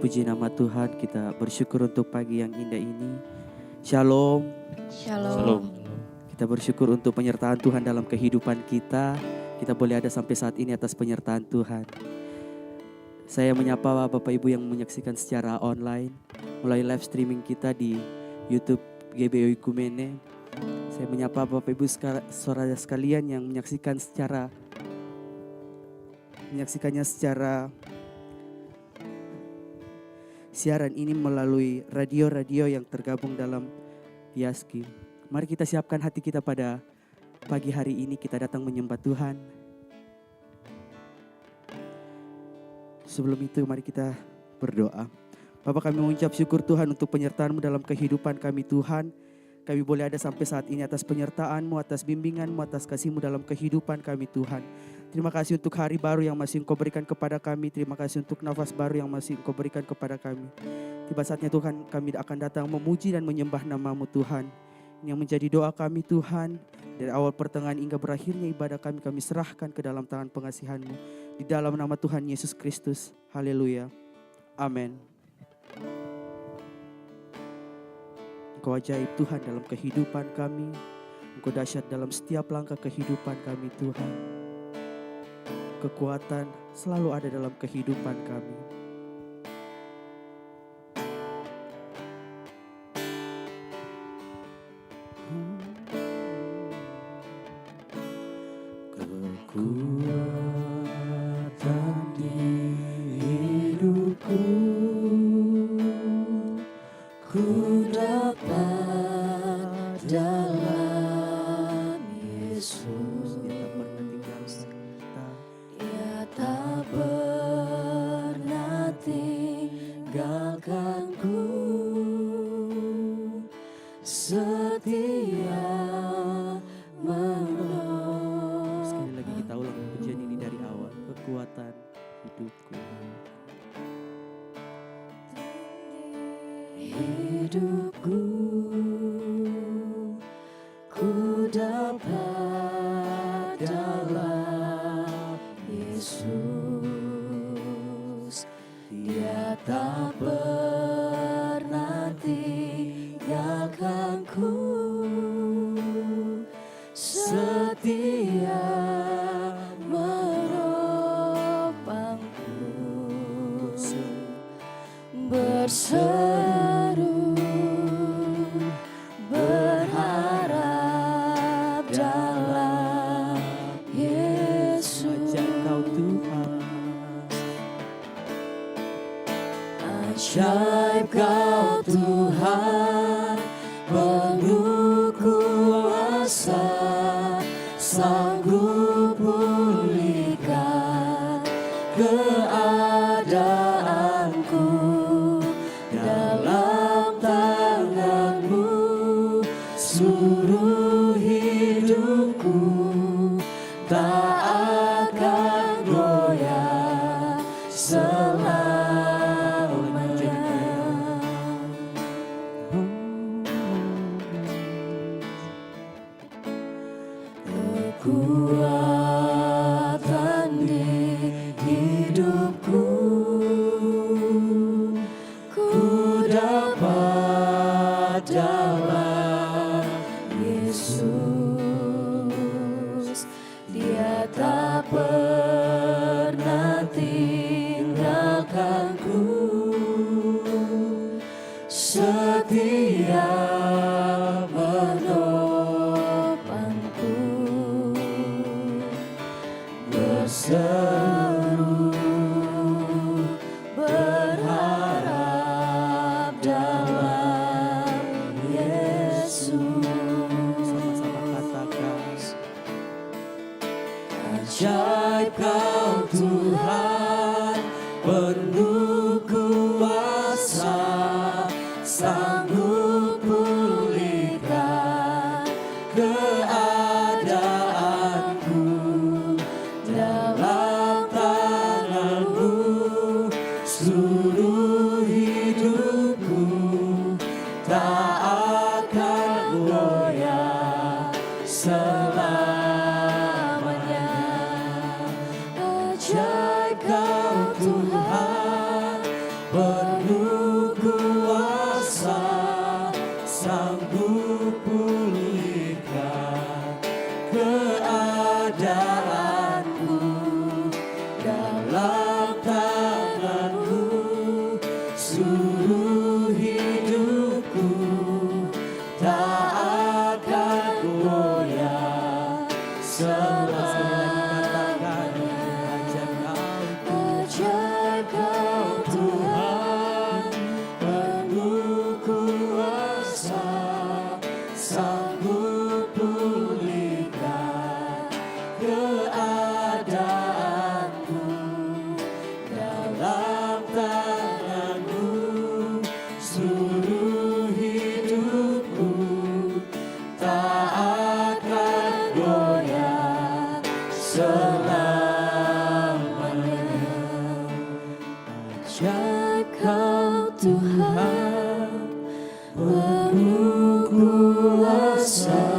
Puji nama Tuhan, kita bersyukur untuk pagi yang indah ini. Shalom. Shalom. Kita bersyukur untuk penyertaan Tuhan dalam kehidupan kita. Kita boleh ada sampai saat ini atas penyertaan Tuhan. Saya menyapa Bapak Ibu yang menyaksikan secara online melalui live streaming kita di YouTube GBO Ikumene. Saya menyapa Bapak Ibu saudara sekalian yang menyaksikannya secara siaran ini melalui radio-radio yang tergabung dalam Yaski. Mari kita siapkan hati kita pada pagi hari ini, kita datang menyembah Tuhan. Sebelum itu mari kita berdoa. Bapa, kami mengucap syukur Tuhan untuk penyertaan-Mu dalam kehidupan kami Tuhan. Kami boleh ada sampai saat ini atas penyertaan-Mu, atas bimbingan-Mu, atas kasih-Mu dalam kehidupan kami Tuhan. Terima kasih untuk hari baru yang masih Engkau berikan kepada kami. Terima kasih untuk nafas baru yang masih Engkau berikan kepada kami. Tiba saatnya Tuhan, kami akan datang memuji dan menyembah nama-Mu Tuhan. Ini yang menjadi doa kami Tuhan. Dari awal pertengahan hingga berakhirnya ibadah kami serahkan ke dalam tangan pengasihan-Mu. Di dalam nama Tuhan Yesus Kristus. Haleluya. Amin. Engkau ajaib Tuhan dalam kehidupan kami. Engkau dahsyat dalam setiap langkah kehidupan kami Tuhan. Kekuatan selalu ada dalam kehidupan kami. Kekuatan di hidupku ku dapat dalam Yesus. Dia tak pernah tinggalkanku, setia menolong. Sekali lagi kita ulang pujian ini dari awal. Kekuatan hidupku. Hidupku ku dapat dalam Yesus. Dia tak pernah tinggalkanku, setia menopangku, berseru berharap dalam Yesus. Kau Tuhan, ajaib Kau Tuhan, penuh kuasa, sanggup pulihkan keadaanku. Dalam tangan-Mu seluruh hidupku tak akan goyah selamanya. Kekuatan di hidupku ku dapat dalam Yesus. Dia tak pernah tinggalkanku, setia menopangku, berseru berharap dalam Yesus. Sama-sama katakan, ajaib Kau Tuhan, penuh kuasa, sanggup pulihkan keadaanku. Dalam tangan-Mu seluruh hidupku tak akan goyah selamanya. Ajaib Kau Tuhan, seluruh hidupku tak akan goyah. Ajar Kau Tuhan, penuh kuasa, sanggup pulihkan keadaanku. Dalam tangan-Mu seluruh hidupku tak akan goyah selamanya. Ajaib Kau Tuhan, penuh kuasa,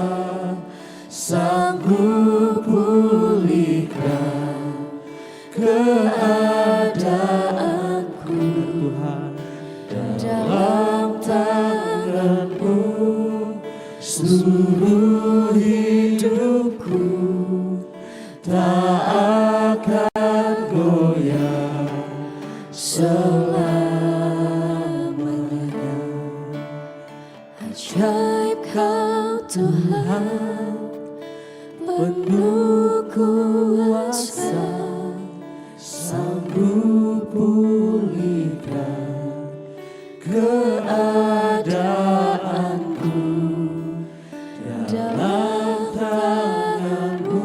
sanggup pulihkan keadaanku. Tuhan, dalam tangan-Mu seluruh hidupku tak akan goyah selamanya. Ajaib Kau Tuhan, penuh kuasa, sanggup pulihkan keadaanku. Dalam tangan-Mu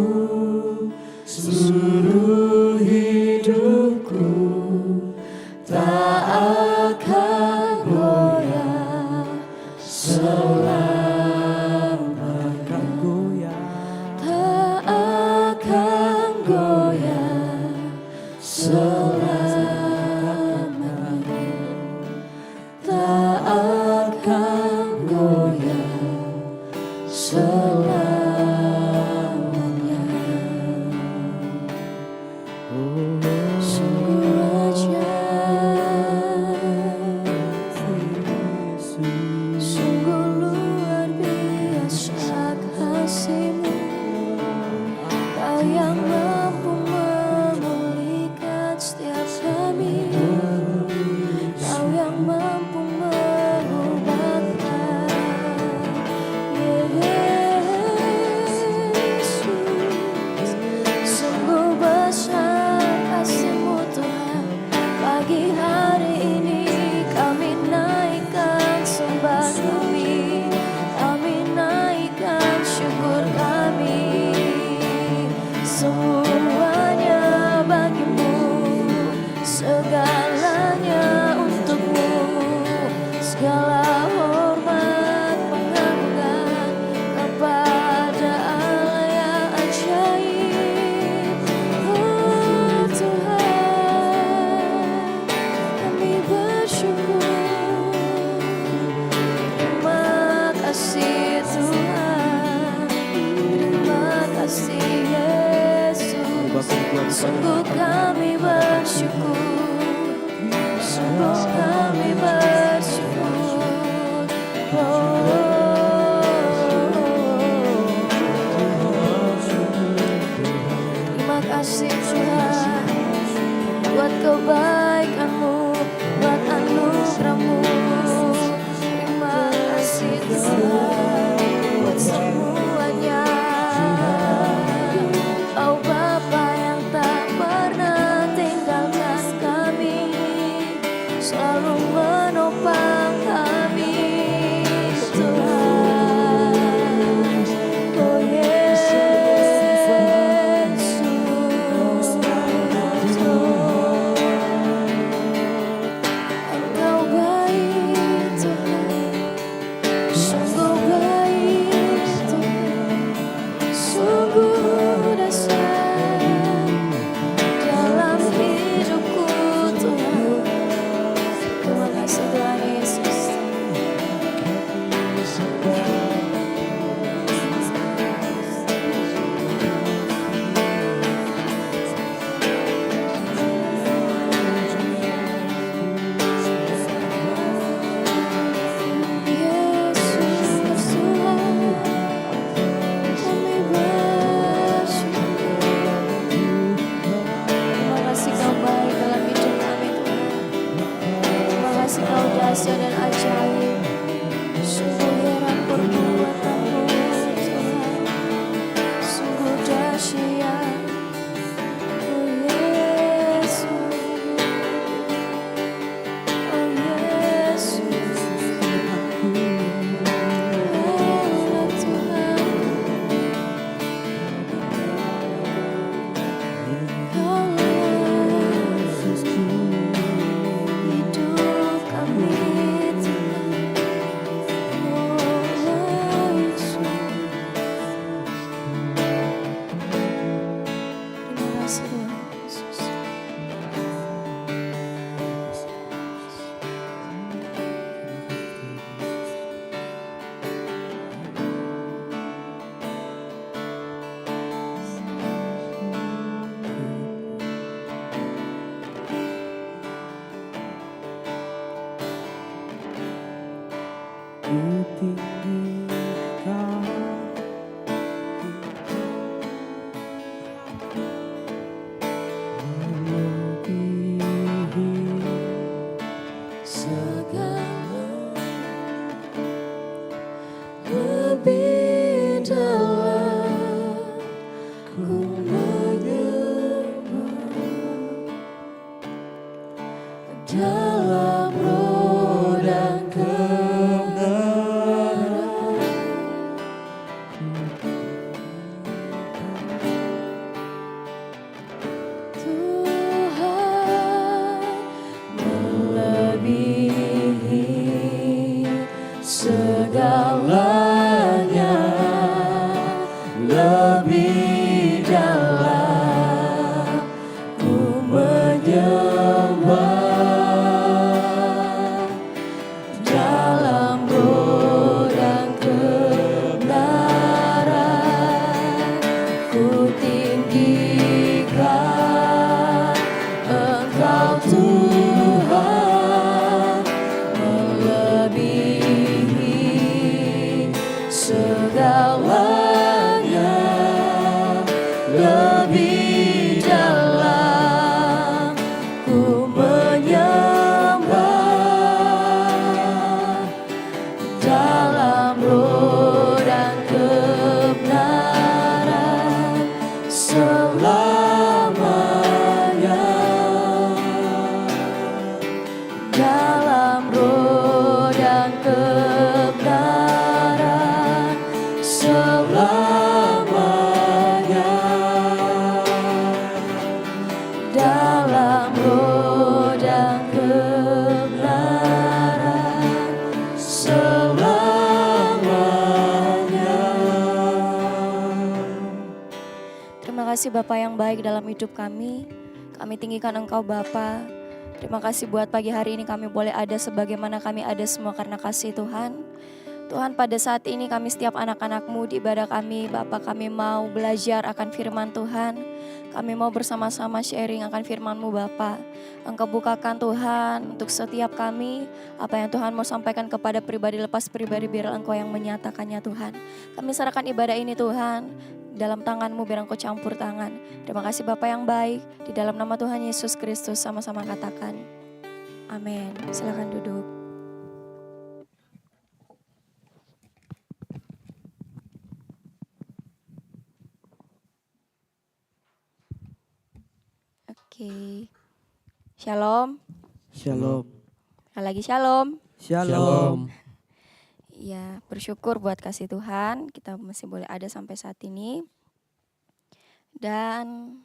seluruh hidupku tak akan goyah selamanya. Tak akan goyah selamanya. Tak akan goyah selamanya. Sungguh ajaib, sungguh luar biasa kasih-Mu. Kau yang mampu memulihkan setiap kami. Kau yang mampu mengubahkan. Yesus, sungguh besar kasih-Mu Tuhan. Pagi hari ini kami naikkan sembah kami, kami naikkan syukur kami. Semuanya bagi-Mu, segalanya untuk-Mu, segala hormat pengagungan kepada Allah yang ajaib. Oh Tuhan, kami bersyukur. Terima kasih Tuhan, terima kasih Yesus. Sungguh kami bersyukur, sungguh kami bersyukur. dahsyat dan ajaib. Sungguh heran perbuatanmu Tuhan, sungguh dahsyat. Oh Yesus, oh Yesus, Allah Tuhan, Allah hidup kami Tuhan. Oh Yesus, terima kasih Tuhan Yesus. Ku tinggikan melebihi Segala lebih dalam ku menyembah dalam roh dan kebenaran. Tuhan melebihi segalanya, lebih dalam ku menyembah dalam roh dan kebenaran. Ku tinggikan Engkau Tuhan, melebihi segalanya, lebih dalam ku menyembah dalam roh dan kebenaran selamanya, dalam roh dan kebenaran selamanya, dalam roh dan kebenaran selamanya. Terima kasih Bapa yang baik dalam hidup kami. Kami tinggikan Engkau Bapa. Terima kasih buat pagi hari ini kami boleh ada sebagaimana kami ada semua karena kasih Tuhan. Tuhan, pada saat ini kami setiap anak-anak-Mu di ibadah kami, Bapa, kami mau belajar akan firman Tuhan. Kami mau bersama-sama sharing akan firman-Mu Bapa. Engkau bukakan Tuhan untuk setiap kami, apa yang Tuhan mau sampaikan kepada pribadi lepas pribadi, biar Engkau yang menyatakannya Tuhan. Kami serahkan ibadah ini Tuhan dalam tangan-Mu, biar Engkau campur tangan. Terima kasih Bapa yang baik, di dalam nama Tuhan Yesus Kristus sama-sama katakan amin. Silakan duduk. Oke. Shalom. Shalom. Sekali lagi shalom. Shalom. Ya, bersyukur buat kasih Tuhan, kita masih boleh ada sampai saat ini. Dan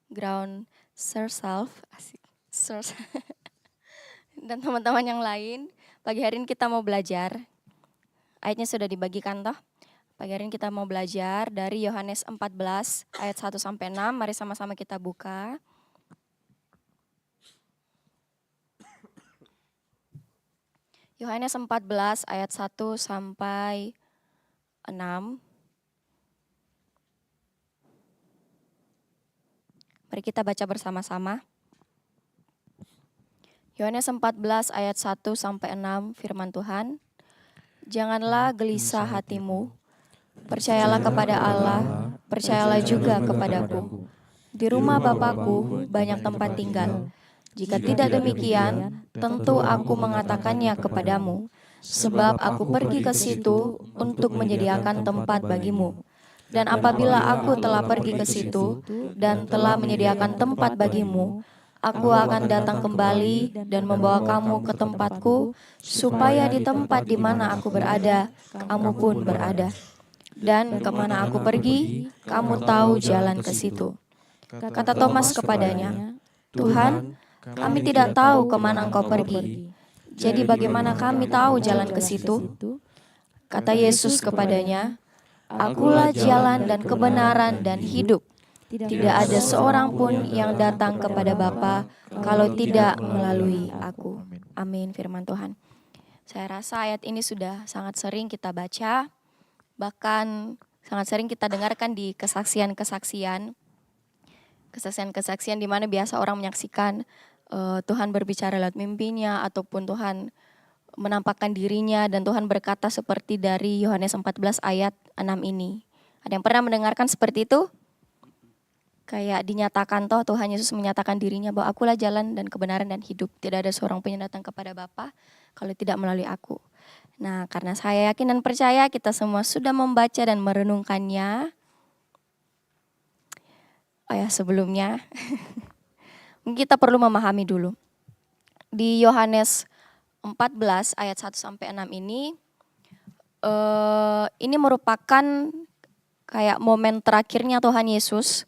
ground self, asik, source. Dan teman-teman yang lain, pagi hari ini kita mau belajar. Ayatnya sudah dibagikan toh. Pagi hari ini kita mau belajar dari Yohanes 14 ayat 1 sampai 6. Mari sama-sama kita buka. Yohanes 14 ayat 1 sampai 6. Mari kita baca bersama-sama. Yohanes 14 ayat 1 sampai 6 firman Tuhan. Janganlah gelisah hatimu. Percayalah kepada Allah, percayalah juga kepadaku. Di rumah Bapakku banyak tempat tinggal. Jika tidak demikian, tentu aku mengatakannya kepadamu, sebab aku pergi ke situ untuk menyediakan tempat bagimu. Dan apabila aku telah pergi ke situ dan telah menyediakan tempat bagimu, aku akan datang kembali dan membawa kamu ke tempatku, supaya di tempat di mana aku berada, kamu pun berada. Dan kemana aku pergi, kamu tahu jalan ke situ. Kata Thomas kepadanya, Tuhan, kami tidak tahu kemana engkau pergi. Jadi bagaimana kami tahu jalan ke situ? Kata Yesus kepadanya, Akulah jalan dan kebenaran dan hidup. Tidak ada seorang pun yang datang kepada Bapa kalau tidak melalui aku. Amin, firman Tuhan. Saya rasa ayat ini sudah sangat sering kita baca, bahkan sangat sering kita dengarkan di kesaksian-kesaksian di mana biasa orang menyaksikan Tuhan berbicara lewat mimpinya ataupun Tuhan menampakkan dirinya dan Tuhan berkata seperti dari Yohanes 14 ayat 6 ini. Ada yang pernah mendengarkan seperti itu? Kayak dinyatakan Tuhan Yesus menyatakan dirinya bahwa akulah jalan dan kebenaran dan hidup. Tidak ada seorang pun yang datang kepada Bapa kalau tidak melalui aku. Nah, karena saya yakin dan percaya kita semua sudah membaca dan merenungkannya. Oh ya, sebelumnya mungkin kita perlu memahami dulu. Di Yohanes 14 ayat 1 sampai 6 ini merupakan kayak momen terakhirnya Tuhan Yesus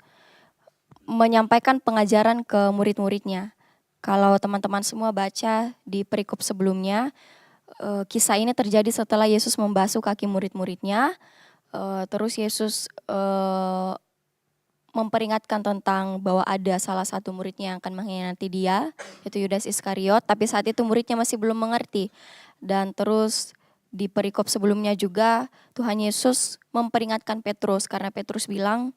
menyampaikan pengajaran ke murid-muridnya. Kalau teman-teman semua baca di perikop sebelumnya, kisah ini terjadi setelah Yesus membasuh kaki murid-muridnya. Terus Yesus memperingatkan tentang bahwa ada salah satu muridnya yang akan mengkhianati dia, yaitu Yudas Iskariot, tapi saat itu muridnya masih belum mengerti. Dan terus di perikop sebelumnya juga Tuhan Yesus memperingatkan Petrus karena Petrus bilang,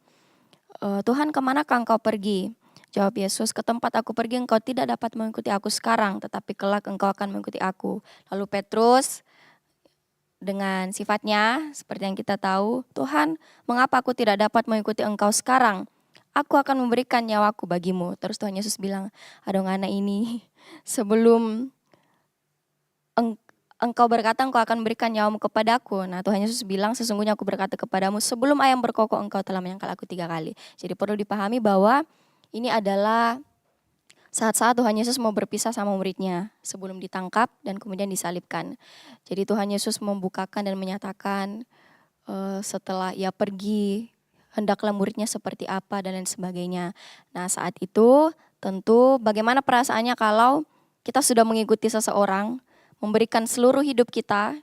Tuhan kemanakah engkau pergi? Jawab Yesus, ke tempat aku pergi engkau tidak dapat mengikuti aku sekarang, tetapi kelak engkau akan mengikuti aku. Lalu Petrus dengan sifatnya seperti yang kita tahu, Tuhan, mengapa aku tidak dapat mengikuti engkau sekarang? Aku akan memberikan nyawaku bagimu. Terus Tuhan Yesus bilang, aduh anak ini, sebelum engkau berkata engkau akan memberikan nyawamu kepadaku. Nah Tuhan Yesus bilang, sesungguhnya aku berkata kepadamu, sebelum ayam berkokok engkau telah menyangkal aku 3 kali. Jadi perlu dipahami bahwa ini adalah saat-saat Tuhan Yesus mau berpisah sama muridnya sebelum ditangkap dan kemudian disalibkan. Jadi Tuhan Yesus membukakan dan menyatakan setelah ia pergi, hendaklah muridnya seperti apa dan lain sebagainya. Nah saat itu tentu bagaimana perasaannya kalau kita sudah mengikuti seseorang, memberikan seluruh hidup kita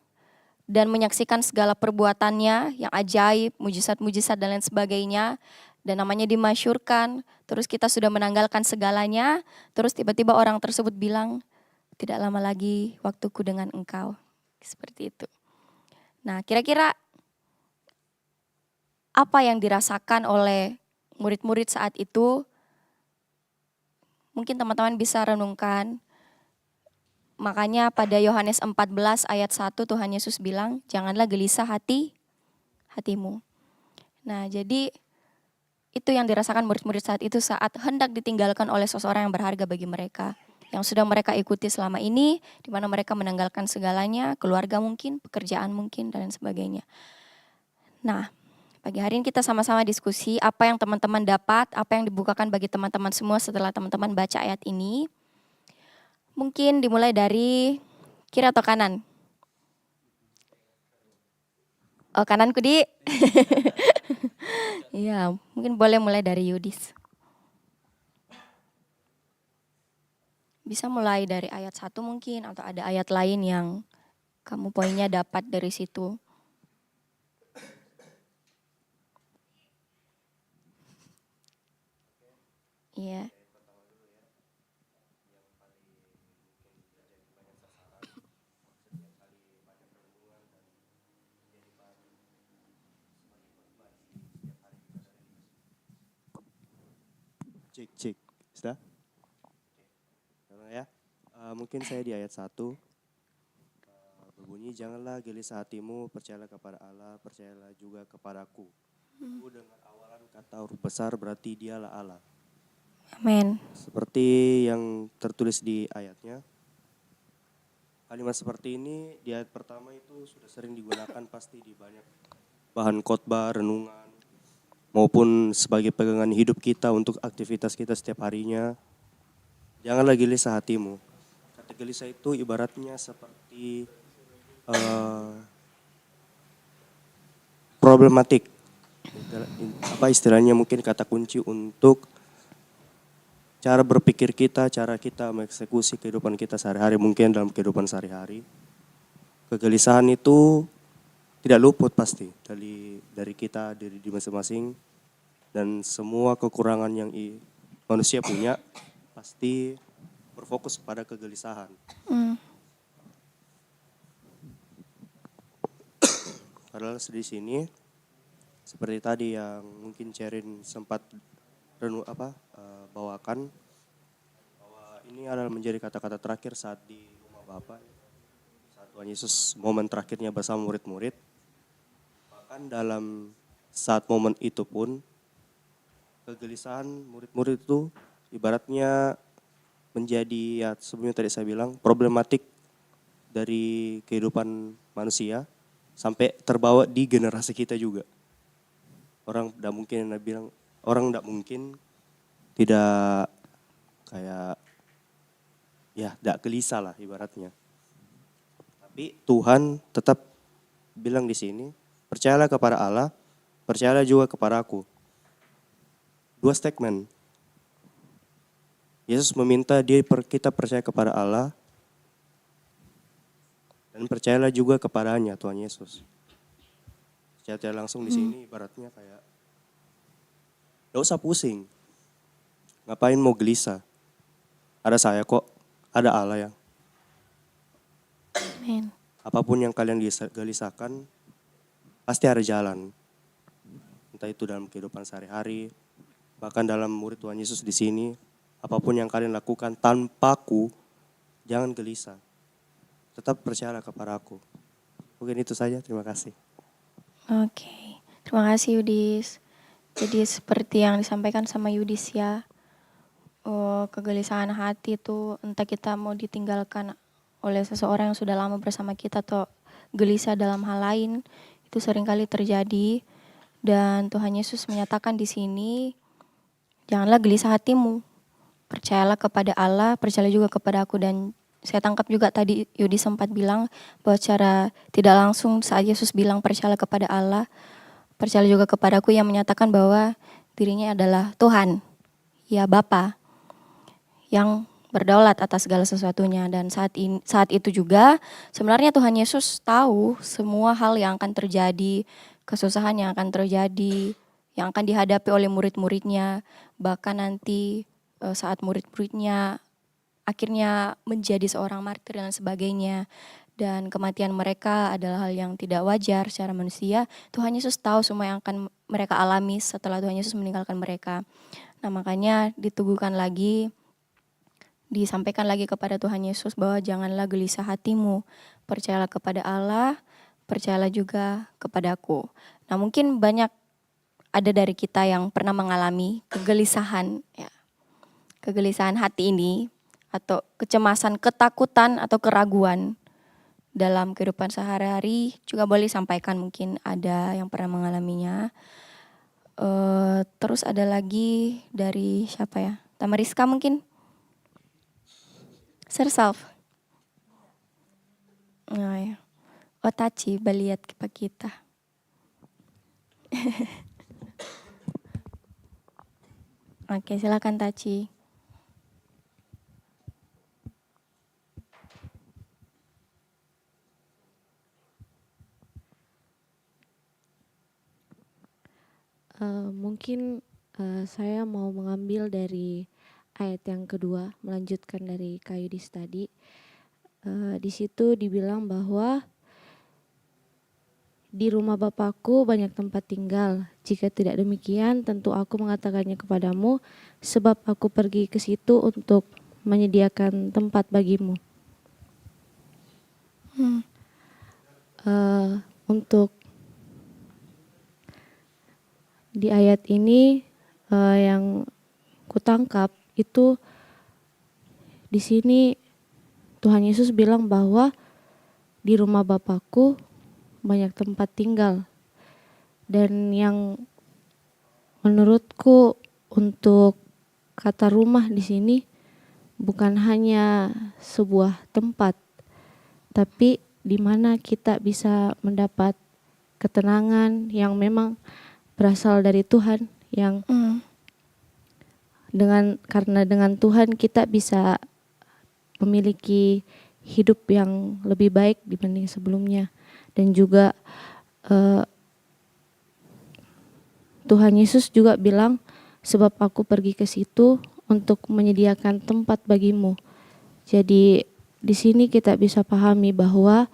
dan menyaksikan segala perbuatannya yang ajaib, mujizat-mujizat dan lain sebagainya. Dan namanya dimasyurkan, terus kita sudah menanggalkan segalanya, terus tiba-tiba orang tersebut bilang, tidak lama lagi waktuku dengan engkau. Seperti itu. Nah kira-kira apa yang dirasakan oleh murid-murid saat itu? Mungkin teman-teman bisa renungkan. Makanya pada Yohanes 14 ayat 1 Tuhan Yesus bilang, janganlah gelisah hatimu. Nah jadi itu yang dirasakan murid-murid saat itu saat hendak ditinggalkan oleh seseorang yang berharga bagi mereka. Yang sudah mereka ikuti selama ini, di mana mereka menanggalkan segalanya, keluarga mungkin, pekerjaan mungkin, dan lain sebagainya. Nah, pagi hari ini kita sama-sama diskusi apa yang teman-teman dapat, apa yang dibukakan bagi teman-teman semua setelah teman-teman baca ayat ini. Mungkin dimulai dari kiri atau kanan? Oh, kananku di. Iya, mungkin boleh mulai dari Yudis. Bisa mulai dari ayat 1 mungkin, atau ada ayat lain yang kamu poinnya dapat dari situ. Iya. Cek. Sudah? Ya. Mungkin saya di ayat 1 berbunyi, janganlah gelisah hatimu, percayalah kepada Allah, percayalah juga kepadaku. Aku dengar awalan kata huruf besar berarti dialah Allah. Amin. Seperti yang tertulis di ayatnya, kalimat seperti ini di ayat pertama itu sudah sering digunakan pasti di banyak bahan khotbah, renungan, maupun sebagai pegangan hidup kita untuk aktivitas kita setiap harinya. Janganlah gelisah hatimu. Kata gelisah itu ibaratnya seperti problematik. Apa istilahnya, mungkin kata kunci untuk cara berpikir kita, cara kita mengeksekusi kehidupan kita sehari-hari, mungkin dalam kehidupan sehari-hari. Kegelisahan itu tidak luput pasti dari kita, dari masing-masing, dan semua kekurangan yang manusia punya pasti berfokus pada kegelisahan. Padahal di sini seperti tadi yang mungkin Cerin sempat bawakan, bahwa ini adalah menjadi kata-kata terakhir saat di rumah Bapa, saat Tuhan Yesus momen terakhirnya bersama murid-murid. Bahkan dalam saat momen itu pun kegelisahan murid-murid itu ibaratnya menjadi, ya sebelumnya tadi saya bilang, problematik dari kehidupan manusia sampai terbawa di generasi kita juga. Orang tidak mungkin tidak kayak tidak gelisah lah ibaratnya. Tapi Tuhan tetap bilang di sini, percayalah kepada Allah, percayalah juga kepada aku. 2 statement. Yesus meminta kita percaya kepada Allah dan percayalah juga kepadanya, Tuhan Yesus. Secara langsung di sini ibaratnya kayak gak usah pusing. Ngapain mau gelisah? Ada saya kok, ada Allah yang. Amin. Apapun yang kalian gelisahkan, pasti ada jalan. Entah itu dalam kehidupan sehari-hari, bahkan dalam murid Tuhan Yesus di sini, apapun yang kalian lakukan tanpaku, jangan gelisah. Tetap percayalah kepada aku. Mungkin itu saja, terima kasih. Oke, terima kasih Yudis. Jadi seperti yang disampaikan sama Yudis ya, kegelisahan hati itu entah kita mau ditinggalkan oleh seseorang yang sudah lama bersama kita atau gelisah dalam hal lain, itu seringkali terjadi. Dan Tuhan Yesus menyatakan di sini, janganlah gelisah hatimu, percayalah kepada Allah, percaya juga kepada aku. Dan saya tangkap juga tadi Yudi sempat bilang bahwa secara tidak langsung saat Yesus bilang percayalah kepada Allah, percaya juga kepada aku, yang menyatakan bahwa dirinya adalah Tuhan, ya Bapa, yang berdaulat atas segala sesuatunya. Dan saat itu juga sebenarnya Tuhan Yesus tahu semua hal yang akan terjadi, kesusahan yang akan terjadi, yang akan dihadapi oleh murid-muridnya, bahkan nanti saat murid-muridnya akhirnya menjadi seorang martir dan sebagainya, dan kematian mereka adalah hal yang tidak wajar secara manusia. Tuhan Yesus tahu semua yang akan mereka alami setelah Tuhan Yesus meninggalkan mereka. Nah, makanya diteguhkan lagi, disampaikan lagi kepada Tuhan Yesus bahwa janganlah gelisah hatimu, percayalah kepada Allah, percayalah juga kepadaku. Nah, mungkin banyak ada dari kita yang pernah mengalami kegelisahan, ya, kegelisahan hati ini, atau kecemasan, ketakutan, atau keraguan dalam kehidupan sehari-hari. Juga boleh sampaikan, mungkin ada yang pernah mengalaminya. Terus ada lagi dari siapa ya? Tamariska mungkin? Self. Oh ya. Oh Taci, baliat ke kita. Oke, silakan Taci. Mungkin saya mau mengambil dari ayat yang kedua, melanjutkan dari Kak Yudis tadi. Di situ dibilang bahwa di rumah Bapakku banyak tempat tinggal. Jika tidak demikian, tentu aku mengatakannya kepadamu, sebab aku pergi ke situ untuk menyediakan tempat bagimu. Untuk di ayat ini yang kutangkap itu di sini Tuhan Yesus bilang bahwa di rumah Bapakku banyak tempat tinggal. Dan yang menurutku untuk kata rumah di sini bukan hanya sebuah tempat, tapi di mana kita bisa mendapat ketenangan yang memang berasal dari Tuhan, yang karena dengan Tuhan kita bisa memiliki hidup yang lebih baik dibanding sebelumnya. Dan juga Tuhan Yesus juga bilang, sebab aku pergi ke situ untuk menyediakan tempat bagimu. Jadi di sini kita bisa pahami bahwa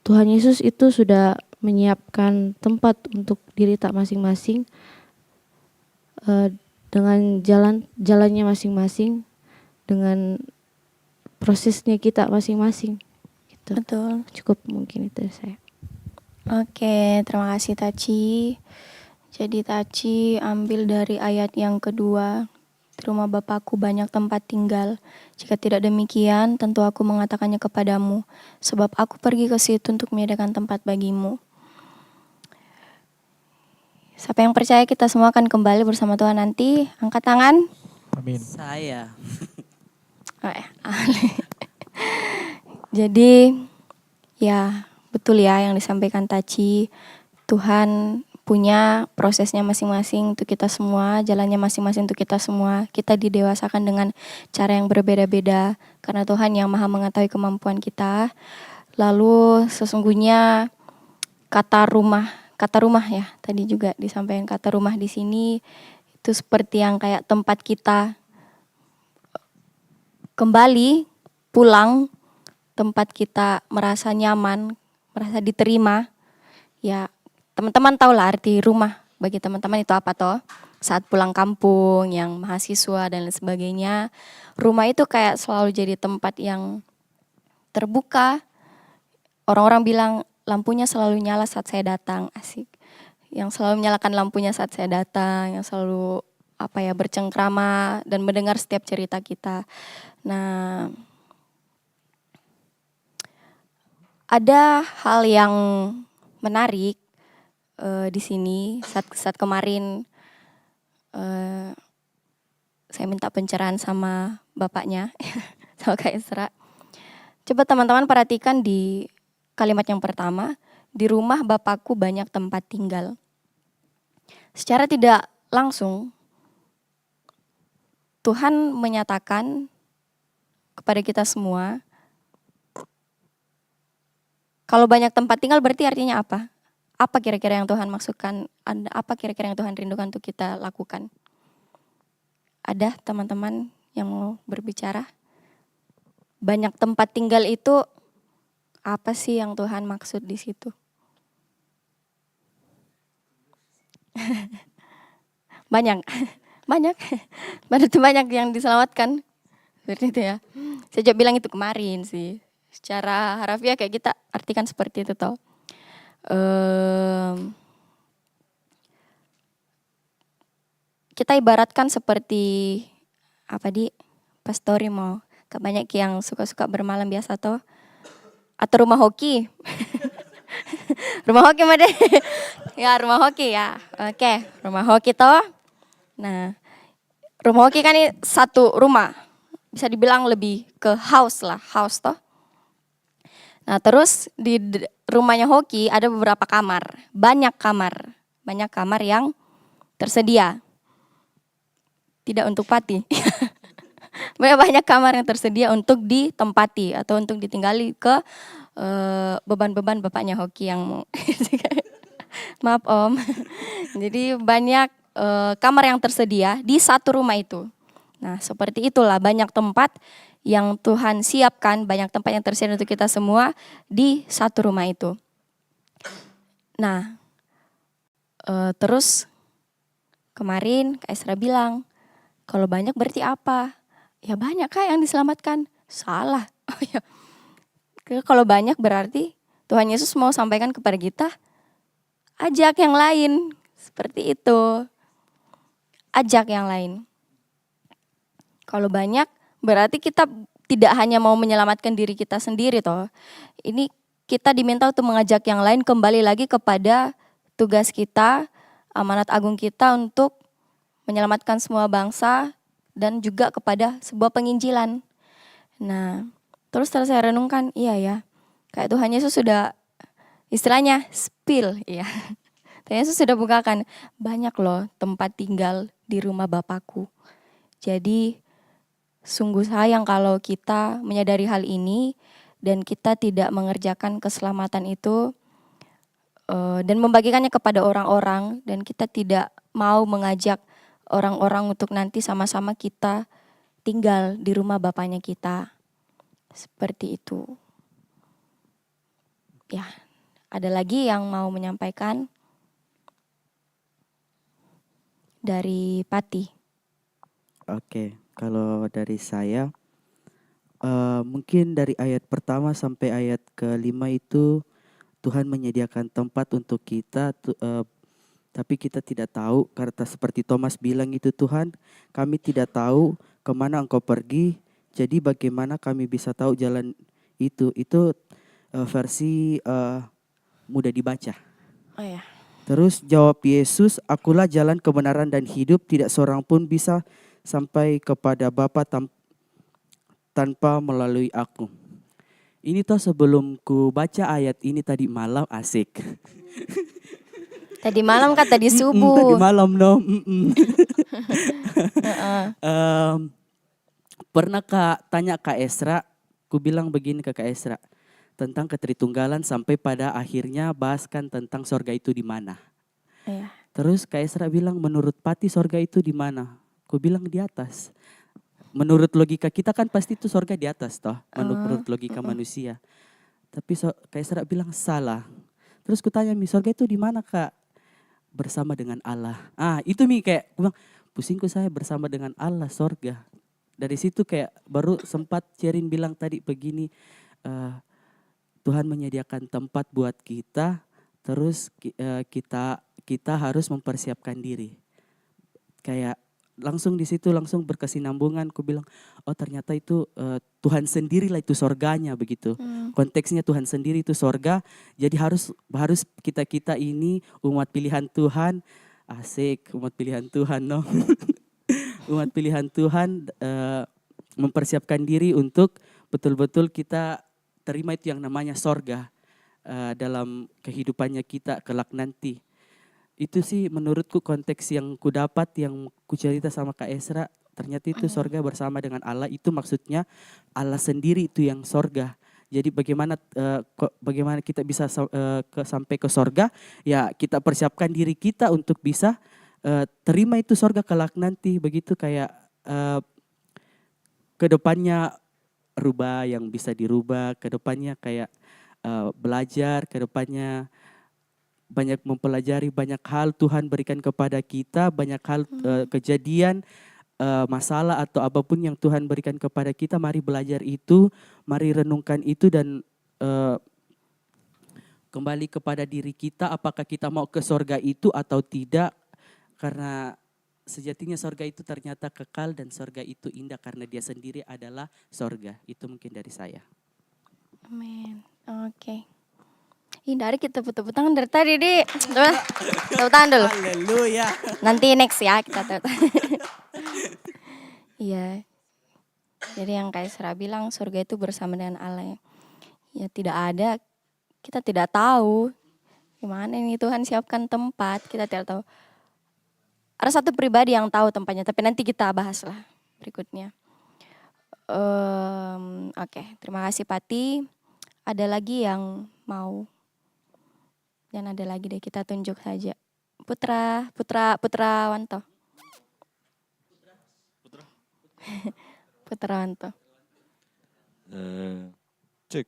Tuhan Yesus itu sudah menyiapkan tempat untuk diri tak masing-masing dengan jalannya masing-masing, dengan prosesnya kita masing-masing. Gitu. Betul. Cukup mungkin itu saya. Oke, terima kasih Taci. Jadi Taci ambil dari ayat yang kedua. Di rumah Bapakku banyak tempat tinggal. Jika tidak demikian, tentu aku mengatakannya kepadamu. Sebab aku pergi ke situ untuk menyediakan tempat bagimu. Siapa yang percaya kita semua akan kembali bersama Tuhan nanti? Angkat tangan. Amin. Saya. Oh, Jadi ya betul ya yang disampaikan Taci. Tuhan punya prosesnya masing-masing untuk kita semua, jalannya masing-masing untuk kita semua. Kita didewasakan dengan cara yang berbeda-beda karena Tuhan yang Maha mengetahui kemampuan kita. Lalu sesungguhnya kata rumah ya, tadi juga disampaikan kata rumah di sini itu seperti yang kayak tempat kita kembali pulang, tempat kita merasa nyaman, merasa diterima. Ya, teman-teman tahu lah arti rumah bagi teman-teman itu apa toh? Saat pulang kampung, yang mahasiswa dan lain sebagainya, rumah itu kayak selalu jadi tempat yang terbuka. Orang-orang bilang lampunya selalu nyala saat saya datang, asik. Yang selalu menyalakan lampunya saat saya datang, yang selalu bercengkrama dan mendengar setiap cerita kita. Nah, ada hal yang menarik di sini saat kemarin saya minta pencerahan sama bapaknya, sama Kak Esra. Coba teman-teman perhatikan di kalimat yang pertama, di rumah Bapakku banyak tempat tinggal. Secara tidak langsung, Tuhan menyatakan kepada kita semua, kalau banyak tempat tinggal berarti artinya apa? Apa kira-kira yang Tuhan maksudkan? Apa kira-kira yang Tuhan rindukan untuk kita lakukan? Ada teman-teman yang mau berbicara? Banyak tempat tinggal itu apa sih yang Tuhan maksud di situ? Banyak yang diselamatkan. Seperti itu ya. Sejak bilang itu kemarin sih. Secara harafiah kayak kita artikan seperti itu toh. Kita ibaratkan seperti pastori mau. Banyak yang suka-suka bermalam biasa toh. Atau rumah hoki. Rumah hoki mah deh. Ya rumah hoki ya. Oke, rumah hoki toh. Nah, rumah hoki kan ini satu rumah. Bisa dibilang lebih ke house toh. Nah, terus di rumahnya hoki ada beberapa kamar. Banyak kamar yang tersedia. Tidak untuk pati. Banyak kamar yang tersedia untuk ditempati atau untuk ditinggali ke beban-beban bapaknya hoki yang mau. Maaf Om. Jadi banyak kamar yang tersedia di satu rumah itu. Nah, seperti itulah banyak tempat yang Tuhan siapkan, banyak tempat yang tersedia untuk kita semua di satu rumah itu. Nah, terus kemarin Kak Esra bilang, kalau banyak berarti apa? Ya banyak Kak yang diselamatkan. Salah. Oh ya. Kalau banyak berarti Tuhan Yesus mau sampaikan kepada kita, ajak yang lain. Seperti itu. Ajak yang lain. Kalau banyak berarti kita tidak hanya mau menyelamatkan diri kita sendiri toh. Ini kita diminta untuk mengajak yang lain kembali lagi kepada tugas kita, amanat agung kita untuk menyelamatkan semua bangsa dan juga kepada sebuah penginjilan. Nah, terus setelah saya renungkan, iya ya, kayak Tuhan Yesus sudah istilahnya spill, ya. Tuhan Yesus sudah bukakan, banyak loh tempat tinggal di rumah Bapakku. Jadi sungguh sayang kalau kita menyadari hal ini dan kita tidak mengerjakan keselamatan itu dan membagikannya kepada orang-orang, dan kita tidak mau mengajak orang-orang untuk nanti sama-sama kita tinggal di rumah Bapaknya kita. Seperti itu. Ya, ada lagi yang mau menyampaikan dari Pati? Oke, kalau dari saya, mungkin dari ayat pertama sampai ayat kelima itu Tuhan menyediakan tempat untuk kita, tapi kita tidak tahu, karena seperti Thomas bilang itu, Tuhan, kami tidak tahu kemana Engkau pergi, jadi bagaimana kami bisa tahu jalan itu? Itu versi mudah dibaca. Oh ya. Terus jawab Yesus, akulah jalan kebenaran dan hidup, tidak seorang pun bisa sampai kepada Bapa tanpa melalui aku. Ini tuh sebelum ku baca ayat ini tadi malam, asik. Tadi malam kan tadi Tadi subuh. malam no. Pernah tanya Kak Esra, ku bilang begini ke Kak Esra, tentang ketritunggalan sampai pada akhirnya bahaskan tentang sorga itu di mana. Iya. Terus Kak Esra bilang, menurut Pati sorga itu di mana? Ku bilang di atas. Menurut logika kita kan pasti itu sorga di atas toh, menurut logika manusia. Tapi Kak Esra bilang salah. Terus ku tanya, sorga itu di mana Kak? Bersama dengan Allah. Itu kayak ku bilang, pusingku saya bersama dengan Allah, sorga. Dari situ kayak baru sempat Cerin bilang tadi begini, Tuhan menyediakan tempat buat kita, terus kita harus mempersiapkan diri. Kayak langsung di situ langsung berkesinambungan. Ku bilang, oh ternyata itu Tuhan sendirilah itu sorganya begitu. Konteksnya Tuhan sendiri itu sorga. Jadi harus kita ini umat pilihan Tuhan, asik umat pilihan Tuhan no. Umat pilihan Tuhan mempersiapkan diri untuk betul-betul kita terima itu yang namanya sorga dalam kehidupannya kita kelak nanti. Itu sih menurutku konteks yang ku dapat, yang ku cerita sama Kak Esra. Ternyata itu sorga bersama dengan Allah, itu maksudnya Allah sendiri itu yang sorga. Jadi bagaimana kita bisa sampai ke sorga? Ya kita persiapkan diri kita untuk bisa terima itu sorga kelak nanti. Begitu kayak kedepannya rubah yang bisa dirubah, kedepannya kayak belajar, kedepannya banyak mempelajari, banyak hal Tuhan berikan kepada kita, banyak hal kejadian, masalah atau apapun yang Tuhan berikan kepada kita. Mari belajar itu, mari renungkan itu dan kembali kepada diri kita, apakah kita mau ke sorga itu atau tidak. Karena sejatinya sorga itu ternyata kekal dan sorga itu indah karena dia sendiri adalah sorga. Itu mungkin dari saya. Amin. Oke. Hindari kita tepuk tangan dari tadi, Dik. Coba tepuk tangan dulu. Haleluya. Nanti next ya kita tepuk tangan. Iya. Jadi yang kayak Sarah bilang surga itu bersama dengan Allah. Ya tidak ada, kita tidak tahu gimana ini Tuhan siapkan tempat, kita tidak tahu. Ada satu pribadi yang tahu tempatnya, tapi nanti kita bahas lah berikutnya. Oke, terima kasih Pati. Ada lagi yang mau? Dan ada lagi deh, kita tunjuk saja. Putra Wanto. Putra Wanto. Cek.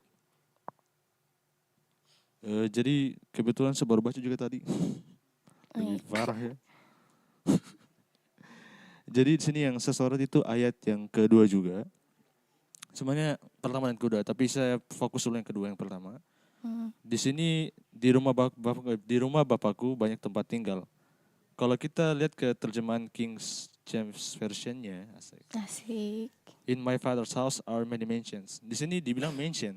Jadi kebetulan saya baru baca juga tadi. Lebih parah ya. Jadi di sini yang saya sorot itu ayat yang kedua juga. Semuanya pertama dan kedua, tapi saya fokus dulu yang kedua, yang pertama. Di sini di rumah Bapakku banyak tempat tinggal. Kalau kita lihat ke terjemahan King James Version-nya. Asik. Asik. In my father's house are many mansions. Di sini dibilang mansion.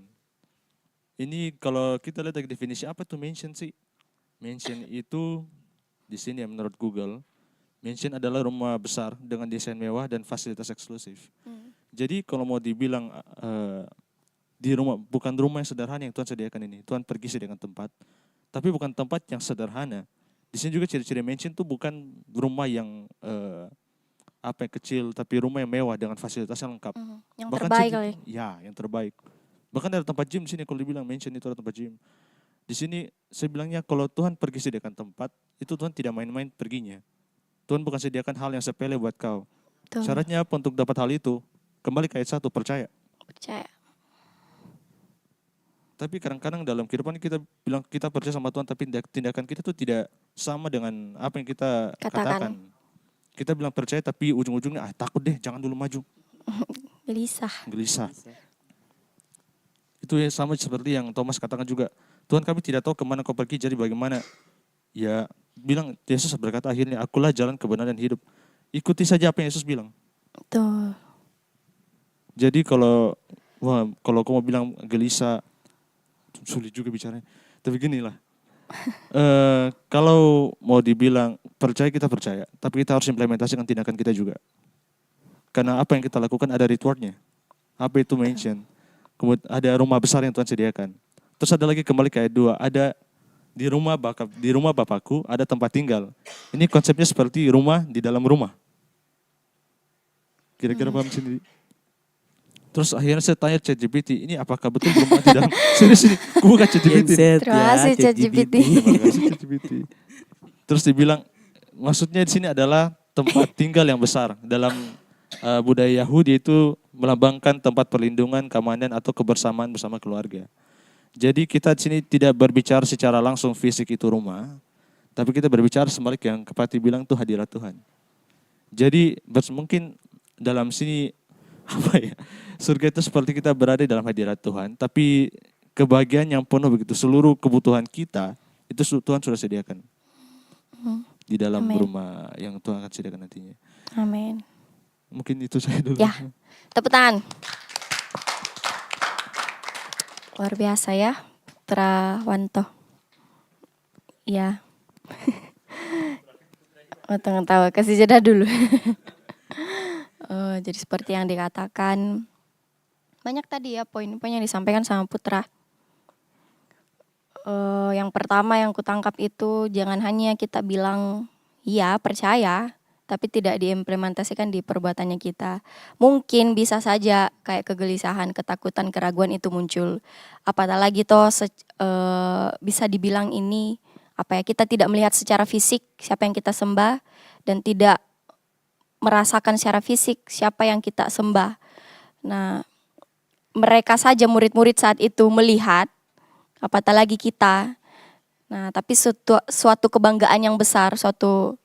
Ini kalau kita lihat dari definisi apa tuh mansion sih? Mansion itu di sini ya menurut Google, mansion adalah rumah besar dengan desain mewah dan fasilitas eksklusif. Jadi kalau mau dibilang di rumah, bukan rumah yang sederhana yang Tuhan sediakan ini. Tuhan pergi sediakan tempat, tapi bukan tempat yang sederhana. Di sini juga ciri-ciri mansion itu bukan rumah yang apa yang kecil, tapi rumah yang mewah dengan fasilitas yang lengkap. Yang Bahkan terbaik ciri- kali. Ya, yang terbaik. Bahkan ada tempat gym di sini kalau dibilang mansion itu ada tempat gym. Di sini saya bilangnya kalau Tuhan pergi sediakan tempat, itu Tuhan tidak main-main perginya. Tuhan bukan sediakan hal yang sepele buat kau. Betul. Syaratnya apa untuk dapat hal itu? Kembali ke ayat 1, percaya. Percaya. Tapi kadang-kadang dalam kehidupan kita bilang kita percaya sama Tuhan, tapi tindakan kita tuh tidak sama dengan apa yang kita katakan. Kita bilang percaya tapi ujung-ujungnya takut deh, jangan dulu maju. Gelisah. Itu ya sama seperti yang Thomas katakan juga. Tuhan, kami tidak tahu kemana kau pergi, jadi bagaimana? Ya bilang, Yesus berkata akhirnya, akulah jalan kebenaran dan hidup. Ikuti saja apa yang Yesus bilang. Betul. Jadi kalau kau mau bilang gelisah, sulit juga bicaranya. Tapi ginilah, kalau mau dibilang percaya, kita percaya. Tapi kita harus implementasikan tindakan kita juga. Karena apa yang kita lakukan ada rewardnya. Apa itu mention? Kemudian ada rumah besar yang Tuhan sediakan. Terus ada lagi kembali ke ayat 2, ada di rumah Bapakku ada tempat tinggal. Ini konsepnya seperti rumah di dalam rumah. Kira-kira paham sini? Terus akhirnya saya tanya ChatGPT, ini apakah betul rumah di dalam? Serius ini, aku buka ChatGPT. Terima kasih ChatGPT. Terima kasih ChatGPT. Terus dibilang, maksudnya di sini adalah tempat tinggal yang besar. Dalam budaya Yahudi itu melambangkan tempat perlindungan, keamanan atau kebersamaan bersama keluarga. Jadi kita di sini tidak berbicara secara langsung fisik itu rumah, tapi kita berbicara sebaliknya yang Kepati bilang itu hadirat Tuhan. Jadi mungkin dalam sini apa ya, surga itu seperti kita berada dalam hadirat Tuhan, tapi kebahagiaan yang penuh begitu, seluruh kebutuhan kita itu Tuhan sudah sediakan di dalam rumah yang Tuhan akan sediakan nantinya. Amin. Mungkin itu saya dulu. Ya, tepuk tangan. Luar biasa ya, Putra Wanto. Ya. Tengah tawa, kasih jeda dulu. Jadi seperti yang dikatakan, banyak tadi ya poin-poin yang disampaikan sama Putra. Yang pertama yang kutangkap itu jangan hanya kita bilang iya percaya, tapi tidak diimplementasikan di perbuatannya kita. Mungkin bisa saja kayak kegelisahan, ketakutan, keraguan itu muncul. Apatah lagi toh bisa dibilang ini apa ya, kita tidak melihat secara fisik siapa yang kita sembah dan tidak merasakan secara fisik siapa yang kita sembah. Nah, mereka saja murid-murid saat itu melihat, apatah lagi kita. Nah, tapi suatu kebanggaan yang besar, suatu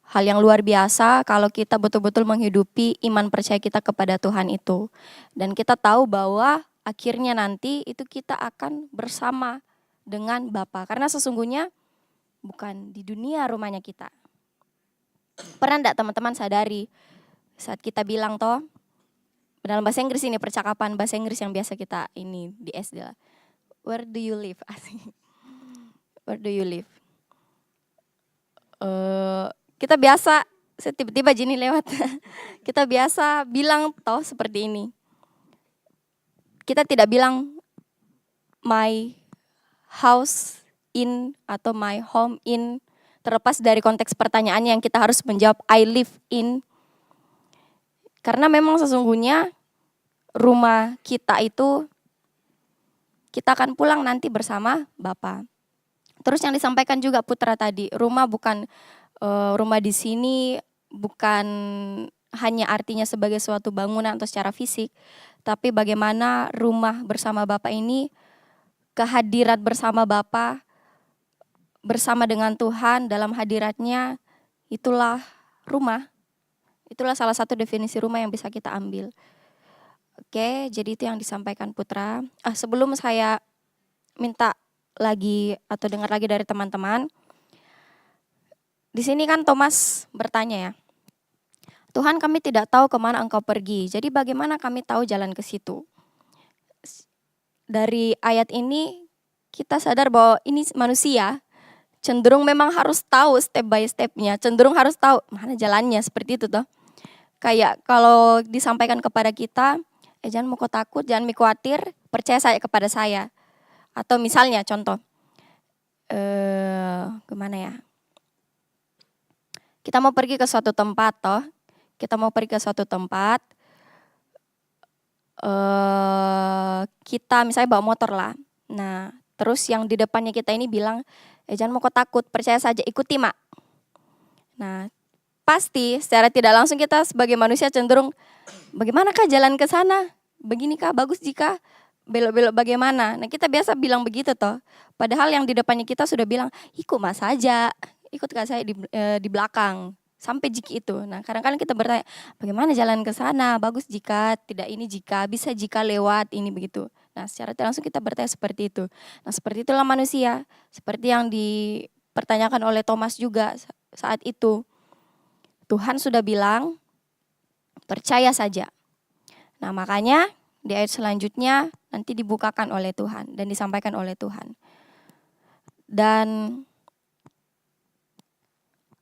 hal yang luar biasa kalau kita betul-betul menghidupi iman percaya kita kepada Tuhan itu. Dan kita tahu bahwa akhirnya nanti itu kita akan bersama dengan Bapa. Karena sesungguhnya bukan di dunia rumahnya kita. Pernah enggak teman-teman sadari saat kita bilang toh, dalam bahasa Inggris ini percakapan bahasa Inggris yang biasa kita ini di SD lah. Where do you live? Asik. Where do you live? Kita biasa, tiba-tiba Jenny lewat. Kita biasa bilang toh seperti ini. Kita tidak bilang my house in atau my home in. Terlepas dari konteks pertanyaannya yang kita harus menjawab I live in. Karena memang sesungguhnya rumah kita itu kita akan pulang nanti bersama Bapa. Terus yang disampaikan juga Putra tadi, rumah bukan rumah di sini bukan hanya artinya sebagai suatu bangunan atau secara fisik, tapi bagaimana rumah bersama Bapa ini kehadirat bersama Bapa bersama dengan Tuhan dalam hadiratnya, itulah rumah. Itulah salah satu definisi rumah yang bisa kita ambil. Oke, jadi itu yang disampaikan Putra. Sebelum saya minta lagi atau dengar lagi dari teman-teman. Di sini kan Thomas bertanya ya, Tuhan, kami tidak tahu kemana Engkau pergi. Jadi bagaimana kami tahu jalan ke situ? Dari ayat ini kita sadar bahwa ini manusia cenderung memang harus tahu step by stepnya, cenderung harus tahu mana jalannya, seperti itu toh. Kayak kalau disampaikan kepada kita, jangan mau kau takut, jangan mau khawatir, percaya saja kepada saya. Atau misalnya contoh, gimana ya? Kita mau pergi ke suatu tempat toh, kita mau pergi ke suatu tempat, kita misalnya bawa motor lah. Nah, terus yang di depannya kita ini bilang, jangan mau kau takut, percaya saja, ikuti mak. Nah, pasti secara tidak langsung kita sebagai manusia cenderung, bagaimanakah jalan ke sana? Beginikah, bagus jika belok-belok bagaimana? Nah, kita biasa bilang begitu toh. Padahal yang di depannya kita sudah bilang, ikut mas saja, ikut kak saya di belakang. Sampai jika itu. Nah, kadang-kadang kita bertanya, bagaimana jalan ke sana? Bagus jika, tidak ini jika, bisa jika lewat ini begitu. Nah, secara tidak langsung kita bertanya seperti itu. Nah, seperti itulah manusia. Seperti yang dipertanyakan oleh Thomas juga saat itu. Tuhan sudah bilang, percaya saja. Nah, makanya di ayat selanjutnya nanti dibukakan oleh Tuhan dan disampaikan oleh Tuhan. Dan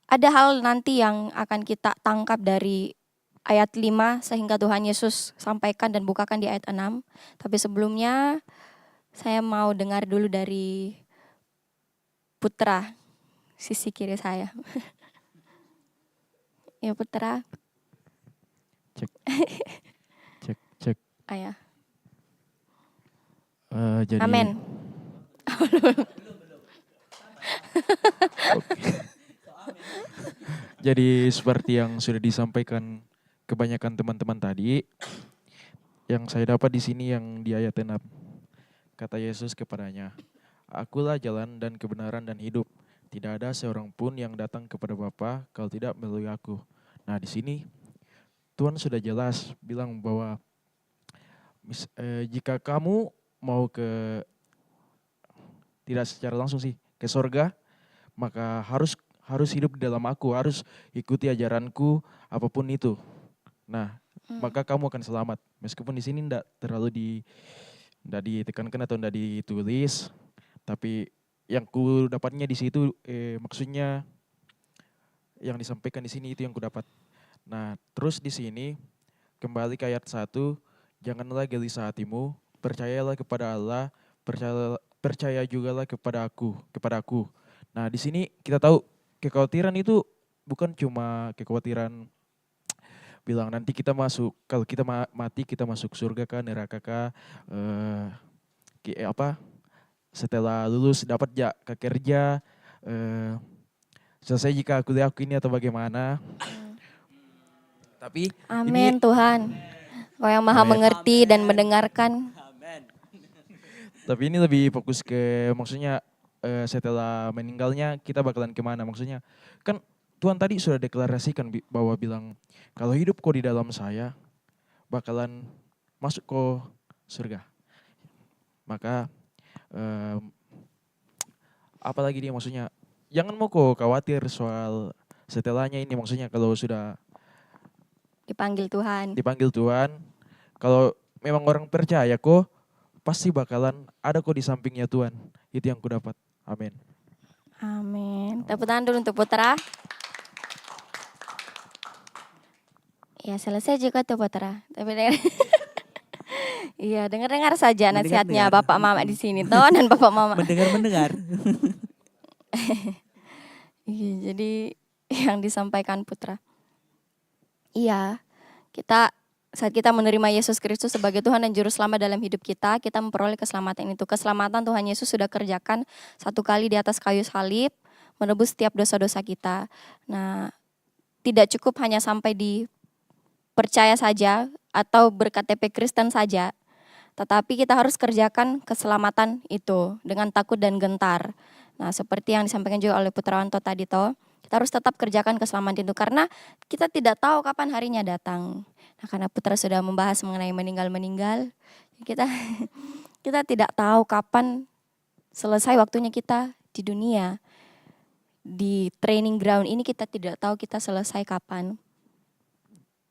ada hal nanti yang akan kita tangkap dari ayat 5 sehingga Tuhan Yesus sampaikan dan bukakan di ayat 6. Tapi sebelumnya saya mau dengar dulu dari Putra, sisi kiri saya. Ya Putra. Cek. Ayah. Jadi, Amin. jadi seperti yang sudah disampaikan kebanyakan teman-teman tadi, yang saya dapat di sini yang di ayat 6, kata Yesus kepadanya, Akulah jalan dan kebenaran dan hidup. Tidak ada seorang pun yang datang kepada Bapa kalau tidak melalui aku. Nah, di sini Tuhan sudah jelas bilang bahwa jika kamu mau tidak secara langsung sih, ke sorga, maka harus hidup di dalam aku, harus ikuti ajaranku, apapun itu. Nah, maka kamu akan selamat. Meskipun di sini tidak terlalu tidak ditekankan atau tidak ditulis, tapi yang ku dapatnya di situ, maksudnya yang disampaikan di sini itu yang ku dapat. Nah, terus di sini kembali ke ayat 1, janganlah gelisah hatimu, percayalah kepada Allah, percaya jugalah kepada aku. Nah, di sini kita tahu kekhawatiran itu bukan cuma kekhawatiran bilang nanti kita masuk, kalau kita mati kita masuk surga kah, neraka kah, setelah lulus dapat kerja, selesai jika kuliah aku ini atau bagaimana. Tapi Amin ini, Tuhan. Kau yang maha mengerti dan mendengarkan. tapi ini lebih fokus ke maksudnya setelah meninggalnya kita bakalan kemana. Maksudnya kan Tuhan tadi sudah deklarasikan bahwa bilang kalau hidup kau di dalam saya bakalan masuk ke surga. Maka apalagi dia maksudnya jangan mau kau khawatir soal setelahnya ini, maksudnya kalau sudah Dipanggil Tuhan. kalau memang orang percaya kok pasti bakalan ada kok di sampingnya Tuhan. Itu yang ku dapat. Amin. Amin. Tepuk tangan dulu untuk Putra. Ya selesai juga tuh Putra. Tapi iya dengar-dengar saja nasihatnya Mendengar-dengar. Bapak Mama di sini toh dan Bapak Mama. Mendengar. Iya, jadi yang disampaikan Putra. Iya, saat kita menerima Yesus Kristus sebagai Tuhan dan Juru Selamat dalam hidup kita memperoleh keselamatan itu. Keselamatan Tuhan Yesus sudah kerjakan satu kali di atas kayu salib, menebus setiap dosa-dosa kita. Nah, tidak cukup hanya sampai di percaya saja atau berKTP Kristen saja, tetapi kita harus kerjakan keselamatan itu dengan takut dan gentar. Nah, seperti yang disampaikan juga oleh Putrawanto tadi toh, kita harus tetap kerjakan keselamatan itu karena kita tidak tahu kapan harinya datang. Nah, karena Putra sudah membahas mengenai meninggal, kita tidak tahu kapan selesai waktunya kita di dunia. Di training ground ini kita tidak tahu kita selesai kapan.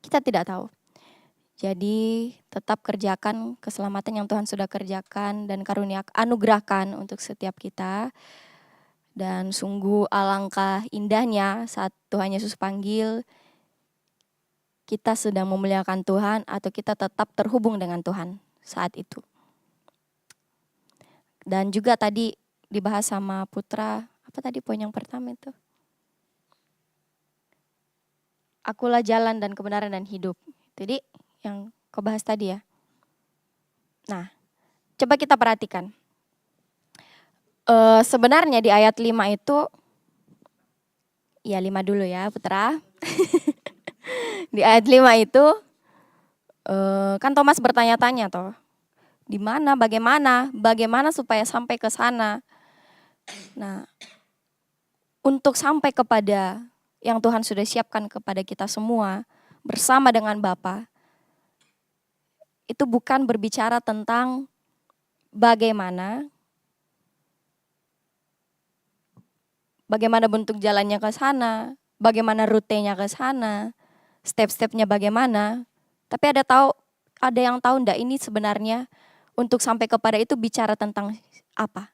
Kita tidak tahu. Jadi tetap kerjakan keselamatan yang Tuhan sudah kerjakan dan karunia anugerahkan untuk setiap kita. Dan sungguh alangkah indahnya saat Tuhan Yesus panggil, kita sedang memuliakan Tuhan atau kita tetap terhubung dengan Tuhan saat itu. Dan juga tadi dibahas sama Putra, apa tadi poin yang pertama itu? Akulah jalan dan kebenaran dan hidup. Jadi yang kau bahas tadi ya. Nah, coba kita perhatikan. Sebenarnya di ayat 5 itu, ya 5 dulu ya Putra. Di ayat 5 itu, kan Thomas bertanya-tanya toh, di mana, bagaimana supaya sampai ke sana. Nah, untuk sampai kepada yang Tuhan sudah siapkan kepada kita semua, bersama dengan Bapa, itu bukan berbicara tentang bagaimana bentuk jalannya ke sana, bagaimana rutenya ke sana, step-stepnya bagaimana. Tapi ada yang tahu enggak ini sebenarnya untuk sampai kepada itu bicara tentang apa?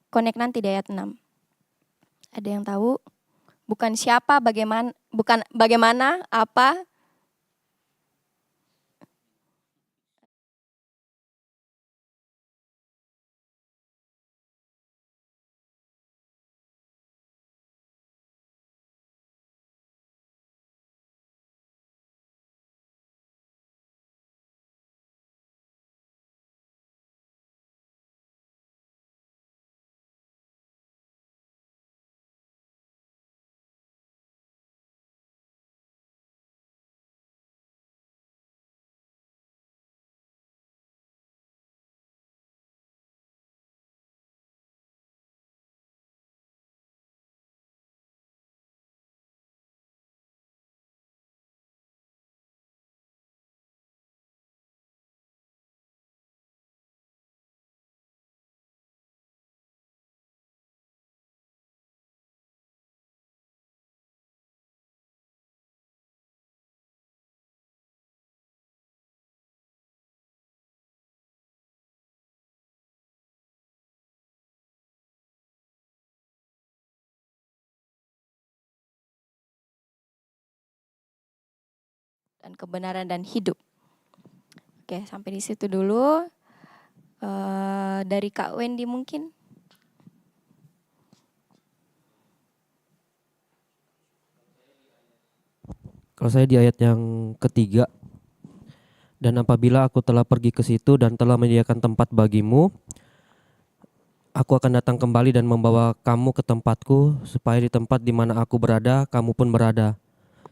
Connect nanti di ayat 6. Ada yang tahu? Bukan siapa, bukan bagaimana, apa. Dan kebenaran dan hidup. Oke, sampai di situ dulu. Dari Kak Wendy mungkin. Kalau saya di ayat yang ketiga, dan apabila aku telah pergi ke situ dan telah menyediakan tempat bagimu, aku akan datang kembali dan membawa kamu ke tempatku, supaya di tempat di mana aku berada, kamu pun berada.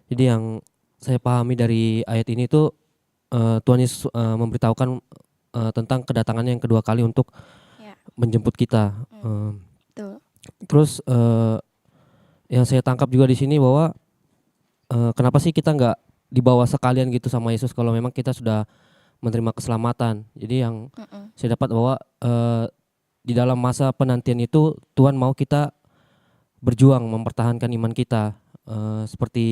Jadi yang saya pahami dari ayat ini tuh Tuhan Yesus memberitahukan tentang kedatangannya yang kedua kali untuk Ya. menjemput kita. Betul. Terus yang saya tangkap juga di sini bahwa kenapa sih kita nggak dibawa sekalian gitu sama Yesus kalau memang kita sudah menerima keselamatan. Jadi yang saya dapat bahwa di dalam masa penantian itu Tuhan mau kita berjuang mempertahankan iman kita. Seperti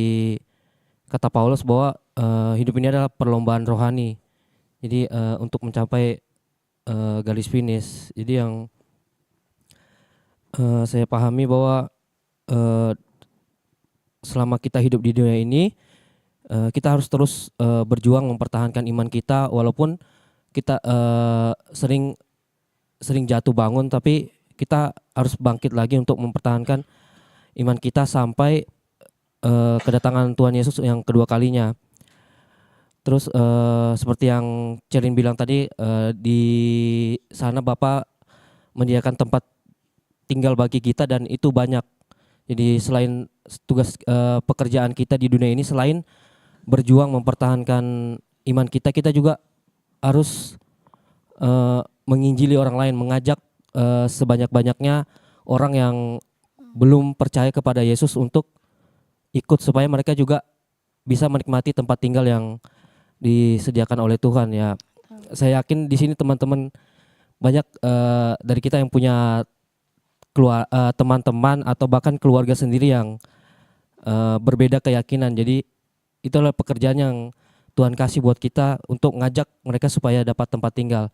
kata Paulus bahwa hidup ini adalah perlombaan rohani. Jadi untuk mencapai garis finish. Jadi yang saya pahami bahwa selama kita hidup di dunia ini, kita harus terus berjuang mempertahankan iman kita, walaupun kita sering jatuh bangun, tapi kita harus bangkit lagi untuk mempertahankan iman kita sampai kedatangan Tuhan Yesus yang kedua kalinya. Terus seperti yang Cerin bilang tadi, di sana Bapak menyediakan tempat tinggal bagi kita dan itu banyak. Jadi selain tugas pekerjaan kita di dunia ini, selain berjuang mempertahankan iman kita, kita juga harus menginjili orang lain, mengajak sebanyak-banyaknya orang yang belum percaya kepada Yesus untuk ikut, supaya mereka juga bisa menikmati tempat tinggal yang disediakan oleh Tuhan ya. Saya yakin di sini teman-teman banyak dari kita yang punya teman-teman atau bahkan keluarga sendiri yang berbeda keyakinan. Jadi itulah pekerjaan yang Tuhan kasih buat kita untuk ngajak mereka supaya dapat tempat tinggal.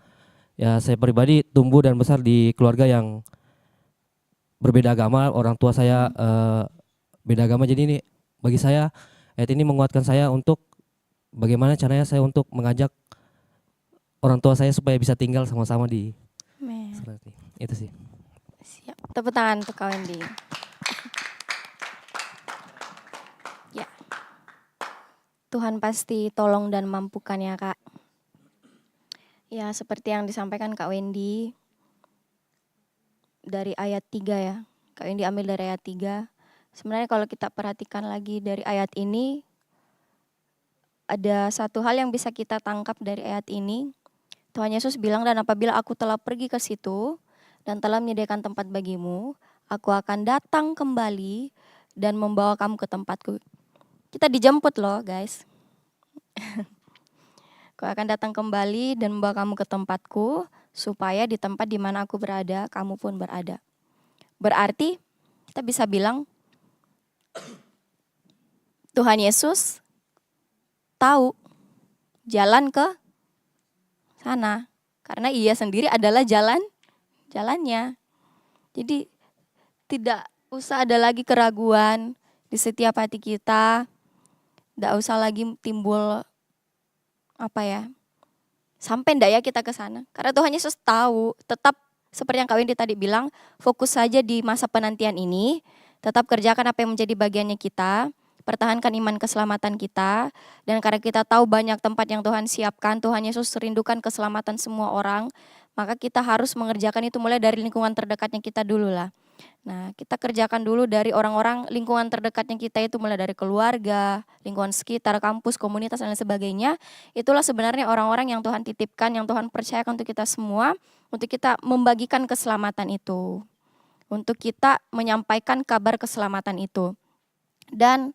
Ya, saya pribadi tumbuh dan besar di keluarga yang berbeda agama. Orang tua saya beda agama, jadi ini bagi saya ayat ini menguatkan saya untuk bagaimana caranya saya untuk mengajak orang tua saya supaya bisa tinggal sama-sama di Amin. seperti itu sih. Siap. Tepuk tangan untuk Kak Wendy. Ya. Tuhan pasti tolong dan mampukan ya Kak. Ya seperti yang disampaikan Kak Wendy dari ayat 3 ya. Kak Wendy ambil dari ayat 3. Sebenarnya kalau kita perhatikan lagi dari ayat ini, ada satu hal yang bisa kita tangkap dari ayat ini. Tuhan Yesus bilang, dan apabila aku telah pergi ke situ dan telah menyediakan tempat bagimu, aku akan datang kembali dan membawa kamu ke tempatku. Kita dijemput loh guys. Aku akan datang kembali dan membawa kamu ke tempatku, supaya di tempat di mana aku berada, kamu pun berada. Berarti kita bisa bilang, Tuhan Yesus tahu jalan ke sana. Karena ia sendiri adalah jalannya. Jadi tidak usah ada lagi keraguan di setiap hati kita. Tidak usah lagi timbul sampai ndak ya kita ke sana. Karena Tuhan Yesus tahu, tetap seperti yang Kak Wendy tadi bilang, fokus saja di masa penantian ini, tetap kerjakan apa yang menjadi bagiannya kita, pertahankan iman keselamatan kita, dan karena kita tahu banyak tempat yang Tuhan siapkan, Tuhan Yesus rindukan keselamatan semua orang, maka kita harus mengerjakan itu mulai dari lingkungan terdekatnya kita dulu lah. Nah, kita kerjakan dulu dari orang-orang lingkungan terdekatnya kita itu mulai dari keluarga, lingkungan sekitar, kampus, komunitas, dan lain sebagainya. Itulah sebenarnya orang-orang yang Tuhan titipkan, yang Tuhan percayakan untuk kita semua, untuk kita membagikan keselamatan itu. Untuk kita menyampaikan kabar keselamatan itu. Dan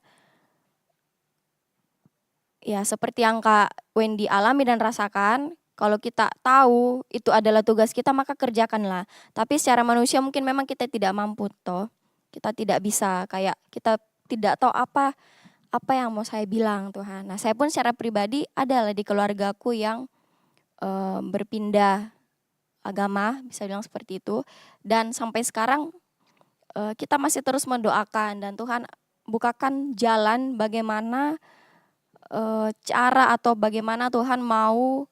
ya seperti yang Kak Wendy alami dan rasakan, kalau kita tahu itu adalah tugas kita, maka kerjakanlah. Tapi secara manusia mungkin memang kita tidak mampu toh. Kita tidak bisa, kayak kita tidak tahu apa yang mau saya bilang Tuhan. Nah, saya pun secara pribadi adalah di keluargaku yang berpindah agama, bisa bilang seperti itu. Dan sampai sekarang kita masih terus mendoakan dan Tuhan bukakan jalan bagaimana cara atau bagaimana Tuhan mau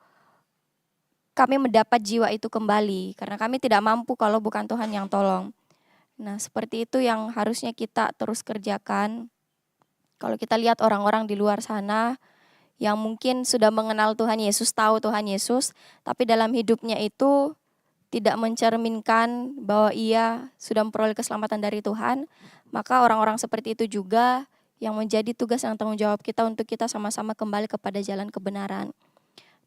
kami mendapat jiwa itu kembali. Karena kami tidak mampu kalau bukan Tuhan yang tolong. Nah, seperti itu yang harusnya kita terus kerjakan. Kalau kita lihat orang-orang di luar sana yang mungkin sudah mengenal Tuhan Yesus, tahu Tuhan Yesus, tapi dalam hidupnya itu tidak mencerminkan bahwa ia sudah memperoleh keselamatan dari Tuhan, maka orang-orang seperti itu juga yang menjadi tugas dan tanggung jawab kita untuk kita sama-sama kembali kepada jalan kebenaran.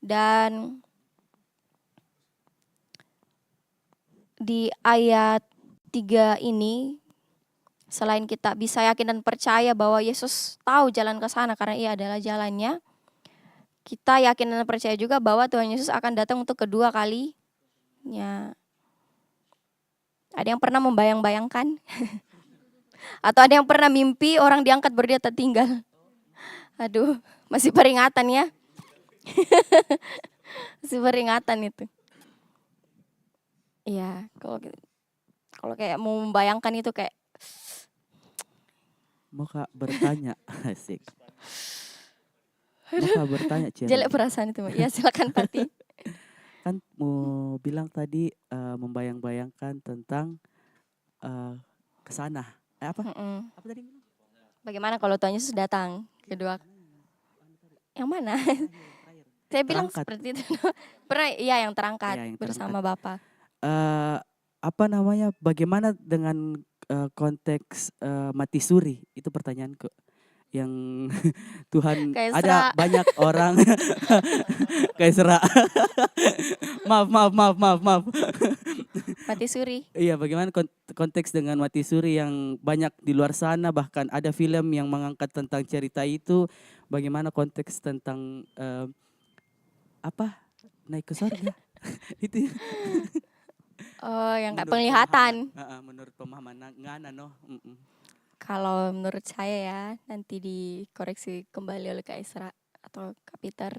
Dan di ayat 3 ini, selain kita bisa yakin dan percaya bahwa Yesus tahu jalan ke sana karena ia adalah jalannya, kita yakin dan percaya juga bahwa Tuhan Yesus akan datang untuk kedua kalinya. Ada yang pernah membayang-bayangkan? Atau ada yang pernah mimpi orang diangkat baru dia tertinggal? Aduh, masih peringatan ya. Masih peringatan itu. Iya, kalau kayak mau membayangkan itu kayak Mau Kak bertanya, asik. Mau Kak bertanya, Cia. jelek perasaan itu. Ya silakan Pati. Kan mau bilang tadi membayang-bayangkan tentang ke sana. Apa? Mm-mm. Apa tadi? Bagaimana kalau Tuhan Yesus datang kedua? Yang mana? Saya bilang Terangkat. seperti itu. Pernah, iya yang terangkat Iya, yang bersama Bapa. Bagaimana dengan konteks mati suri? Itu pertanyaanku. Yang Tuhan Kayak ada serak. banyak orang kayak serak. maaf. Mati suri. Iya, bagaimana konteks dengan mati suri yang banyak di luar sana, bahkan ada film yang mengangkat tentang cerita itu. Bagaimana konteks tentang naik ke surga? Itu. Oh, yang kayak Menurut penglihatan. menurut pemahaman ngana no. Kalau menurut saya ya, nanti dikoreksi kembali oleh Kak Isra atau Kak Peter.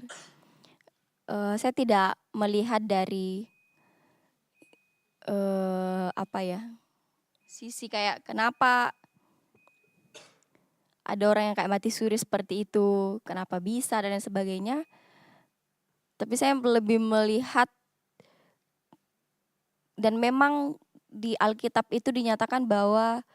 Saya tidak melihat dari apa ya, sisi kayak kenapa ada orang yang kayak mati suri seperti itu, kenapa bisa dan lain sebagainya. Tapi saya lebih melihat, dan memang di Alkitab itu dinyatakan bahwa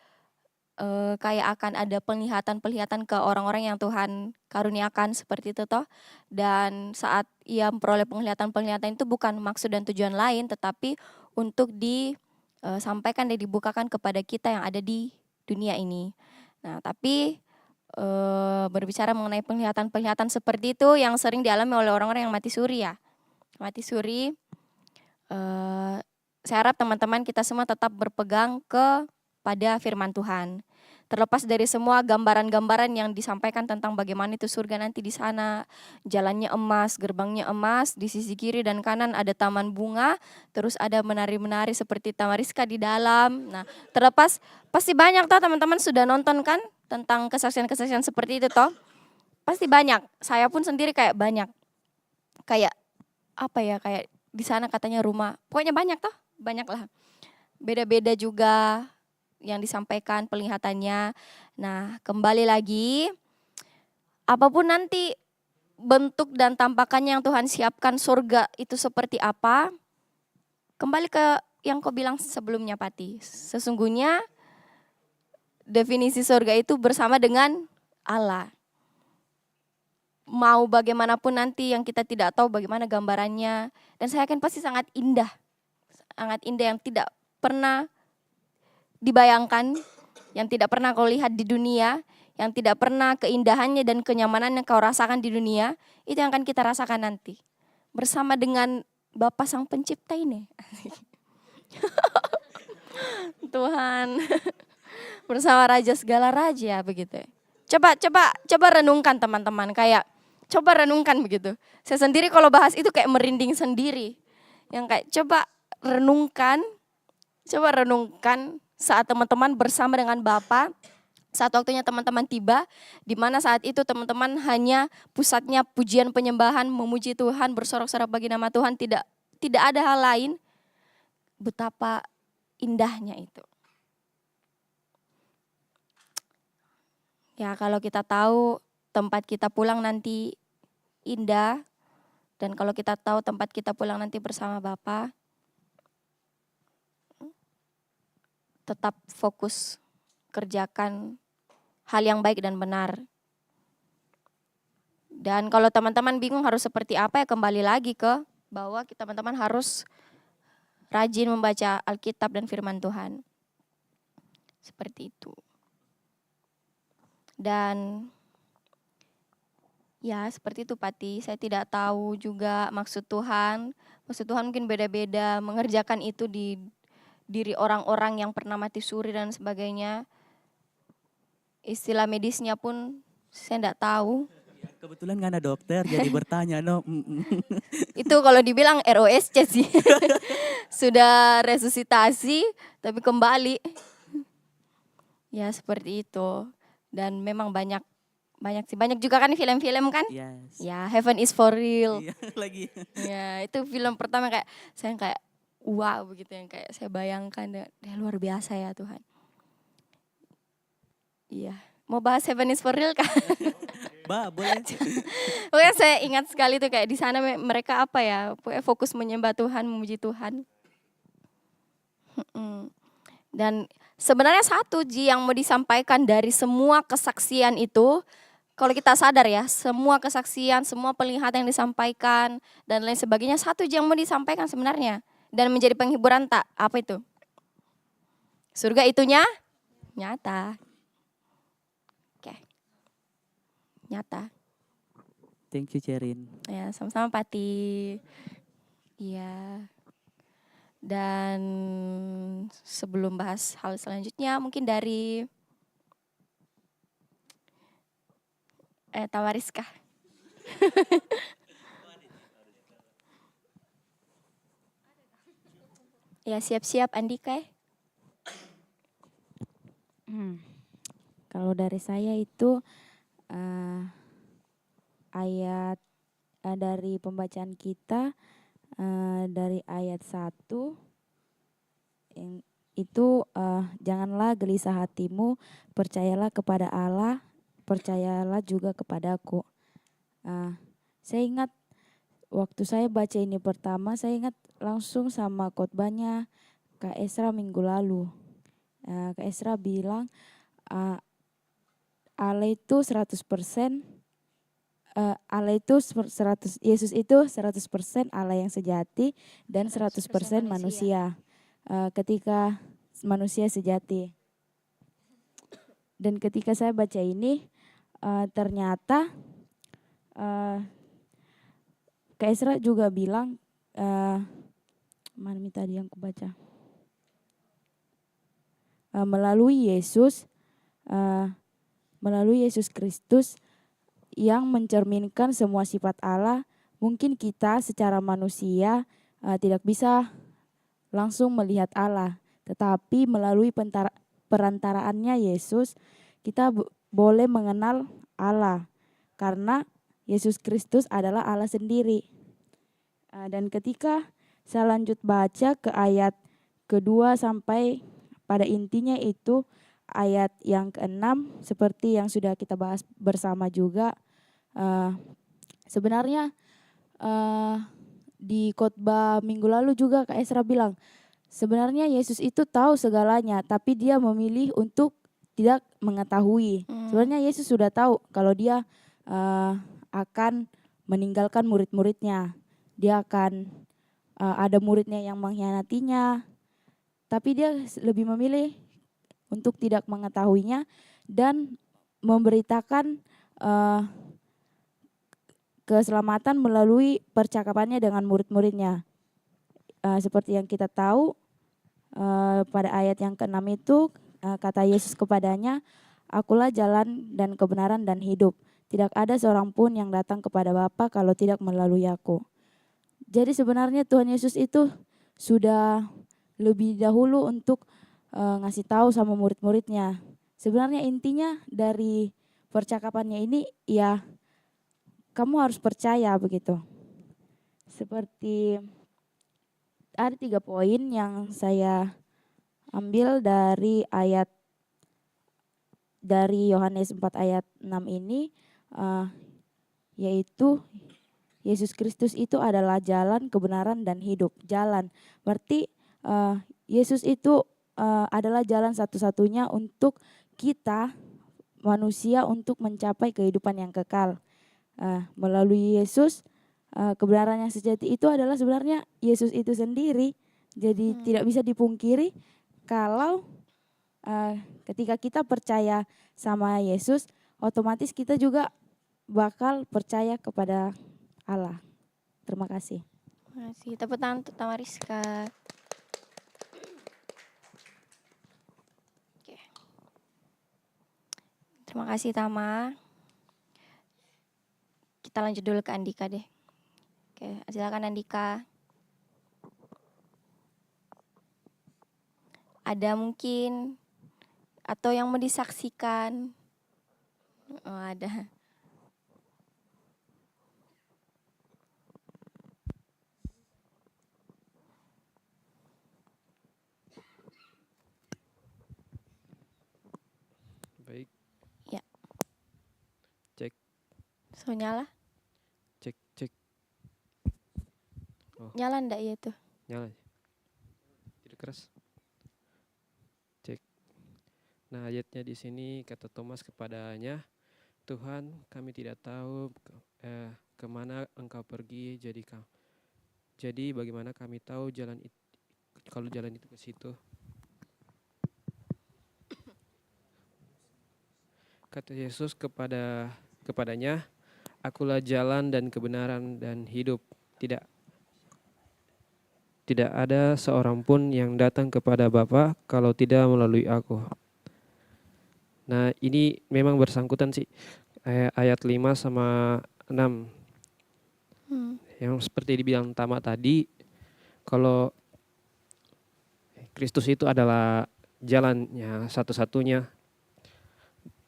kayak akan ada penglihatan-penglihatan ke orang-orang yang Tuhan karuniakan seperti itu toh. Dan saat ia memperoleh penglihatan-penglihatan itu bukan maksud dan tujuan lain, tetapi untuk disampaikan dan dibukakan kepada kita yang ada di dunia ini. Nah, tapi berbicara mengenai penglihatan-penglihatan seperti itu yang sering dialami oleh orang-orang yang mati suri ya. Mati suri, saya harap teman-teman kita semua tetap berpegang kepada firman Tuhan. Terlepas dari semua gambaran-gambaran yang disampaikan tentang bagaimana itu surga nanti di sana, jalannya emas, gerbangnya emas, di sisi kiri dan kanan ada taman bunga, terus ada menari-menari seperti Tamariska di dalam. Nah, terlepas pasti banyak toh teman-teman sudah nonton kan tentang kesaksian-kesaksian seperti itu toh. Pasti banyak. Saya pun sendiri kayak banyak. Kayak apa ya, kayak di sana katanya rumah. Pokoknya banyak toh, banyak lah. Beda-beda juga yang disampaikan penglihatannya. Nah, kembali lagi, apapun nanti bentuk dan tampakannya yang Tuhan siapkan surga itu seperti apa, kembali ke yang kau bilang sebelumnya Pati. Sesungguhnya definisi surga itu bersama dengan Allah. Mau bagaimanapun nanti yang kita tidak tahu bagaimana gambarannya, dan saya yakin pasti sangat indah yang tidak pernah dibayangkan, yang tidak pernah kau lihat di dunia, yang tidak pernah keindahannya dan kenyamanan yang kau rasakan di dunia, itu yang akan kita rasakan nanti. Bersama dengan Bapa Sang Pencipta ini. Tuhan, bersama Raja segala Raja begitu. Coba renungkan teman-teman, kayak coba renungkan begitu. Saya sendiri kalau bahas itu kayak merinding sendiri. Yang kayak coba renungkan saat teman-teman bersama dengan Bapa, saat waktunya teman-teman tiba, di mana saat itu teman-teman hanya pusatnya pujian penyembahan, memuji Tuhan, bersorak-sorak bagi nama Tuhan, tidak ada hal lain. Betapa indahnya itu. Ya, kalau kita tahu tempat kita pulang nanti indah, dan kalau kita tahu tempat kita pulang nanti bersama Bapa, tetap fokus kerjakan hal yang baik dan benar. Dan kalau teman-teman bingung harus seperti apa, ya kembali lagi ke bahwa teman-teman harus rajin membaca Alkitab dan firman Tuhan. Seperti itu. Dan ya seperti itu Pati, saya tidak tahu juga maksud Tuhan. Maksud Tuhan mungkin beda-beda, mengerjakan itu di diri orang-orang yang pernah mati suri dan sebagainya. Istilah medisnya pun saya tidak tahu. Kebetulan nggak ada dokter, jadi bertanya no. Itu kalau dibilang ROSC sih. Sudah resusitasi tapi kembali. Ya seperti itu. Dan memang banyak sih. Banyak juga kan film-film kan? Yes. Ya, Heaven is for real. Iya, lagi. Ya, itu film pertama kayak saya kayak wow begitu, yang kayak saya bayangkan luar biasa ya Tuhan. Iya, mau bahas Heaven is for real kan? Boleh. Pokoknya saya ingat sekali tuh kayak di sana mereka apa ya, pokoknya fokus menyembah Tuhan, memuji Tuhan. Dan sebenarnya satu yang mau disampaikan dari semua kesaksian itu, kalau kita sadar ya, semua kesaksian, semua penglihatan yang disampaikan dan lain sebagainya, satu yang mau disampaikan sebenarnya dan menjadi penghiburan tak, apa itu? Surga itunya nyata. Oke. Nyata. Thank you Cerin. Ya, sama-sama Pati. Iya. Dan sebelum bahas hal selanjutnya, mungkin dari Tamariska. Ya, siap-siap Andika. Kalau dari saya itu ayat dari pembacaan kita dari ayat 1 yang itu janganlah gelisah hatimu, percayalah kepada Allah, percayalah juga kepadaku. Saya ingat waktu saya baca ini pertama, saya ingat langsung sama khotbahnya Kak Esra minggu lalu. Kak Esra bilang Allah itu 100%, Allah itu 100, Yesus itu 100% Allah yang sejati dan 100% manusia. Ketika manusia sejati. Dan ketika saya baca ini ternyata Kak Esra juga bilang mana nih tadi yang aku baca? Melalui Yesus Kristus yang mencerminkan semua sifat Allah, mungkin kita secara manusia tidak bisa langsung melihat Allah, tetapi melalui perantaraannya Yesus kita boleh mengenal Allah karena Yesus Kristus adalah Allah sendiri. Dan ketika saya lanjut baca ke ayat kedua sampai pada intinya itu ayat yang ke-6 seperti yang sudah kita bahas bersama juga. Sebenarnya di khotbah minggu lalu juga Kak Esra bilang sebenarnya Yesus itu tahu segalanya tapi dia memilih untuk tidak mengetahui. Sebenarnya Yesus sudah tahu kalau dia akan meninggalkan murid-muridnya. Dia akan ada muridnya yang mengkhianatinya. Tapi dia lebih memilih untuk tidak mengetahuinya dan memberitakan keselamatan melalui percakapannya dengan murid-muridnya. Seperti yang kita tahu pada ayat yang ke-6 itu kata Yesus kepadanya, "Akulah jalan dan kebenaran dan hidup. Tidak ada seorang pun yang datang kepada Bapa kalau tidak melalui aku." Jadi sebenarnya Tuhan Yesus itu sudah lebih dahulu untuk ngasih tahu sama murid-muridnya. Sebenarnya intinya dari percakapannya ini ya kamu harus percaya begitu. Seperti ada 3 poin yang saya ambil dari ayat dari Yohanes 4 ayat 6 ini yaitu Yesus Kristus itu adalah jalan, kebenaran dan hidup. Jalan berarti Yesus itu adalah jalan satu-satunya untuk kita manusia untuk mencapai kehidupan yang kekal. Melalui Yesus kebenaran yang sejati itu adalah sebenarnya Yesus itu sendiri. Jadi tidak bisa dipungkiri kalau ketika kita percaya sama Yesus, otomatis kita juga bakal percaya kepada Allah. Terima kasih. Terima kasih. Tepuk tangan untuk Tamariska. Oke. Terima kasih Tama. Kita lanjut dulu ke Andika deh. Oke, silakan Andika. Ada mungkin atau yang mau disaksikan? Oh, ada. Baik. Ya. Cek. So nyala? Cek. Oh. Nyala enggak ya itu? Nyala. Tidak keras. Cek. Nah, ayatnya di sini kata Thomas kepadanya, "Tuhan, kami tidak tahu kemana Engkau pergi, jadi bagaimana kami tahu jalan itu, kalau jalan itu ke situ?" Kata Yesus kepadanya, "Akulah jalan dan kebenaran dan hidup. Tidak ada seorang pun yang datang kepada Bapa kalau tidak melalui aku." Nah, ini memang bersangkutan sih ayat 5 sama 6. Yang seperti dibilang Tama tadi, kalau Kristus itu adalah jalannya satu-satunya.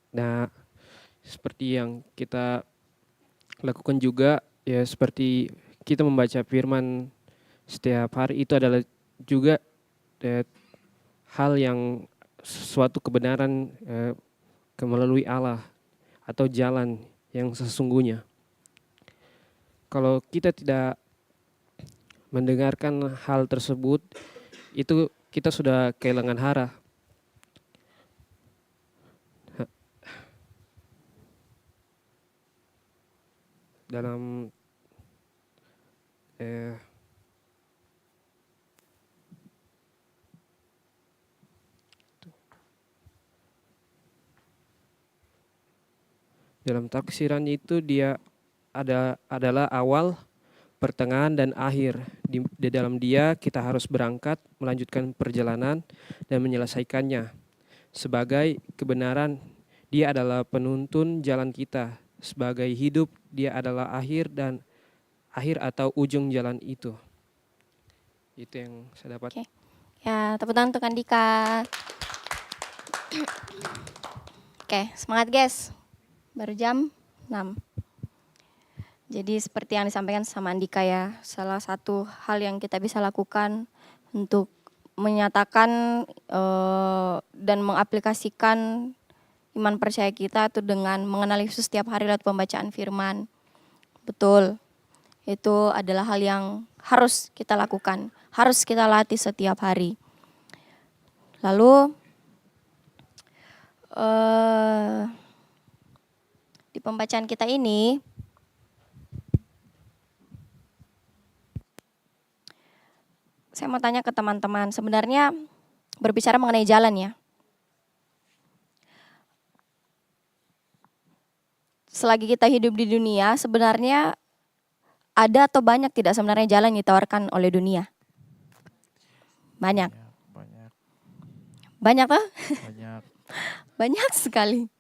Nah, seperti yang kita lakukan juga, ya seperti kita membaca firman setiap hari itu adalah juga hal yang suatu kebenaran melalui Allah atau jalan yang sesungguhnya. Kalau kita tidak mendengarkan hal tersebut, itu kita sudah kehilangan arah. Dalam dalam taksiran itu dia adalah awal, pertengahan dan akhir. Di dalam dia kita harus berangkat, melanjutkan perjalanan dan menyelesaikannya. Sebagai kebenaran, dia adalah penuntun jalan kita. Sebagai hidup, dia adalah akhir atau ujung jalan itu. Itu yang saya dapat. Oke. Ya, tepuk tangan untuk Andika. Oke, semangat guys. Baru jam 6. Jadi seperti yang disampaikan sama Andika ya, salah satu hal yang kita bisa lakukan untuk menyatakan dan mengaplikasikan iman percaya kita itu dengan mengenal Yesus setiap hari lewat pembacaan firman. Betul, itu adalah hal yang harus kita lakukan, harus kita latih setiap hari. Lalu di pembacaan kita ini saya mau tanya ke teman-teman, sebenarnya berbicara mengenai jalan ya. Selagi kita hidup di dunia, sebenarnya ada atau banyak tidak sebenarnya jalan yang ditawarkan oleh dunia? Banyak. Banyak toh? Banyak. Banyak sekali.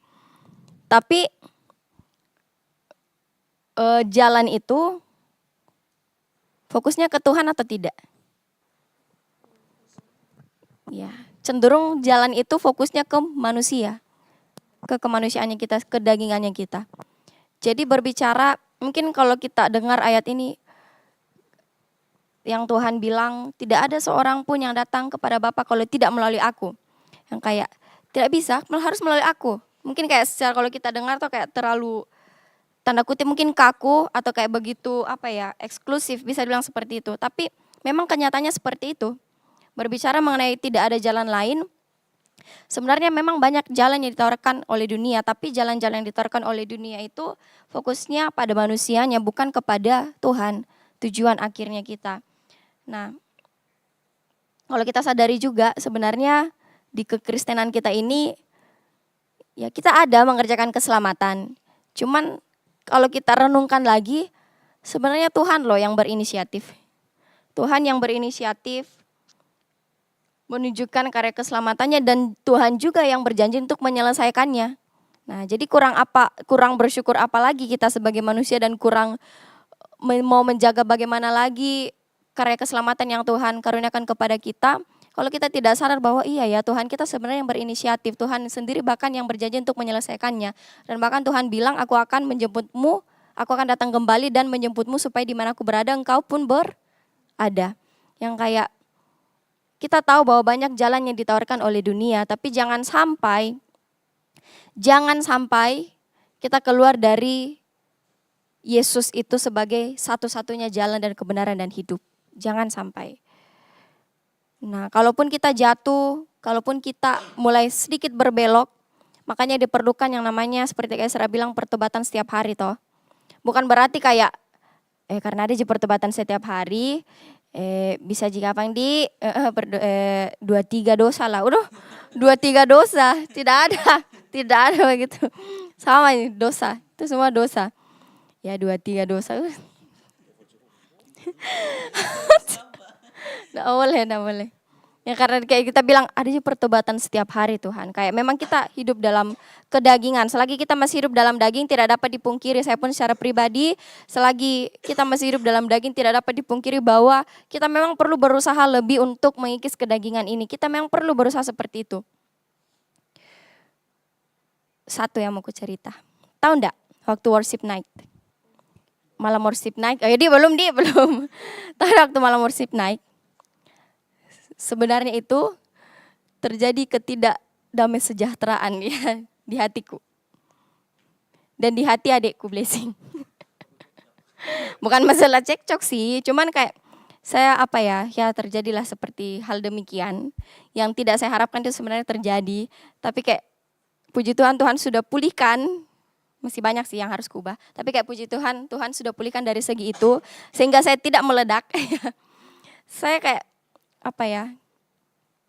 Tapi jalan itu fokusnya ke Tuhan atau tidak? Ya, cenderung jalan itu fokusnya ke manusia, ke kemanusiaannya kita, ke dagingannya kita. Jadi berbicara, mungkin kalau kita dengar ayat ini, yang Tuhan bilang, tidak ada seorang pun yang datang kepada Bapa kalau tidak melalui aku. Yang kayak, tidak bisa, harus melalui aku. Mungkin kayak secara kalau kita dengar tuh kayak terlalu, tanda kutip mungkin kaku, atau kayak begitu, eksklusif, bisa dibilang seperti itu. Tapi memang kenyataannya seperti itu. Berbicara mengenai tidak ada jalan lain, sebenarnya memang banyak jalan yang ditawarkan oleh dunia, tapi jalan-jalan yang ditawarkan oleh dunia itu fokusnya pada manusianya, bukan kepada Tuhan, tujuan akhirnya kita. Nah, kalau kita sadari juga sebenarnya di kekristenan kita ini, ya kita ada mengerjakan keselamatan. Cuman kalau kita renungkan lagi, sebenarnya Tuhan loh yang berinisiatif. Tuhan yang berinisiatif menunjukkan karya keselamatannya dan Tuhan juga yang berjanji untuk menyelesaikannya. Nah, jadi kurang bersyukur apa lagi kita sebagai manusia dan kurang mau menjaga bagaimana lagi karya keselamatan yang Tuhan karuniakan kepada kita. Kalau kita tidak sadar bahwa iya ya Tuhan kita sebenarnya yang berinisiatif, Tuhan sendiri bahkan yang berjanji untuk menyelesaikannya. Dan bahkan Tuhan bilang aku akan menjemputmu, aku akan datang kembali dan menjemputmu supaya di mana aku berada engkau pun berada. Yang kayak kita tahu bahwa banyak jalan yang ditawarkan oleh dunia, tapi jangan sampai kita keluar dari Yesus itu sebagai satu-satunya jalan dan kebenaran dan hidup. Jangan sampai. Nah, kalaupun kita jatuh, kalaupun kita mulai sedikit berbelok, makanya diperlukan yang namanya seperti kayak Sarah bilang pertobatan setiap hari toh. Bukan berarti kayak karena ada pertobatan setiap hari, bisa jika apa di 2-3 dosa lah. Udah 2-3 dosa, tidak ada begitu. Sama ini dosa, itu semua dosa. Ya 2-3 dosa. Nggak boleh. Ya karena kayak kita bilang ada pertobatan setiap hari Tuhan. Kayak memang kita hidup dalam kedagingan. Selagi kita masih hidup dalam daging tidak dapat dipungkiri. Saya pun secara pribadi selagi kita masih hidup dalam daging tidak dapat dipungkiri bahwa kita memang perlu berusaha lebih untuk mengikis kedagingan ini. Kita memang perlu berusaha seperti itu. satu yang mau ku cerita. Tahu enggak waktu worship night? Malam worship night. Oh ya dia belum. Tahu waktu malam worship night. Sebenarnya itu terjadi ketidakdamai sejahteraan ya di hatiku. Dan di hati adikku Blessing. Bukan masalah cekcok sih, cuman kayak saya ya terjadilah seperti hal demikian yang tidak saya harapkan itu sebenarnya terjadi, tapi kayak puji Tuhan, Tuhan sudah pulihkan. Masih banyak sih yang harus kubah, tapi kayak puji Tuhan, Tuhan sudah pulihkan dari segi itu sehingga saya tidak meledak. Saya kayak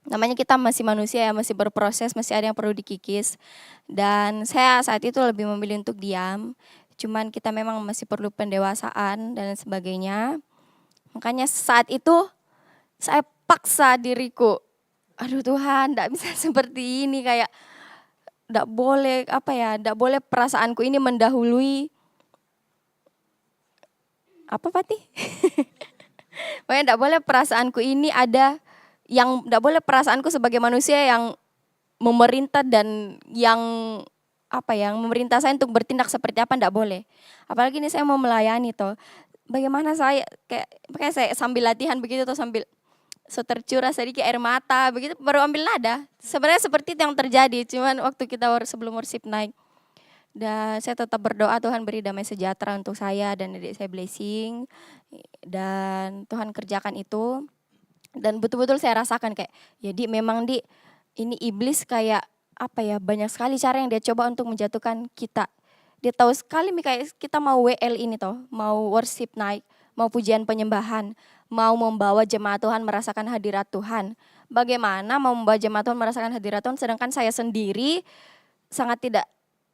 namanya kita masih manusia ya, masih berproses, masih ada yang perlu dikikis. Dan saya saat itu lebih memilih untuk diam. Cuman kita memang masih perlu pendewasaan dan lain sebagainya. Makanya saat itu saya paksa diriku. Aduh Tuhan, enggak bisa seperti ini, kayak enggak boleh enggak boleh perasaanku ini mendahului Pati? Pokoknya enggak boleh perasaanku ini ada yang enggak boleh perasaanku sebagai manusia yang memerintah dan yang memerintah saya untuk bertindak seperti apa, enggak boleh. Apalagi ini saya mau melayani toh. Bagaimana saya kayak saya sambil latihan begitu tuh, sambil tercurah sedikit air mata begitu baru ambil nada. Sebenarnya seperti itu yang terjadi, cuman waktu kita sebelum worship naik. Dan saya tetap berdoa Tuhan beri damai sejahtera untuk saya dan adik saya Blessing. Dan Tuhan kerjakan itu. Dan betul-betul saya rasakan kayak, jadi memang ini iblis kayak banyak sekali cara yang dia coba untuk menjatuhkan kita. Dia tahu sekali kayak kita mau WL ini toh, mau worship night, mau pujian penyembahan, mau membawa jemaat Tuhan merasakan hadirat Tuhan. Bagaimana mau membawa jemaat Tuhan merasakan hadirat Tuhan sedangkan saya sendiri sangat tidak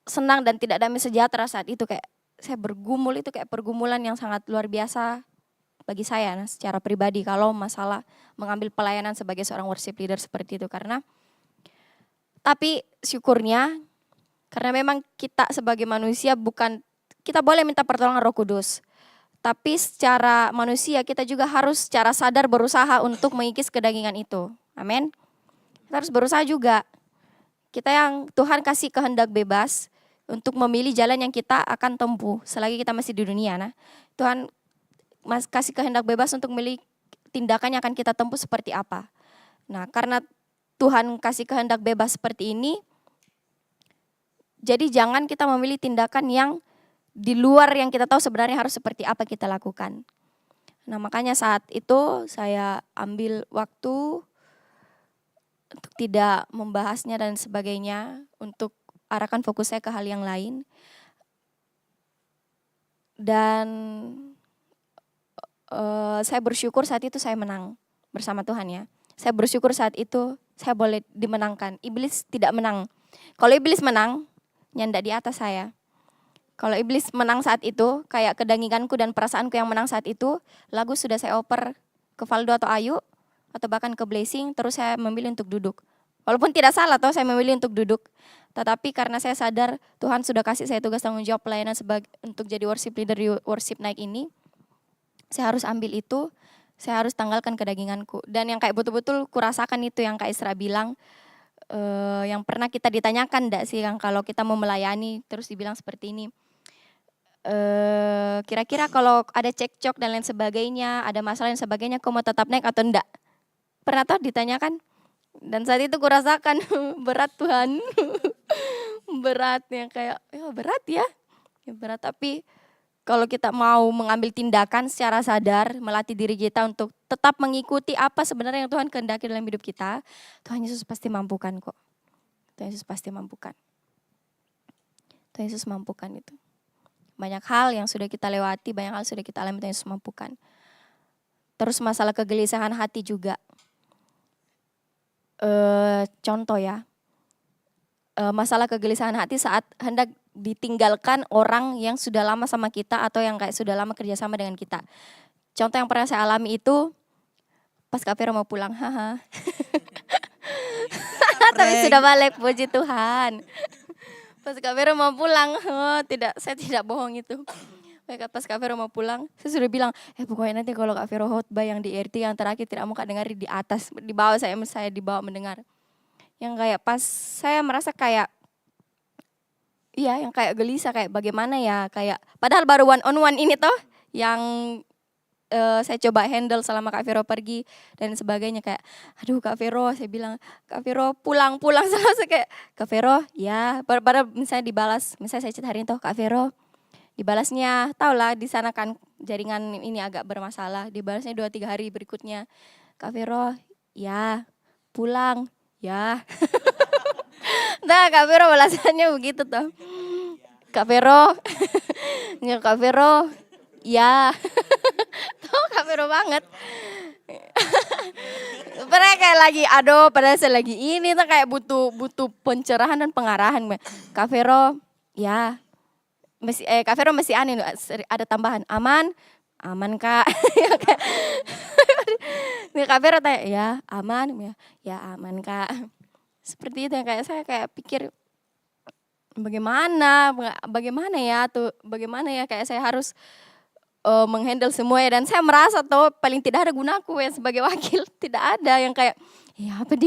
senang dan tidak damai sejahtera saat itu, kayak saya bergumul itu kayak pergumulan yang sangat luar biasa bagi saya secara pribadi kalau masalah mengambil pelayanan sebagai seorang worship leader seperti itu. Tapi syukurnya karena memang kita sebagai manusia kita boleh minta pertolongan Roh Kudus. Tapi secara manusia kita juga harus secara sadar berusaha untuk mengikis kedagingan itu. Amin. Kita harus berusaha juga. Kita yang Tuhan kasih kehendak bebas untuk memilih jalan yang kita akan tempuh selagi kita masih di dunia. Tuhan kasih kehendak bebas untuk memilih tindakan yang akan kita tempuh seperti apa. Nah, karena Tuhan kasih kehendak bebas seperti ini, jadi jangan kita memilih tindakan yang di luar yang kita tahu sebenarnya harus seperti apa kita lakukan. Nah, makanya saat itu saya ambil waktu untuk tidak membahasnya dan sebagainya, untuk arahkan fokus saya ke hal yang lain. Dan saya bersyukur saat itu saya menang bersama Tuhan ya. Saya bersyukur saat itu saya boleh dimenangkan. Iblis tidak menang. Kalau iblis menang, nyandak di atas saya. Kalau iblis menang saat itu, kayak kedaginganku dan perasaanku yang menang saat itu, lagu sudah saya oper ke Valdo atau Ayu, atau bahkan ke Blessing, terus saya memilih untuk duduk. Walaupun tidak salah toh saya memilih untuk duduk. Tetapi karena saya sadar Tuhan sudah kasih saya tugas tanggung jawab pelayanan untuk jadi worship leader di worship night ini, saya harus ambil itu, saya harus tanggalkan kedaginganku. Dan yang kayak betul-betul kurasakan itu yang Kak Isra bilang, yang pernah kita ditanyakan enggak sih yang kalau kita mau melayani terus dibilang seperti ini. Kira-kira kalau ada cekcok dan lain sebagainya, ada masalah dan sebagainya, kau mau tetap naik atau enggak? Pernah toh ditanyakan? Dan saat itu kurasakan berat Tuhan. Beratnya kayak, ya berat ya. Berat, tapi kalau kita mau mengambil tindakan secara sadar, melatih diri kita untuk tetap mengikuti apa sebenarnya yang Tuhan kehendaki dalam hidup kita, Tuhan Yesus pasti mampukan kok. Tuhan Yesus pasti mampukan. Tuhan Yesus mampukan itu. Banyak hal yang sudah kita lewati, banyak hal sudah kita alami, Tuhan Yesus mampukan. Terus masalah kegelisahan hati juga. Contoh ya, masalah kegelisahan hati saat hendak ditinggalkan orang yang sudah lama sama kita atau yang kayak sudah lama kerjasama dengan kita. Contoh yang pernah saya alami itu pas Kak Vero mau pulang, haha. Tapi sudah balik, puji Tuhan. Pas Kak Vero mau pulang, saya tidak bohong itu. Pas Kak Vero mau pulang, saya sudah bilang, pokoknya nanti kalau Kak Vero khotbah yang di RT yang terakhir tidak mau Kak dengar di atas, di bawah saya dibawa mendengar. Yang kayak pas saya merasa kayak iya yang kayak gelisah, kayak bagaimana ya, kayak padahal baru one on one ini toh yang saya coba handle selama Kak Vero pergi dan sebagainya, kayak aduh Kak Vero, saya bilang Kak Vero pulang selalu saya kayak Kak Vero ya, pada misalnya dibalas, misalnya saya chat hari ini toh Kak Vero, dibalasnya tahulah di sana kan jaringan ini agak bermasalah, dibalasnya 2-3 hari berikutnya Kak Vero ya pulang ya. Nah Kak Vero balasannya begitu tuh, Kak Vero ya Kak Vero ya. Tuh Kak Vero banget. Padahal kayak lagi aduh, padahal saya lagi ini tuh kayak butuh pencerahan dan pengarahan. Kak Vero ya Kak Vero masih aneh, ada tambahan aman Kak. Kak Vero tanya ya aman ya aman Kak. Seperti itu yang kayak saya kayak pikir bagaimana ya kayak saya harus menghandle semuanya, dan saya merasa tuh paling tidak ada gunaku ya sebagai wakil, tidak ada yang kayak ya apa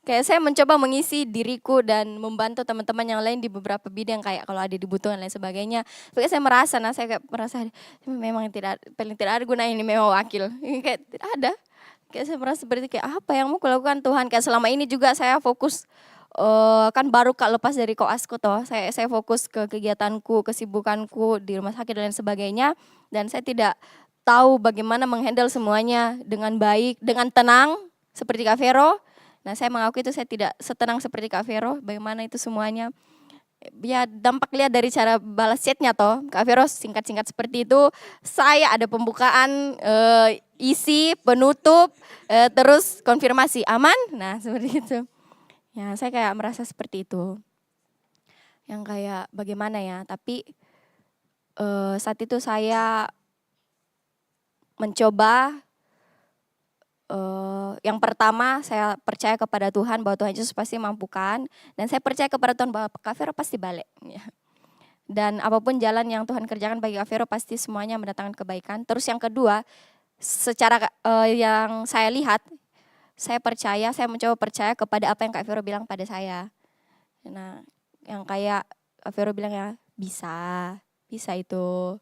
kayak saya mencoba mengisi diriku dan membantu teman-teman yang lain di beberapa bidang kayak kalau ada dibutuhkan dan lain sebagainya. Tapi saya merasa saya kayak merasa memang paling tidak ada gunanya ini memang wakil. Kayak tidak ada. Kayak saya merasa seperti kayak apa yang mau kulakukan Tuhan, kayak selama ini juga saya fokus kan baru Kak lepas dari koasku toh, saya fokus ke kegiatanku, kesibukanku di rumah sakit dan lain sebagainya, dan saya tidak tahu bagaimana menghandle semuanya dengan baik, dengan tenang seperti Kak Vero. Nah saya mengakui itu saya tidak setenang seperti Kak Vero, bagaimana itu semuanya. Ya dampak lihat dari cara balas chatnya toh, Kak Vero singkat-singkat seperti itu, saya ada pembukaan, isi, penutup, terus konfirmasi aman, nah seperti itu. Ya saya kayak merasa seperti itu, yang kayak bagaimana ya, tapi saat itu saya mencoba, yang pertama saya percaya kepada Tuhan bahwa Tuhan Yesus pasti mampukan, dan saya percaya kepada Tuhan bahwa Kak Vero pasti balik. Ya. Dan apapun jalan yang Tuhan kerjakan bagi Kak Vero pasti semuanya mendatangkan kebaikan. Terus yang kedua, secara yang saya lihat, saya mencoba percaya kepada apa yang Kak Vero bilang pada saya. Nah, yang kayak Kak Vero bilang ya, bisa itu.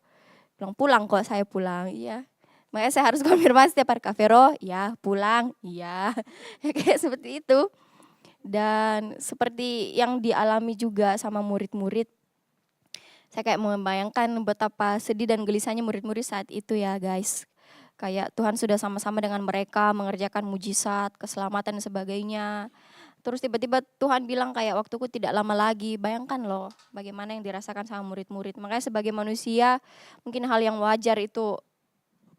Pulang kok, saya pulang, iya. Makanya saya harus konfirmasi tiap hari, Kak Vero, ya pulang, iya. Kayak seperti itu. Dan seperti yang dialami juga sama murid-murid, saya kayak membayangkan betapa sedih dan gelisahnya murid-murid saat itu ya guys. Kayak Tuhan sudah sama-sama dengan mereka mengerjakan mujizat, keselamatan dan sebagainya. Terus tiba-tiba Tuhan bilang kayak waktuku tidak lama lagi. Bayangkan loh bagaimana yang dirasakan sama murid-murid. Makanya sebagai manusia mungkin hal yang wajar itu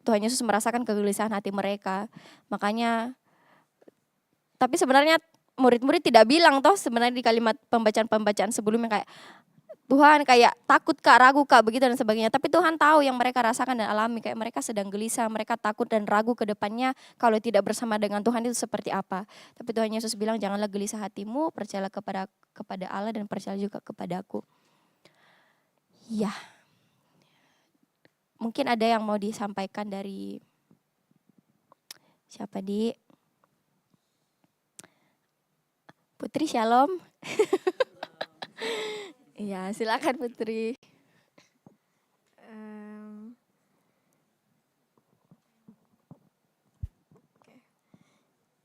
Tuhan Yesus merasakan kegelisahan hati mereka. Makanya, tapi sebenarnya murid-murid tidak bilang toh sebenarnya di kalimat pembacaan sebelumnya kayak Tuhan kayak takut Kak, ragu Kak, begitu dan sebagainya. Tapi Tuhan tahu yang mereka rasakan dan alami. Kayak mereka sedang gelisah, mereka takut dan ragu ke depannya kalau tidak bersama dengan Tuhan itu seperti apa. Tapi Tuhan Yesus bilang janganlah gelisah hatimu, percayalah kepada Allah dan percaya juga kepadaku. Ya, mungkin ada yang mau disampaikan dari siapa di Putri Shalom. Iya, silakan Putri.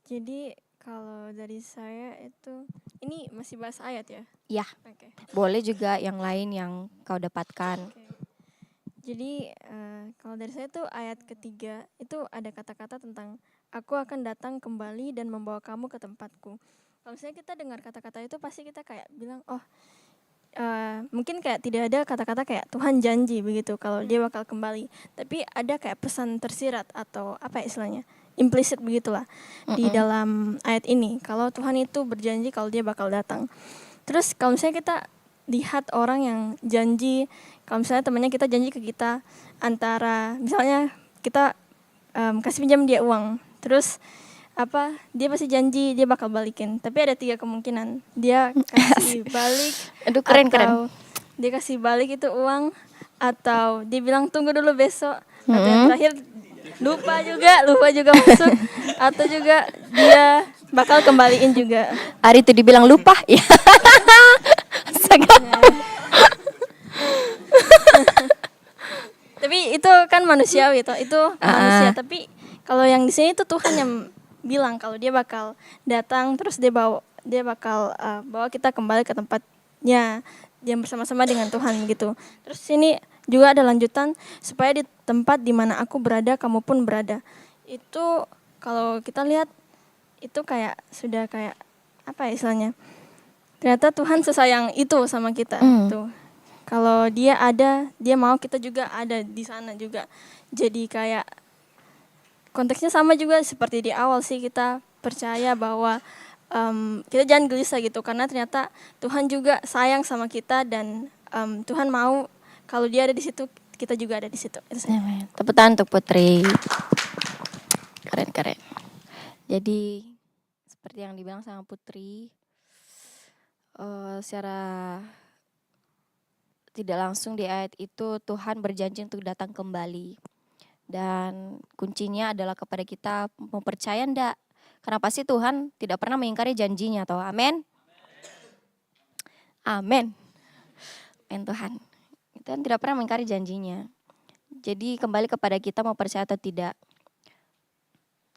Jadi kalau dari saya itu, ini masih bahas ayat ya? Iya. Oke. Boleh juga yang lain yang kau dapatkan. Oke. Jadi kalau dari saya tuh ayat ketiga itu ada kata-kata tentang aku akan datang kembali dan membawa kamu ke tempatku. Kalau misalnya kita dengar kata-kata itu pasti kita kayak bilang mungkin kayak tidak ada kata-kata kayak Tuhan janji begitu kalau dia bakal kembali. Tapi ada kayak pesan tersirat atau apa ya istilahnya, implisit begitulah di dalam ayat ini. Kalau Tuhan itu berjanji kalau dia bakal datang. Terus kalau misalnya kita lihat orang yang janji, kalau misalnya temannya kita janji ke kita, antara misalnya kita kasih pinjam dia uang, terus dia pasti janji dia bakal balikin, tapi ada 3 kemungkinan. Dia kasih balik, aduh keren. Dia kasih balik itu uang, atau dia bilang tunggu dulu besok, atau yang terakhir lupa juga masuk, atau juga dia bakal kembaliin juga. Hari itu dibilang lupa ya. manusiawi toh, itu manusia. Tapi kalau yang di sini tuh Tuhan yang bilang kalau dia bakal datang, terus dia bakal bawa kita kembali ke tempatnya, dia bersama-sama dengan Tuhan gitu. Terus sini juga ada lanjutan, supaya di tempat di mana aku berada kamu pun berada. Itu kalau kita lihat itu kayak sudah kayak apa ya istilahnya, ternyata Tuhan sesayang itu sama kita tuh. Kalau dia ada, dia mau kita juga ada di sana juga. Jadi kayak konteksnya sama juga seperti di awal sih, kita percaya bahwa kita jangan gelisah gitu, karena ternyata Tuhan juga sayang sama kita, dan Tuhan mau kalau dia ada di situ, kita juga ada di situ. Itu saja. Tepuk tangan untuk Putri. Keren. Jadi seperti yang dibilang sama Putri, secara tidak langsung di ayat itu Tuhan berjanji untuk datang kembali. Dan kuncinya adalah kepada kita mau percaya ndak? Karena pasti Tuhan tidak pernah mengingkari janjinya, toh. Amin. Amin. Amin Tuhan. Tuhan tidak pernah mengingkari janjinya. Jadi kembali kepada kita mau percaya atau tidak.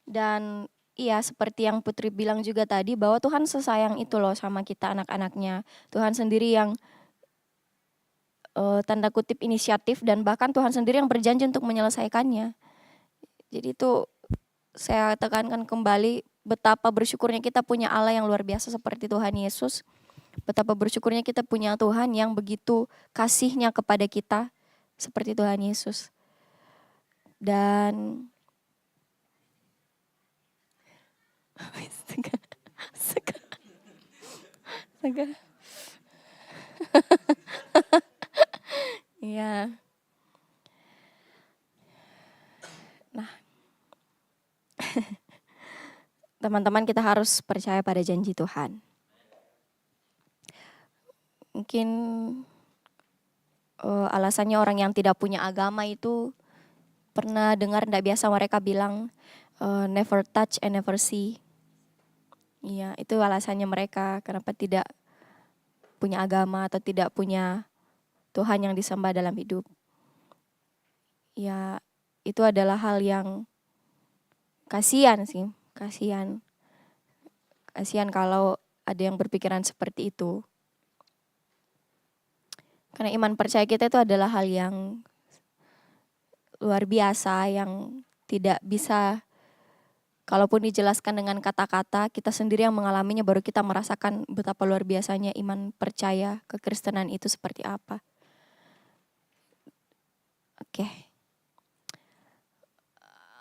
Dan iya, seperti yang Putri bilang juga tadi, bahwa Tuhan sesayang itu loh sama kita anak-anaknya. Tuhan sendiri yang tanda kutip inisiatif, dan bahkan Tuhan sendiri yang berjanji untuk menyelesaikannya. Jadi itu saya tekankan kembali betapa bersyukurnya kita punya Allah yang luar biasa seperti Tuhan Yesus. Betapa bersyukurnya kita punya Tuhan yang begitu kasihnya kepada kita seperti Tuhan Yesus. Dan Iya. Nah, teman-teman, kita harus percaya pada janji Tuhan. Mungkin alasannya orang yang tidak punya agama itu pernah dengar tidak biasa mereka bilang never touch and never see. Iya, itu alasannya mereka kenapa tidak punya agama atau tidak punya Tuhan yang disembah dalam hidup. Ya, itu adalah hal yang kasihan sih, kasihan. Kasihan kalau ada yang berpikiran seperti itu. Karena iman percaya kita itu adalah hal yang luar biasa, yang tidak bisa, kalaupun dijelaskan dengan kata-kata, kita sendiri yang mengalaminya baru kita merasakan betapa luar biasanya iman percaya kekristenan itu seperti apa. Oke.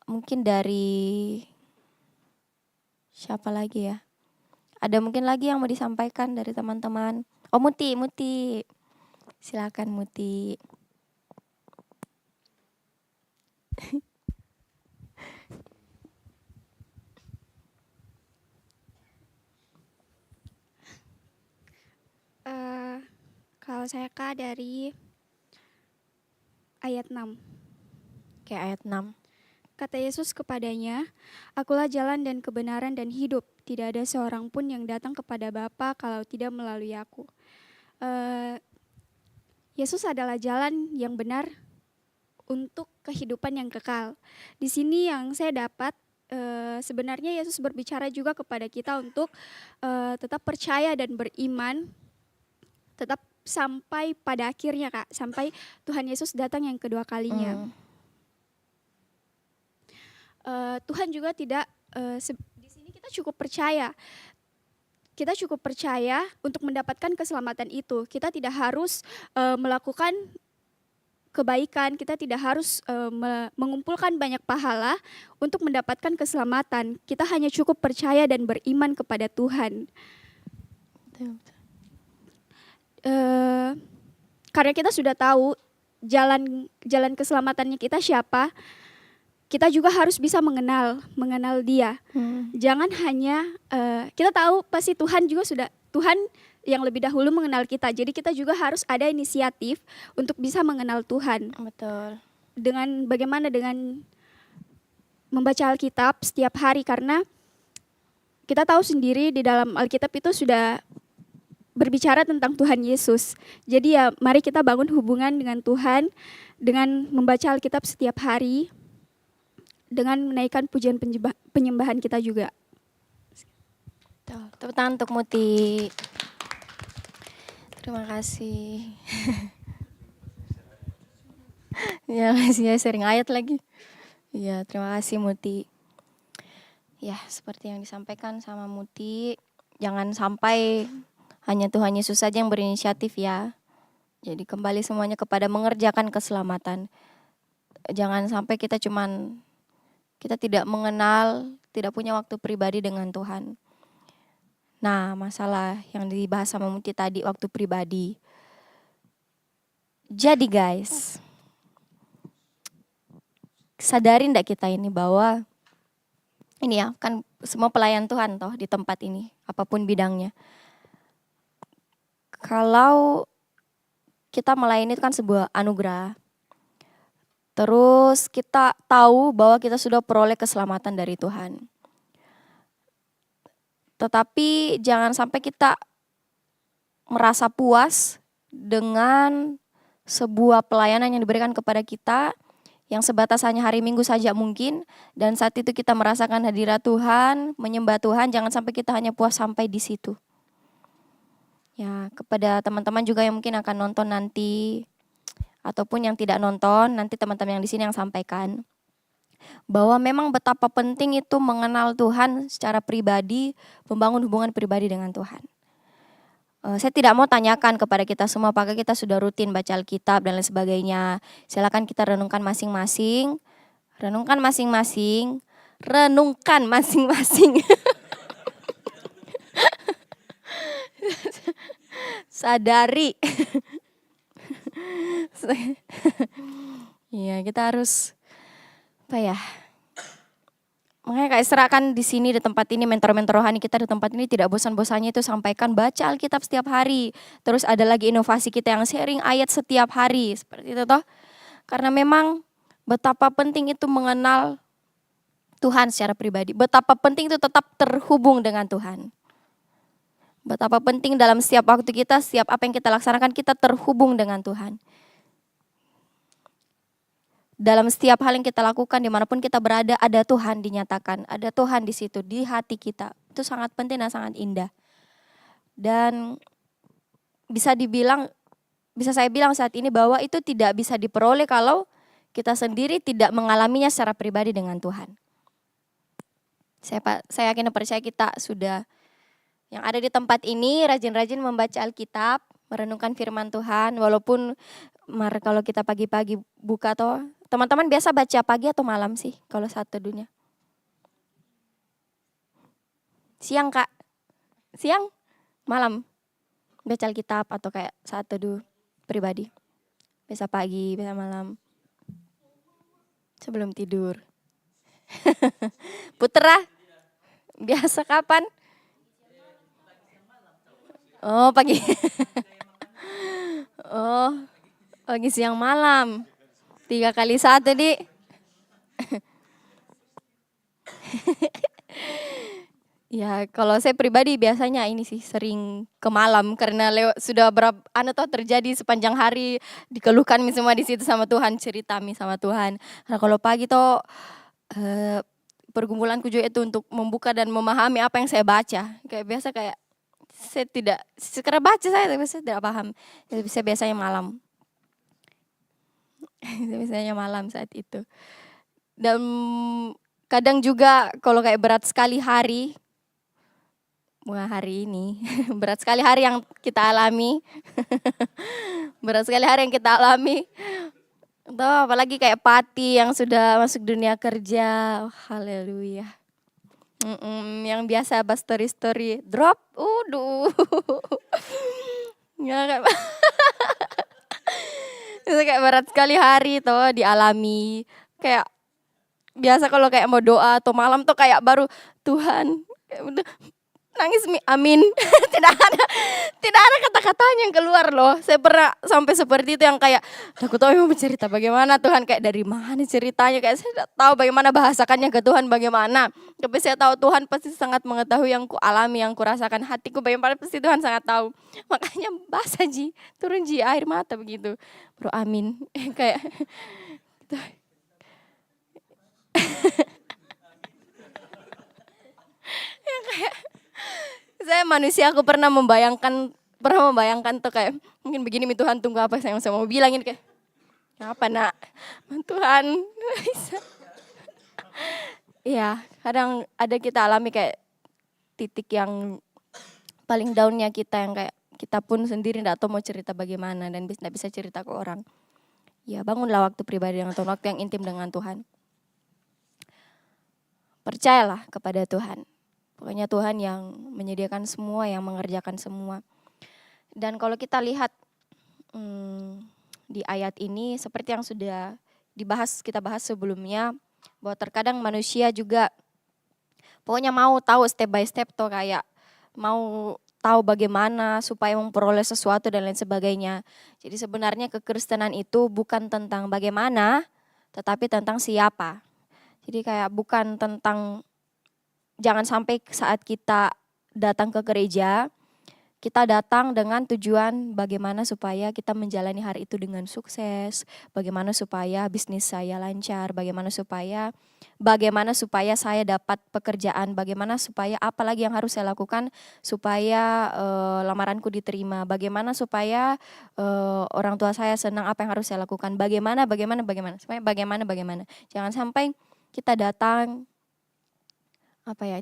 Mungkin dari siapa lagi ya? Ada mungkin lagi yang mau disampaikan dari teman-teman? Oh, Muti. Silakan Muti. Kalau saya Kak dari ayat 6. Oke, ayat 6. Kata Yesus kepadanya, "Akulah jalan dan kebenaran dan hidup. Tidak ada seorang pun yang datang kepada Bapa kalau tidak melalui aku." Yesus adalah jalan yang benar untuk kehidupan yang kekal. Di sini yang saya dapat, sebenarnya Yesus berbicara juga kepada kita untuk tetap percaya dan beriman, tetap sampai pada akhirnya Kak, sampai Tuhan Yesus datang yang kedua kalinya. Tuhan juga tidak, di sini kita cukup percaya. Kita cukup percaya untuk mendapatkan keselamatan itu. Kita tidak harus melakukan kebaikan, kita tidak harus mengumpulkan banyak pahala untuk mendapatkan keselamatan. Kita hanya cukup percaya dan beriman kepada Tuhan. Karena kita sudah tahu jalan keselamatannya kita siapa, kita juga harus bisa mengenal Dia. Jangan hanya kita tahu pasti Tuhan yang lebih dahulu mengenal kita. Jadi kita juga harus ada inisiatif untuk bisa mengenal Tuhan. Betul. Bagaimana dengan membaca Alkitab setiap hari, karena kita tahu sendiri di dalam Alkitab itu sudah berbicara tentang Tuhan Yesus. Jadi ya mari kita bangun hubungan dengan Tuhan dengan membaca Alkitab setiap hari, dengan menaikkan pujian penyembahan kita juga. Tepuk tangan untuk Muti. Terima kasih. Ya, masih sering ayat lagi. Ya, terima kasih Muti. Ya, seperti yang disampaikan sama Muti, jangan sampai hanya Tuhan Yesus saja yang berinisiatif ya. Jadi kembali semuanya kepada mengerjakan keselamatan. Jangan sampai kita tidak mengenal, tidak punya waktu pribadi dengan Tuhan. Nah, masalah yang dibahas sama Muti tadi, waktu pribadi. Jadi guys, sadarin enggak kita ini bahwa ini ya, kan semua pelayan Tuhan toh di tempat ini, apapun bidangnya. Kalau kita melayani itu kan sebuah anugerah. Terus kita tahu bahwa kita sudah peroleh keselamatan dari Tuhan. Tetapi jangan sampai kita merasa puas dengan sebuah pelayanan yang diberikan kepada kita yang sebatas hanya hari Minggu saja mungkin, dan saat itu kita merasakan hadirat Tuhan, menyembah Tuhan, jangan sampai kita hanya puas sampai di situ. Ya, kepada teman-teman juga yang mungkin akan nonton nanti, ataupun yang tidak nonton, nanti teman-teman yang di sini yang sampaikan, bahwa memang betapa penting itu mengenal Tuhan secara pribadi, membangun hubungan pribadi dengan Tuhan. Saya tidak mau tanyakan kepada kita semua apakah kita sudah rutin baca Alkitab dan lain sebagainya. Silakan kita renungkan masing-masing. Renungkan masing-masing. Renungkan masing-masing. Sadari. Iya, kita harus apa ya? Makanya kayak serahkan di sini di tempat ini, mentor-mentor rohani kita di tempat ini tidak bosan-bosannya itu sampaikan baca Alkitab setiap hari. Terus ada lagi inovasi kita yang sharing ayat setiap hari, seperti itu toh. Karena memang betapa penting itu mengenal Tuhan secara pribadi. Betapa penting itu tetap terhubung dengan Tuhan. Betapa penting dalam setiap waktu kita, setiap apa yang kita laksanakan kita terhubung dengan Tuhan. Dalam setiap hal yang kita lakukan, dimanapun kita berada, ada Tuhan dinyatakan. Ada Tuhan di situ, di hati kita. Itu sangat penting dan sangat indah. Dan bisa saya bilang saat ini bahwa itu tidak bisa diperoleh kalau kita sendiri tidak mengalaminya secara pribadi dengan Tuhan. Saya yakin dan percaya kita sudah, yang ada di tempat ini, rajin-rajin membaca Alkitab, merenungkan firman Tuhan, walaupun kalau kita pagi-pagi buka toh, teman-teman biasa baca pagi atau malam sih kalau saat teduhnya? Siang Kak? Siang? Malam? Baca Alkitab atau kayak saat teduh pribadi? Biasa pagi, biasa malam? Sebelum tidur? Putra? Biasa kapan? Oh pagi. Oh pagi siang malam. 3 kali 1 di. Ya kalau saya pribadi biasanya ini sih sering ke malam karena sudah berapa terjadi sepanjang hari dikeluhkan semua di situ sama Tuhan, cerita sama Tuhan. Nah kalau pagi toh pergumulanku juga itu untuk membuka dan memahami apa yang saya baca. Kayak biasa saya tidak sekarang baca tapi saya tidak paham. Saya biasanya malam. Biasanya malam saat itu. Dan kadang juga kalau kayak berat sekali hari, bukan hari ini, berat sekali hari yang kita alami, berat sekali hari yang kita alami, atau apalagi kayak Pati yang sudah masuk dunia kerja, haleluya. Yang biasa bahas story drop, ya kayak itu kayak berat sekali hari tuh dialami. Kayak biasa kalau kayak mau doa atau malam tuh kayak baru Tuhan kayak udah nangis amin. Tidak ada kata-katanya yang keluar loh. Saya pernah sampai seperti itu yang kayak, aku tahu mau cerita bagaimana Tuhan, kayak dari mana ceritanya, kayak saya tidak tahu bagaimana bahasakannya ke Tuhan bagaimana. Tapi saya tahu Tuhan pasti sangat mengetahui yang ku alami, yang ku rasakan hatiku bagaimana, pasti Tuhan sangat tahu. Makanya basah Ji, turun Ji air mata begitu. Bro amin. Kayak gitu. Ya kayak saya manusia, aku pernah membayangkan tuh kayak mungkin begini nih Tuhan, tunggu apa yang saya mau bilangin, kayak apa nak Tuhan bisa. Iya, kadang ada kita alami kayak titik yang paling downnya kita, yang kayak kita pun sendiri tidak tahu mau cerita bagaimana dan tidak bisa cerita ke orang. Ya bangunlah waktu pribadi dengan Tuhan, waktu yang intim dengan Tuhan. Percayalah kepada Tuhan. Pokoknya Tuhan yang menyediakan semua, yang mengerjakan semua. Dan kalau kita lihat di ayat ini, seperti yang sudah kita bahas sebelumnya, bahwa terkadang manusia juga pokoknya mau tahu step by step tuh, kayak mau tahu bagaimana supaya memperoleh sesuatu dan lain sebagainya. Jadi sebenarnya kekristenan itu bukan tentang bagaimana, tetapi tentang siapa. Jadi kayak bukan tentang, jangan sampai saat kita datang ke gereja, kita datang dengan tujuan bagaimana supaya kita menjalani hari itu dengan sukses, bagaimana supaya bisnis saya lancar, bagaimana supaya saya dapat pekerjaan, bagaimana supaya apa lagi yang harus saya lakukan supaya lamaranku diterima, bagaimana supaya orang tua saya senang, apa yang harus saya lakukan, bagaimana. Jangan sampai kita datang,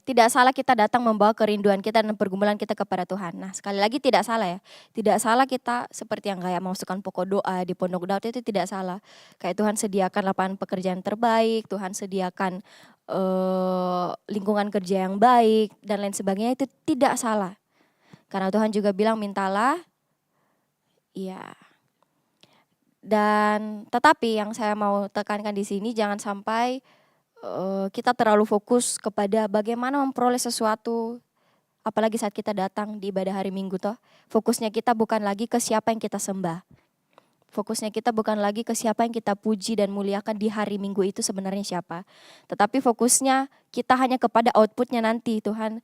tidak salah kita datang membawa kerinduan kita dan pergumulan kita kepada Tuhan. Nah sekali lagi tidak salah ya. Tidak salah kita seperti yang kayak masukkan pokok doa di Pondok Daud, itu tidak salah. Kayak Tuhan sediakan lapangan pekerjaan terbaik, Tuhan sediakan lingkungan kerja yang baik dan lain sebagainya, itu tidak salah. Karena Tuhan juga bilang mintalah, iya. Dan tetapi yang saya mau tekankan di sini, jangan sampai kita terlalu fokus kepada bagaimana memperoleh sesuatu, apalagi saat kita datang di ibadah hari Minggu toh. Fokusnya kita bukan lagi ke siapa yang kita sembah. Fokusnya kita bukan lagi ke siapa yang kita puji dan muliakan di hari Minggu itu sebenarnya siapa. Tetapi fokusnya kita hanya kepada outputnya nanti. Tuhan,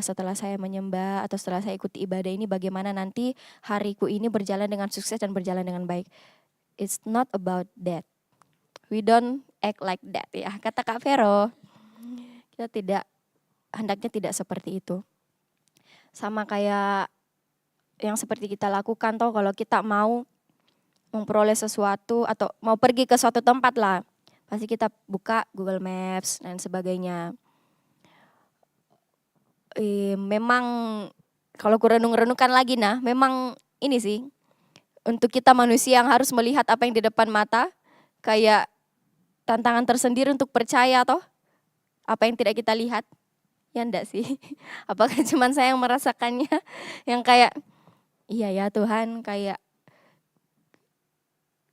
setelah saya menyembah atau setelah saya ikuti ibadah ini, bagaimana nanti hariku ini berjalan dengan sukses dan berjalan dengan baik. It's not about that. We don't act like that ya, kata Kak Vero. Kita hendaknya tidak seperti itu. Sama kayak yang seperti kita lakukan toh, kalau kita mau memperoleh sesuatu atau mau pergi ke suatu tempat lah, pasti kita buka Google Maps dan sebagainya. Memang kalau kurenung-renungkan lagi memang ini sih, untuk kita manusia yang harus melihat apa yang di depan mata, kayak tantangan tersendiri untuk percaya toh apa yang tidak kita lihat. Ya enggak sih? Apakah cuma saya yang merasakannya, yang kayak iya ya Tuhan, kayak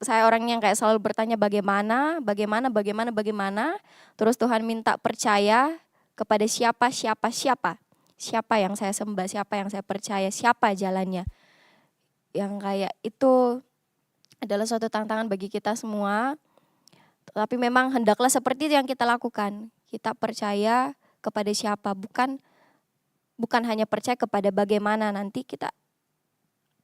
saya orang yang kayak selalu bertanya bagaimana, terus Tuhan minta percaya kepada siapa yang saya sembah, siapa yang saya percaya, siapa jalannya. Yang kayak itu adalah suatu tantangan bagi kita semua. Tapi memang hendaklah seperti itu yang kita lakukan. Kita percaya kepada siapa, bukan hanya percaya kepada bagaimana nanti kita.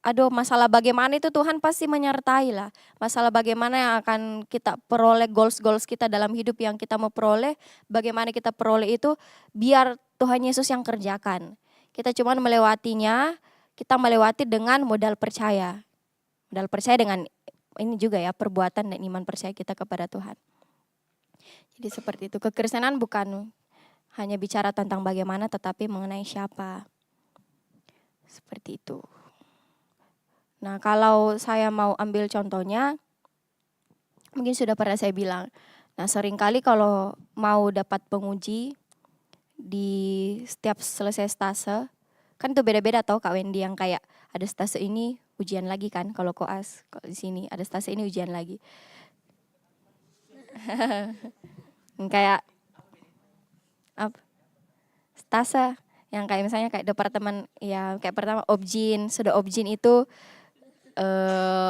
Masalah bagaimana itu Tuhan pasti menyertai lah. Masalah bagaimana yang akan kita peroleh, goals kita dalam hidup yang kita mau peroleh, bagaimana kita peroleh itu biar Tuhan Yesus yang kerjakan. Kita cuma melewatinya, kita melewati dengan modal percaya. Modal percaya dengan ini juga ya, perbuatan dan iman percaya kita kepada Tuhan. Jadi seperti itu, kekristenan bukan hanya bicara tentang bagaimana, tetapi mengenai siapa. Seperti itu. Nah kalau saya mau ambil contohnya, mungkin sudah pernah saya bilang. Nah seringkali kalau mau dapat penguji di setiap selesai stase, kan itu beda-beda tau Kak Wendy, yang kayak ada stase ini ujian lagi kan, kalau koas, kalau di sini ada stase ini ujian lagi. Kayak stase Yang kayak misalnya kayak departemen ya kayak pertama objin, sudah objin itu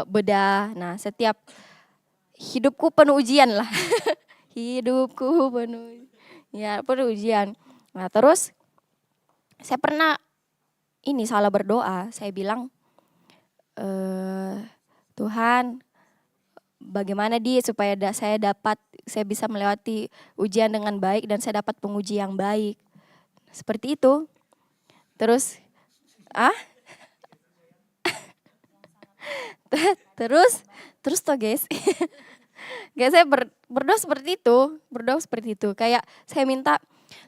bedah. Nah, setiap hidupku penuh ujian lah. Hidupku penuh ujian. Nah, terus saya pernah ini salah berdoa. Saya bilang Tuhan, bagaimana supaya saya bisa melewati ujian dengan baik dan saya dapat penguji yang baik. Seperti itu. Terus terus toh guys. Guys, saya berdoa seperti itu. Kayak saya minta,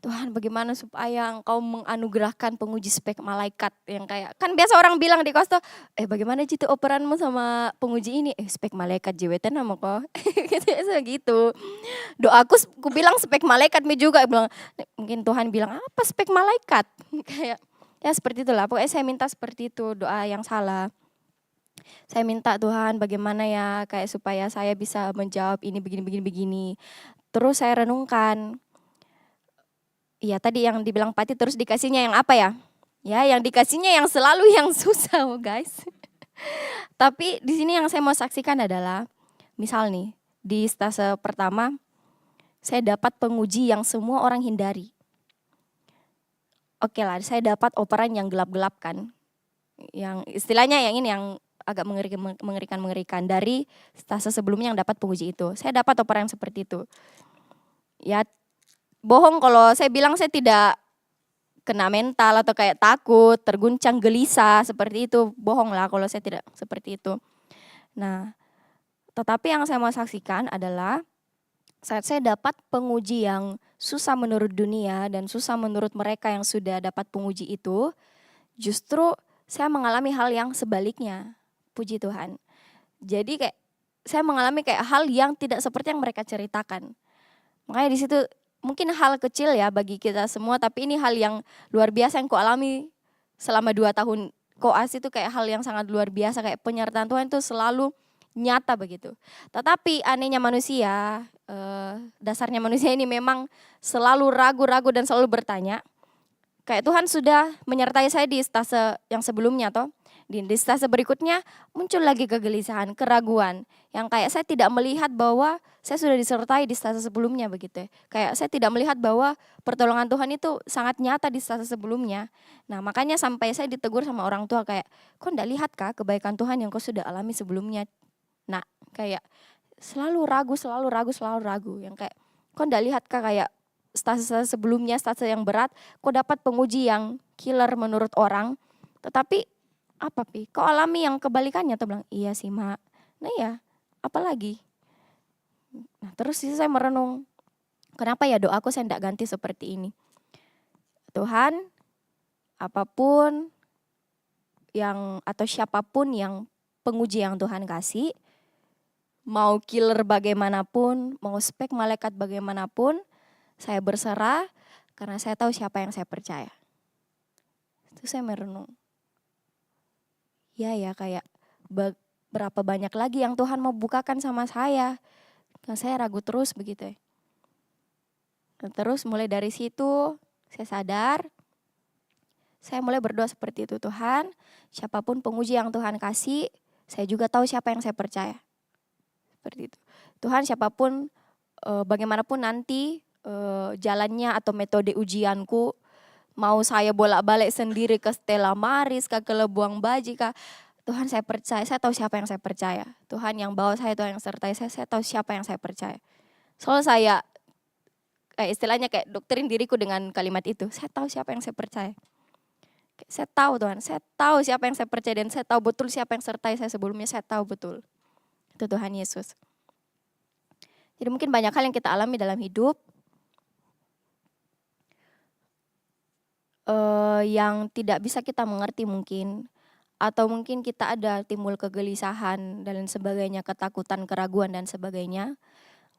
Tuhan bagaimana supaya Engkau menganugerahkan penguji spek malaikat yang kayak, kan biasa orang bilang di kosto, bagaimana jitu operanmu sama penguji ini? Spek malaikat JWT nama kok. gitu. Doaku ku bilang spek malaikat juga, bilang mungkin Tuhan bilang apa spek malaikat? Kayak ya seperti itulah. Pokoknya saya minta seperti itu, doa yang salah. Saya minta Tuhan bagaimana ya kayak supaya saya bisa menjawab ini begini. Terus saya renungkan. Iya tadi yang dibilang Pati terus dikasihnya yang apa ya? Ya yang dikasihnya yang selalu yang susah guys. Tapi di sini yang saya mau saksikan adalah misal nih di stase pertama saya dapat penguji yang semua orang hindari. Oke lah, saya dapat operan yang gelap-gelap kan. Yang istilahnya yang ini yang agak mengerikan dari stase sebelumnya yang dapat penguji itu. Saya dapat operan yang seperti itu. Ya bohong kalau saya bilang saya tidak kena mental atau kayak takut, terguncang, gelisah seperti itu. Bohong lah kalau saya tidak seperti itu. Nah, tetapi yang saya mau saksikan adalah saat saya dapat penguji yang susah menurut dunia dan susah menurut mereka yang sudah dapat penguji itu, justru saya mengalami hal yang sebaliknya. Puji Tuhan. Jadi kayak saya mengalami kayak hal yang tidak seperti yang mereka ceritakan. Makanya di situ mungkin hal kecil ya bagi kita semua, tapi ini hal yang luar biasa yang ku alami selama 2 tahun koas itu kayak hal yang sangat luar biasa, kayak penyertaan Tuhan itu selalu nyata begitu. Tetapi anehnya manusia, dasarnya manusia ini memang selalu ragu-ragu dan selalu bertanya. Kayak Tuhan sudah menyertai saya di stase yang sebelumnya toh. Di stase berikutnya muncul lagi kegelisahan, keraguan. Yang kayak saya tidak melihat bahwa saya sudah disertai di stase sebelumnya begitu. Kayak saya tidak melihat bahwa pertolongan Tuhan itu sangat nyata di stase sebelumnya. Nah makanya sampai saya ditegur sama orang tua kayak, kok enggak lihat kah kebaikan Tuhan yang kau sudah alami sebelumnya? Nah kayak selalu ragu. Yang kayak, kok enggak lihat kah kayak stase sebelumnya, stase yang berat, kok dapat penguji yang killer menurut orang. Tetapi apa kau alami yang kebalikannya? Tuh bilang, iya sih mak. Nah ya, apalagi? Nah terus saya merenung, kenapa ya doaku saya tidak ganti seperti ini? Tuhan, apapun yang atau siapapun yang penguji yang Tuhan kasih, mau killer bagaimanapun, mau spek malaikat bagaimanapun, saya berserah karena saya tahu siapa yang saya percaya. Itu saya merenung. Ya kayak berapa banyak lagi yang Tuhan mau bukakan sama saya. Nah, saya ragu terus begitu ya. Dan terus mulai dari situ saya sadar, saya mulai berdoa seperti itu. Tuhan, siapapun penguji yang Tuhan kasih, saya juga tahu siapa yang saya percaya. Seperti itu. Tuhan siapapun, bagaimanapun nanti jalannya atau metode ujianku, mau saya bolak-balik sendiri ke Stella Maris, ke Lebuang Baji, Tuhan saya percaya, saya tahu siapa yang saya percaya. Tuhan yang bawa saya, Tuhan yang sertai saya tahu siapa yang saya percaya. Soalnya saya, istilahnya kayak doktrin diriku dengan kalimat itu, saya tahu siapa yang saya percaya. Saya tahu Tuhan, saya tahu siapa yang saya percaya dan saya tahu betul siapa yang sertai saya sebelumnya, saya tahu betul. Itu Tuhan Yesus. Jadi mungkin banyak hal yang kita alami dalam hidup, yang tidak bisa kita mengerti mungkin, atau mungkin kita ada timbul kegelisahan dan sebagainya, ketakutan, keraguan dan sebagainya.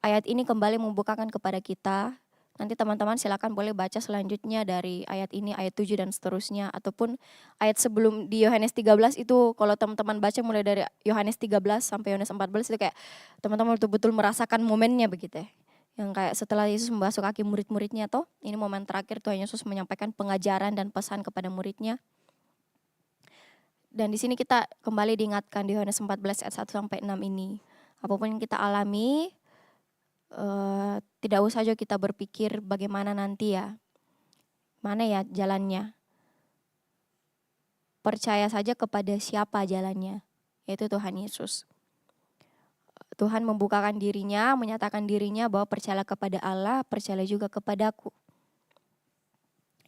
Ayat ini kembali membukakan kepada kita. Nanti teman-teman silakan boleh baca selanjutnya dari ayat ini, ayat 7 dan seterusnya, ataupun ayat sebelum di Yohanes 13 itu kalau teman-teman baca mulai dari Yohanes 13 sampai Yohanes 14 itu kayak teman-teman betul-betul merasakan momennya begitu ya. Yang kayak setelah Yesus membasuh kaki murid-muridnya toh, ini momen terakhir Tuhan Yesus menyampaikan pengajaran dan pesan kepada muridnya. Dan di sini kita kembali diingatkan di Yohanes 14 ayat 1 sampai 6 ini. Apapun yang kita alami, tidak usah juga kita berpikir bagaimana nanti ya. Mana ya jalannya. Percaya saja kepada siapa jalannya, yaitu Tuhan Yesus. Tuhan membukakan dirinya, menyatakan dirinya bahwa percayalah kepada Allah, percayalah juga kepadaku.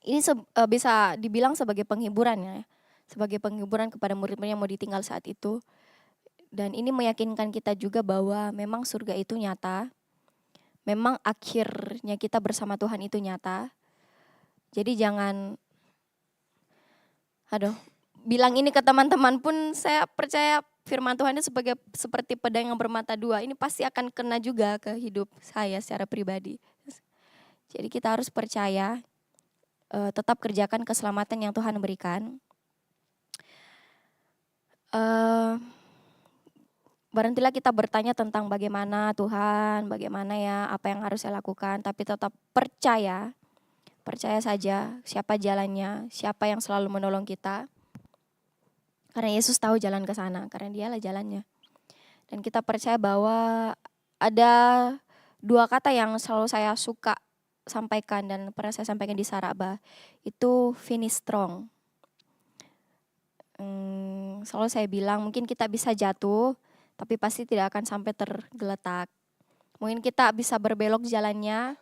Ini bisa dibilang sebagai penghiburan ya. Sebagai penghiburan kepada murid-murid yang mau ditinggal saat itu. Dan ini meyakinkan kita juga bahwa memang surga itu nyata. Memang akhirnya kita bersama Tuhan itu nyata. Jadi jangan, bilang ini ke teman-teman pun saya percaya firman Tuhan itu seperti pedang yang bermata dua. Ini pasti akan kena juga ke hidup saya secara pribadi. Jadi kita harus percaya, tetap kerjakan keselamatan yang Tuhan berikan. Berhentilah kita bertanya tentang bagaimana Tuhan, bagaimana ya, apa yang harus saya lakukan. Tapi tetap percaya saja siapa jalannya, siapa yang selalu menolong kita. Karena Yesus tahu jalan ke sana, karena dialah jalannya. Dan kita percaya bahwa ada dua kata yang selalu saya suka sampaikan dan pernah saya sampaikan di Saraba, itu finish strong. Selalu saya bilang mungkin kita bisa jatuh, tapi pasti tidak akan sampai tergeletak. Mungkin kita bisa berbelok jalannya,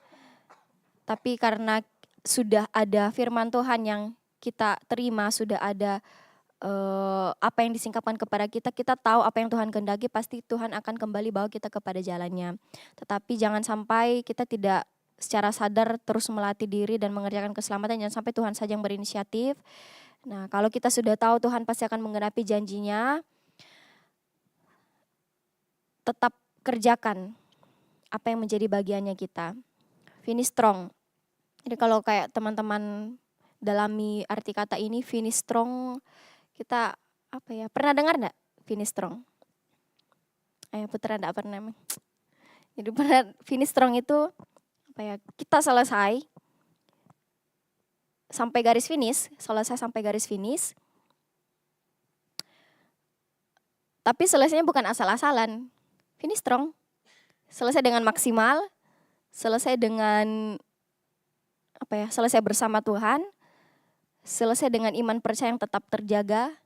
tapi karena sudah ada firman Tuhan yang kita terima, sudah ada apa yang disingkapkan kepada kita, kita tahu apa yang Tuhan kehendaki, pasti Tuhan akan kembali bawa kita kepada jalannya. Tetapi jangan sampai kita tidak secara sadar terus melatih diri dan mengerjakan keselamatan, jangan sampai Tuhan saja yang berinisiatif. Nah, kalau kita sudah tahu Tuhan pasti akan menggenapi janjinya, tetap kerjakan apa yang menjadi bagiannya kita. Finish strong. Jadi kalau kayak teman-teman dalami arti kata ini, finish strong, kita pernah dengar enggak finish strong? Putra enggak pernah. Jadi finish strong itu kita selesai sampai garis finish, tapi selesainya bukan asal-asalan. Finish strong, selesai dengan maksimal, selesai dengan selesai bersama Tuhan, selesai dengan iman percaya yang tetap terjaga,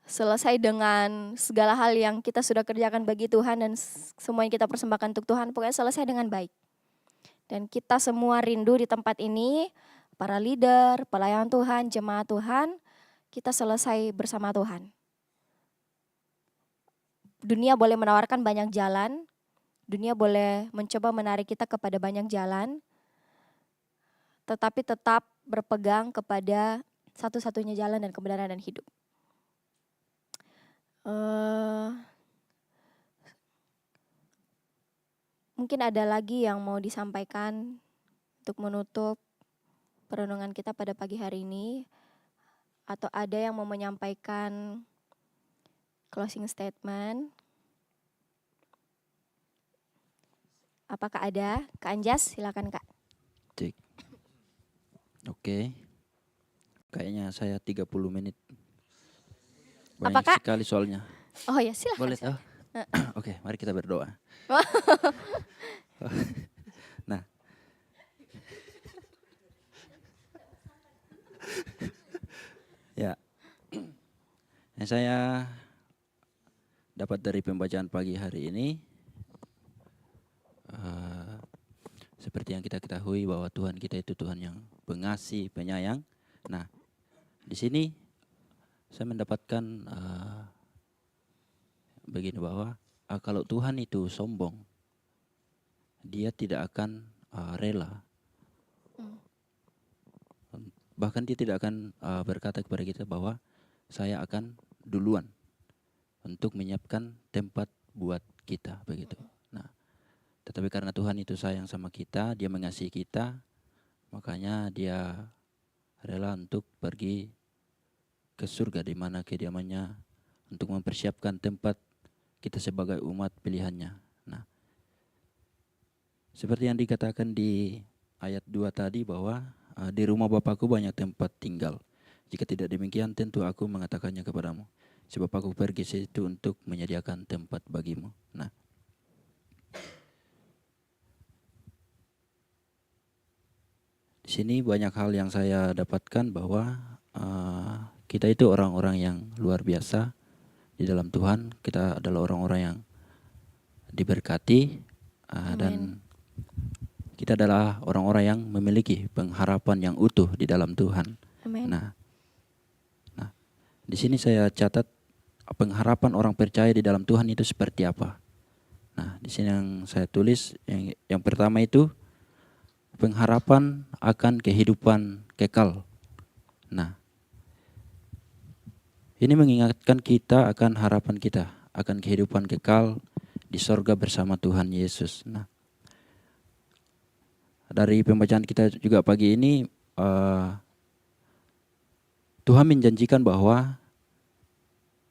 selesai dengan segala hal yang kita sudah kerjakan bagi Tuhan dan semua yang kita persembahkan untuk Tuhan, pokoknya selesai dengan baik. Dan kita semua rindu di tempat ini, para leader, pelayan Tuhan, jemaat Tuhan, kita selesai bersama Tuhan. Dunia boleh menawarkan banyak jalan, dunia boleh mencoba menarik kita kepada banyak jalan, tetapi tetap berpegang kepada satu-satunya jalan dan kebenaran dan hidup. Mungkin ada lagi yang mau disampaikan untuk menutup perenungan kita pada pagi hari ini, atau ada yang mau menyampaikan closing statement? Apakah ada? Kak Anjas, silakan Kak. Cek. Oke. Kayaknya saya 30 menit. Banyak Apa, Kak? sekali soalnya. Oh ya, silakan. Boleh toh? Oke, mari kita berdoa. Nah. Ya. Yang saya dapat dari pembacaan pagi hari ini, seperti yang kita ketahui bahwa Tuhan kita itu Tuhan yang pengasih, penyayang. Nah, di sini saya mendapatkan begini bahwa kalau Tuhan itu sombong, Dia tidak akan rela. Bahkan Dia tidak akan berkata kepada kita bahwa saya akan duluan untuk menyiapkan tempat buat kita, begitu. Tetapi karena Tuhan itu sayang sama kita, Dia mengasihi kita, makanya Dia rela untuk pergi ke surga di mana kediamannya untuk mempersiapkan tempat kita sebagai umat pilihannya. Nah, Seperti yang dikatakan di ayat 2 tadi bahwa di rumah Bapakku banyak tempat tinggal. Jika tidak demikian tentu aku mengatakannya kepadamu. Sebab aku pergi situ untuk menyediakan tempat bagimu. Nah, di sini banyak hal yang saya dapatkan bahwa kita itu orang-orang yang luar biasa di dalam Tuhan. Kita adalah orang-orang yang diberkati dan kita adalah orang-orang yang memiliki pengharapan yang utuh di dalam Tuhan. Amin. Nah, di sini saya catat pengharapan orang percaya di dalam Tuhan itu seperti apa. Nah, di sini yang saya tulis yang pertama itu pengharapan akan kehidupan kekal. Nah, ini mengingatkan kita akan harapan kita akan kehidupan kekal di sorga bersama Tuhan Yesus. Nah, dari pembacaan kita juga pagi ini Tuhan menjanjikan bahwa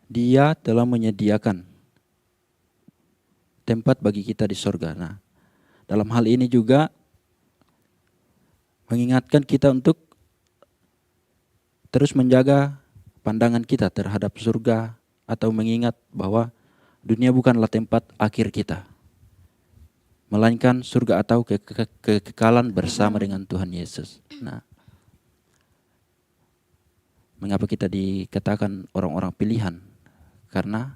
Dia telah menyediakan tempat bagi kita di sorga. Nah, dalam hal ini juga mengingatkan kita untuk terus menjaga pandangan kita terhadap surga atau mengingat bahwa dunia bukanlah tempat akhir kita, melainkan surga atau kekekalan bersama dengan Tuhan Yesus. Nah, mengapa kita dikatakan orang-orang pilihan? Karena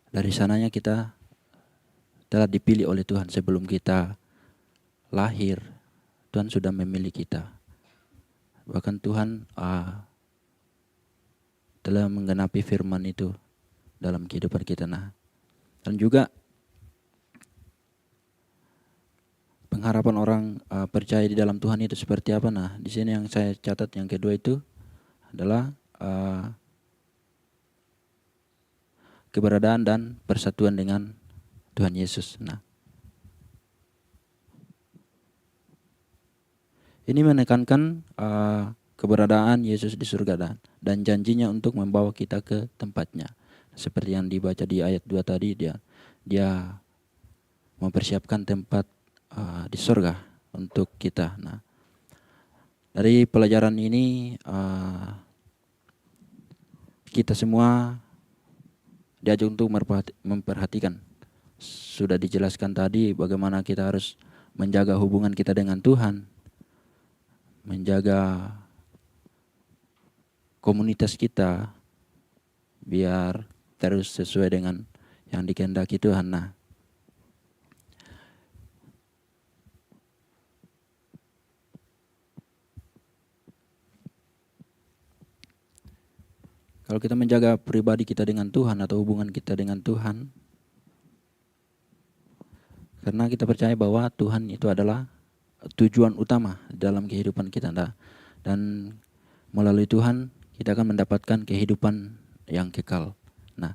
dari sananya kita telah dipilih oleh Tuhan sebelum kita lahir. Tuhan sudah memilih kita. Bahkan Tuhan telah menggenapi firman itu dalam kehidupan kita. Nah, dan juga pengharapan orang percaya di dalam Tuhan itu seperti apa? Nah, di sini yang saya catat yang kedua itu adalah keberadaan dan persatuan dengan Tuhan Yesus. Nah, ini menekankan keberadaan Yesus di surga dan janjinya untuk membawa kita ke tempatnya. Seperti yang dibaca di ayat 2 tadi, dia mempersiapkan tempat di surga untuk kita. Nah, dari pelajaran ini kita semua diajak untuk memperhatikan. Sudah dijelaskan tadi bagaimana kita harus menjaga hubungan kita dengan Tuhan, menjaga komunitas kita biar terus sesuai dengan yang dikehendaki Tuhan. Nah, kalau kita menjaga pribadi kita dengan Tuhan atau hubungan kita dengan Tuhan, karena kita percaya bahwa Tuhan itu adalah tujuan utama dalam kehidupan kita. Dan melalui Tuhan kita akan mendapatkan kehidupan yang kekal. Nah,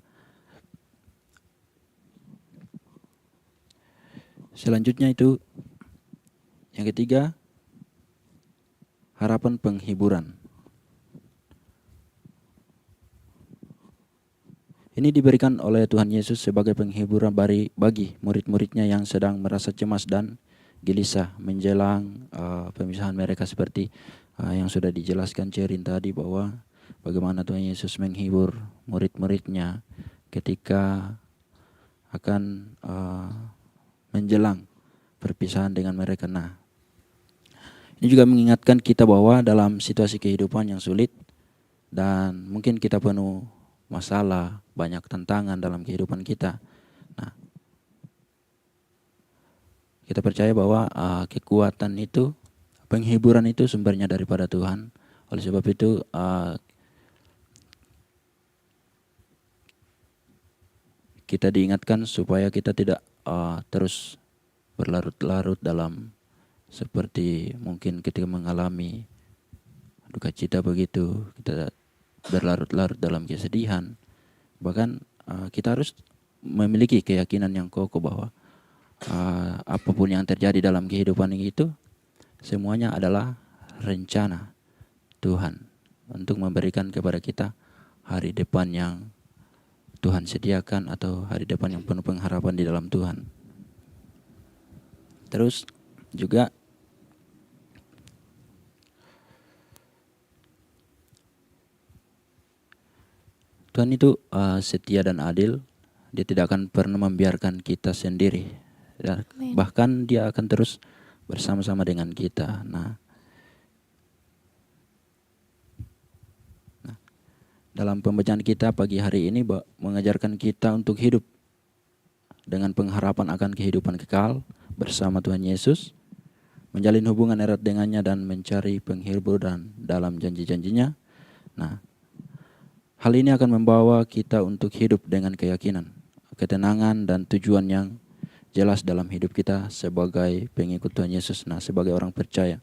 selanjutnya itu yang ketiga, harapan penghiburan. Ini diberikan oleh Tuhan Yesus sebagai penghiburan bagi murid-muridnya yang sedang merasa cemas dan gelisah menjelang pemisahan mereka, seperti yang sudah dijelaskan Cerin tadi bahwa bagaimana Tuhan Yesus menghibur murid-muridnya ketika akan menjelang perpisahan dengan mereka. Nah, ini juga mengingatkan kita bahwa dalam situasi kehidupan yang sulit dan mungkin kita penuh masalah, banyak tantangan dalam kehidupan kita. Nah, kita percaya bahwa kekuatan itu, penghiburan itu sumbernya daripada Tuhan. Oleh sebab itu kita diingatkan supaya kita tidak terus berlarut-larut dalam seperti mungkin ketika mengalami duka cita begitu, kita berlarut-larut dalam kesedihan. Bahkan kita harus memiliki keyakinan yang kokoh bahwa apapun yang terjadi dalam kehidupan itu semuanya adalah rencana Tuhan untuk memberikan kepada kita hari depan yang Tuhan sediakan atau hari depan yang penuh pengharapan di dalam Tuhan. Terus juga Tuhan itu setia dan adil. Dia tidak akan pernah membiarkan kita sendiri. Bahkan Dia akan terus bersama-sama dengan kita. Nah, dalam pembacaan kita pagi hari ini mengajarkan kita untuk hidup dengan pengharapan akan kehidupan kekal bersama Tuhan Yesus, menjalin hubungan erat dengannya dan mencari penghiburan dalam janji-janjinya. Nah, hal ini akan membawa kita untuk hidup dengan keyakinan, ketenangan dan tujuan yang jelas dalam hidup kita sebagai pengikut Tuhan Yesus, sebagai orang percaya.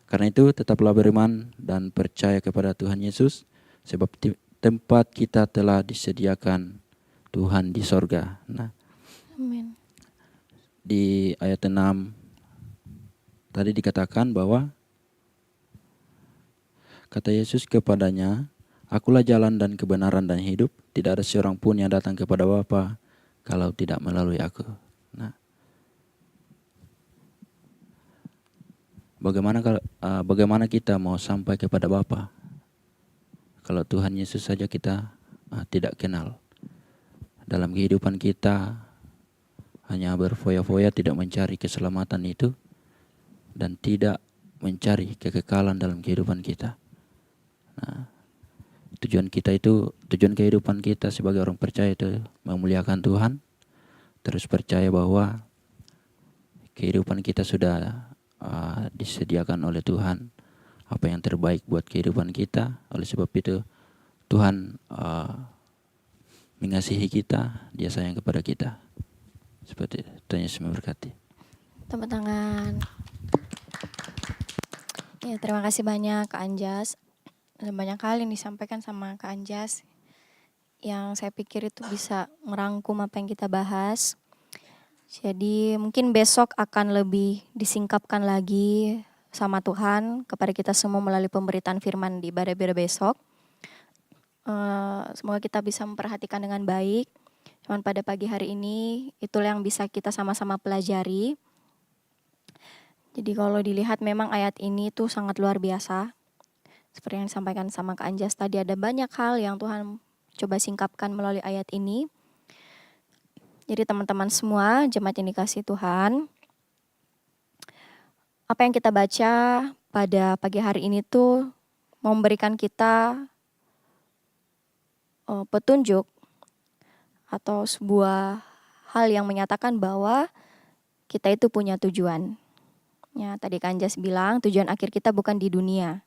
Karena itu tetaplah beriman dan percaya kepada Tuhan Yesus, sebab tempat kita telah disediakan Tuhan di sorga. Nah, Amin. Di ayat 6 tadi dikatakan bahwa kata Yesus kepadanya, "Akulah jalan dan kebenaran dan hidup. Tidak ada seorang pun yang datang kepada Bapa kalau tidak melalui aku." Nah, bagaimana kita mau sampai kepada Bapa kalau Tuhan Yesus saja kita tidak kenal? Dalam kehidupan kita hanya berfoya-foya, tidak mencari keselamatan itu dan tidak mencari kekekalan dalam kehidupan kita. Nah, tujuan kehidupan kita sebagai orang percaya itu memuliakan Tuhan, terus percaya bahwa kehidupan kita sudah disediakan oleh Tuhan apa yang terbaik buat kehidupan kita. Oleh sebab itu Tuhan mengasihi kita, Dia sayang kepada kita. Seperti itu. Tuhan Yesus memberkati. Tepuk tangan. Ya, terima kasih banyak Kak Anjas. Ada banyak hal yang disampaikan sama Kak Anjas yang saya pikir itu bisa merangkum apa yang kita bahas. Jadi mungkin besok akan lebih disingkapkan lagi sama Tuhan kepada kita semua melalui pemberitaan firman di ibadah besok. Semoga kita bisa memperhatikan dengan baik. Cuman pada pagi hari ini itulah yang bisa kita sama-sama pelajari. Jadi kalau dilihat memang ayat ini tuh sangat luar biasa. Seperti yang disampaikan sama Kak Anjas tadi, ada banyak hal yang Tuhan coba singkapkan melalui ayat ini. Jadi teman-teman semua, jemaat yang dikasihi Tuhan, apa yang kita baca pada pagi hari ini tuh memberikan kita petunjuk atau sebuah hal yang menyatakan bahwa kita itu punya tujuan. Ya, tadi Kak Anjas bilang tujuan akhir kita bukan di dunia.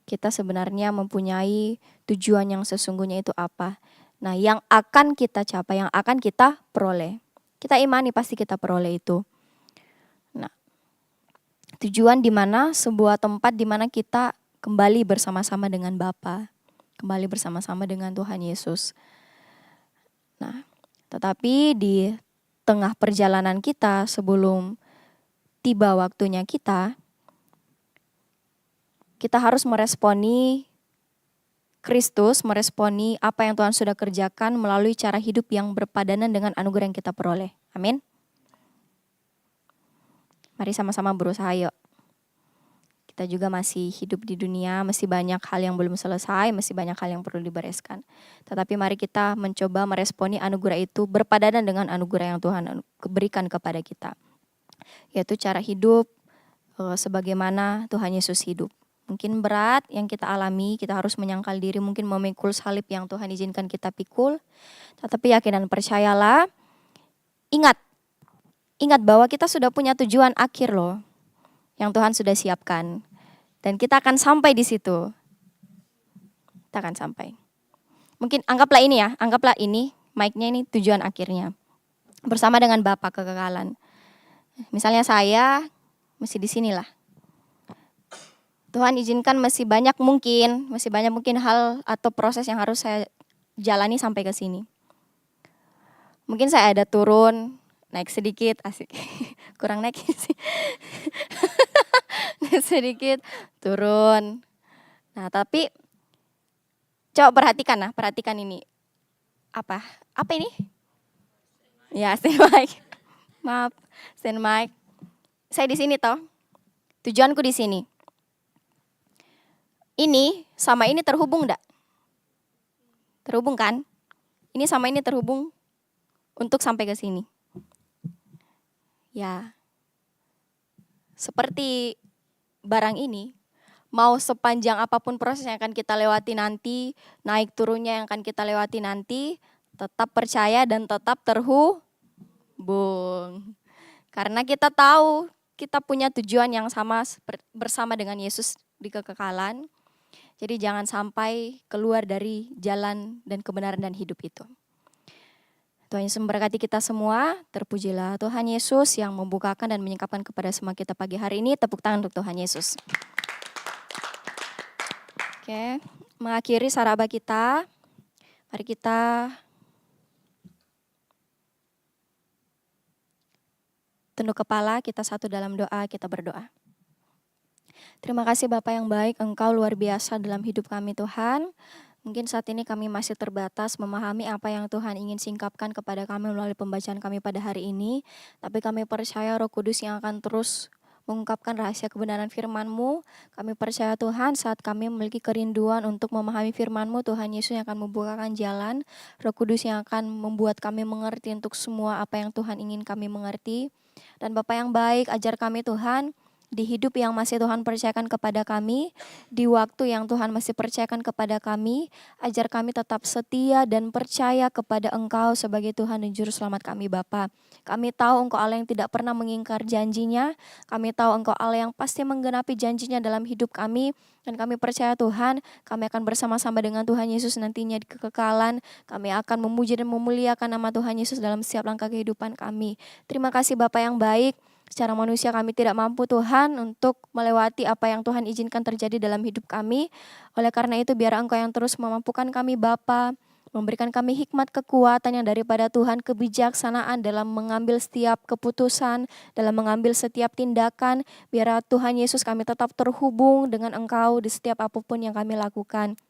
Kita sebenarnya mempunyai tujuan yang sesungguhnya itu apa. Nah, yang akan kita capai, yang akan kita peroleh. Kita imani pasti kita peroleh itu. Nah, tujuan di mana? Sebuah tempat di mana kita kembali bersama-sama dengan Bapa, kembali bersama-sama dengan Tuhan Yesus. Nah, tetapi di tengah perjalanan kita sebelum tiba waktunya kita harus meresponi Kristus, meresponi apa yang Tuhan sudah kerjakan melalui cara hidup yang berpadanan dengan anugerah yang kita peroleh. Amin. Mari sama-sama berusaha yuk. Kita juga masih hidup di dunia, masih banyak hal yang belum selesai, masih banyak hal yang perlu dibereskan. Tetapi mari kita mencoba meresponi anugerah itu berpadanan dengan anugerah yang Tuhan berikan kepada kita. Yaitu cara hidup sebagaimana Tuhan Yesus hidup. Mungkin berat yang kita alami, kita harus menyangkal diri, mungkin memikul salib yang Tuhan izinkan kita pikul. Tetapi yakin dan percayalah, ingat bahwa kita sudah punya tujuan akhir loh, yang Tuhan sudah siapkan. Dan kita akan sampai di situ. Kita akan sampai. Mungkin anggaplah ini, mic-nya ini tujuan akhirnya. Bersama dengan Bapa kekekalan. Misalnya saya, mesti di sinilah. Tuhan izinkan masih banyak mungkin hal atau proses yang harus saya jalani sampai ke sini. Mungkin saya ada turun, naik sedikit, asik. Kurang naik sih. Naik sedikit, turun. Nah, tapi coba perhatikan ini. Apa? Apa ini? Ya, stand mic. Maaf, stand mic. Saya di sini toh. Tujuanku di sini. Ini sama ini terhubung enggak? Terhubung kan? Ini sama ini terhubung untuk sampai ke sini. Ya. Seperti barang ini, mau sepanjang apapun proses yang akan kita lewati nanti, naik turunnya yang akan kita lewati nanti, tetap percaya dan tetap terhubung. Karena kita tahu kita punya tujuan yang sama bersama dengan Yesus di kekekalan. Jadi jangan sampai keluar dari jalan dan kebenaran dan hidup itu. Tuhan Yesus memberkati kita semua. Terpujilah Tuhan Yesus yang membukakan dan menyingkapkan kepada semua kita pagi hari ini. Tepuk tangan untuk Tuhan Yesus. Oke, mengakhiri saraba kita. Mari kita tunduk kepala, kita satu dalam doa, kita berdoa. Terima kasih Bapa yang baik, Engkau luar biasa dalam hidup kami Tuhan. Mungkin saat ini kami masih terbatas memahami apa yang Tuhan ingin singkapkan kepada kami melalui pembacaan kami pada hari ini. Tapi kami percaya Roh Kudus yang akan terus mengungkapkan rahasia kebenaran firman-Mu. Kami percaya Tuhan saat kami memiliki kerinduan untuk memahami firman-Mu, Tuhan Yesus yang akan membukakan jalan. Roh Kudus yang akan membuat kami mengerti untuk semua apa yang Tuhan ingin kami mengerti. Dan Bapa yang baik, ajar kami Tuhan, di hidup yang masih Tuhan percayakan kepada kami, di waktu yang Tuhan masih percayakan kepada kami, ajar kami tetap setia dan percaya kepada Engkau sebagai Tuhan dan Juru Selamat kami Bapa. Kami tahu Engkau Allah yang tidak pernah mengingkar janjinya, kami tahu Engkau Allah yang pasti menggenapi janjinya dalam hidup kami, dan kami percaya Tuhan, kami akan bersama-sama dengan Tuhan Yesus nantinya di kekekalan, kami akan memuji dan memuliakan nama Tuhan Yesus dalam setiap langkah kehidupan kami. Terima kasih Bapa yang baik. Secara manusia kami tidak mampu Tuhan untuk melewati apa yang Tuhan izinkan terjadi dalam hidup kami. Oleh karena itu biar Engkau yang terus memampukan kami Bapa, memberikan kami hikmat kekuatan yang daripada Tuhan, kebijaksanaan dalam mengambil setiap keputusan, dalam mengambil setiap tindakan. Biar Tuhan Yesus kami tetap terhubung dengan Engkau di setiap apapun yang kami lakukan.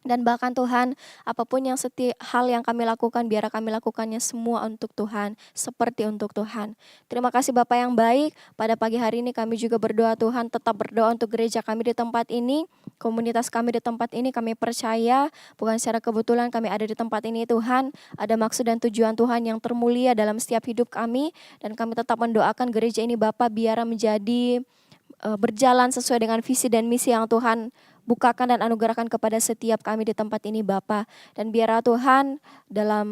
Dan bahkan Tuhan, apapun yang hal yang kami lakukan, biar kami lakukannya semua untuk Tuhan, seperti untuk Tuhan. Terima kasih Bapa yang baik, pada pagi hari ini kami juga berdoa Tuhan, tetap berdoa untuk gereja kami di tempat ini, komunitas kami di tempat ini, kami percaya, bukan secara kebetulan kami ada di tempat ini Tuhan, ada maksud dan tujuan Tuhan yang termulia dalam setiap hidup kami, dan kami tetap mendoakan gereja ini Bapa biar menjadi berjalan sesuai dengan visi dan misi yang Tuhan bukakan dan anugerahkan kepada setiap kami di tempat ini Bapa. Dan biarlah Tuhan dalam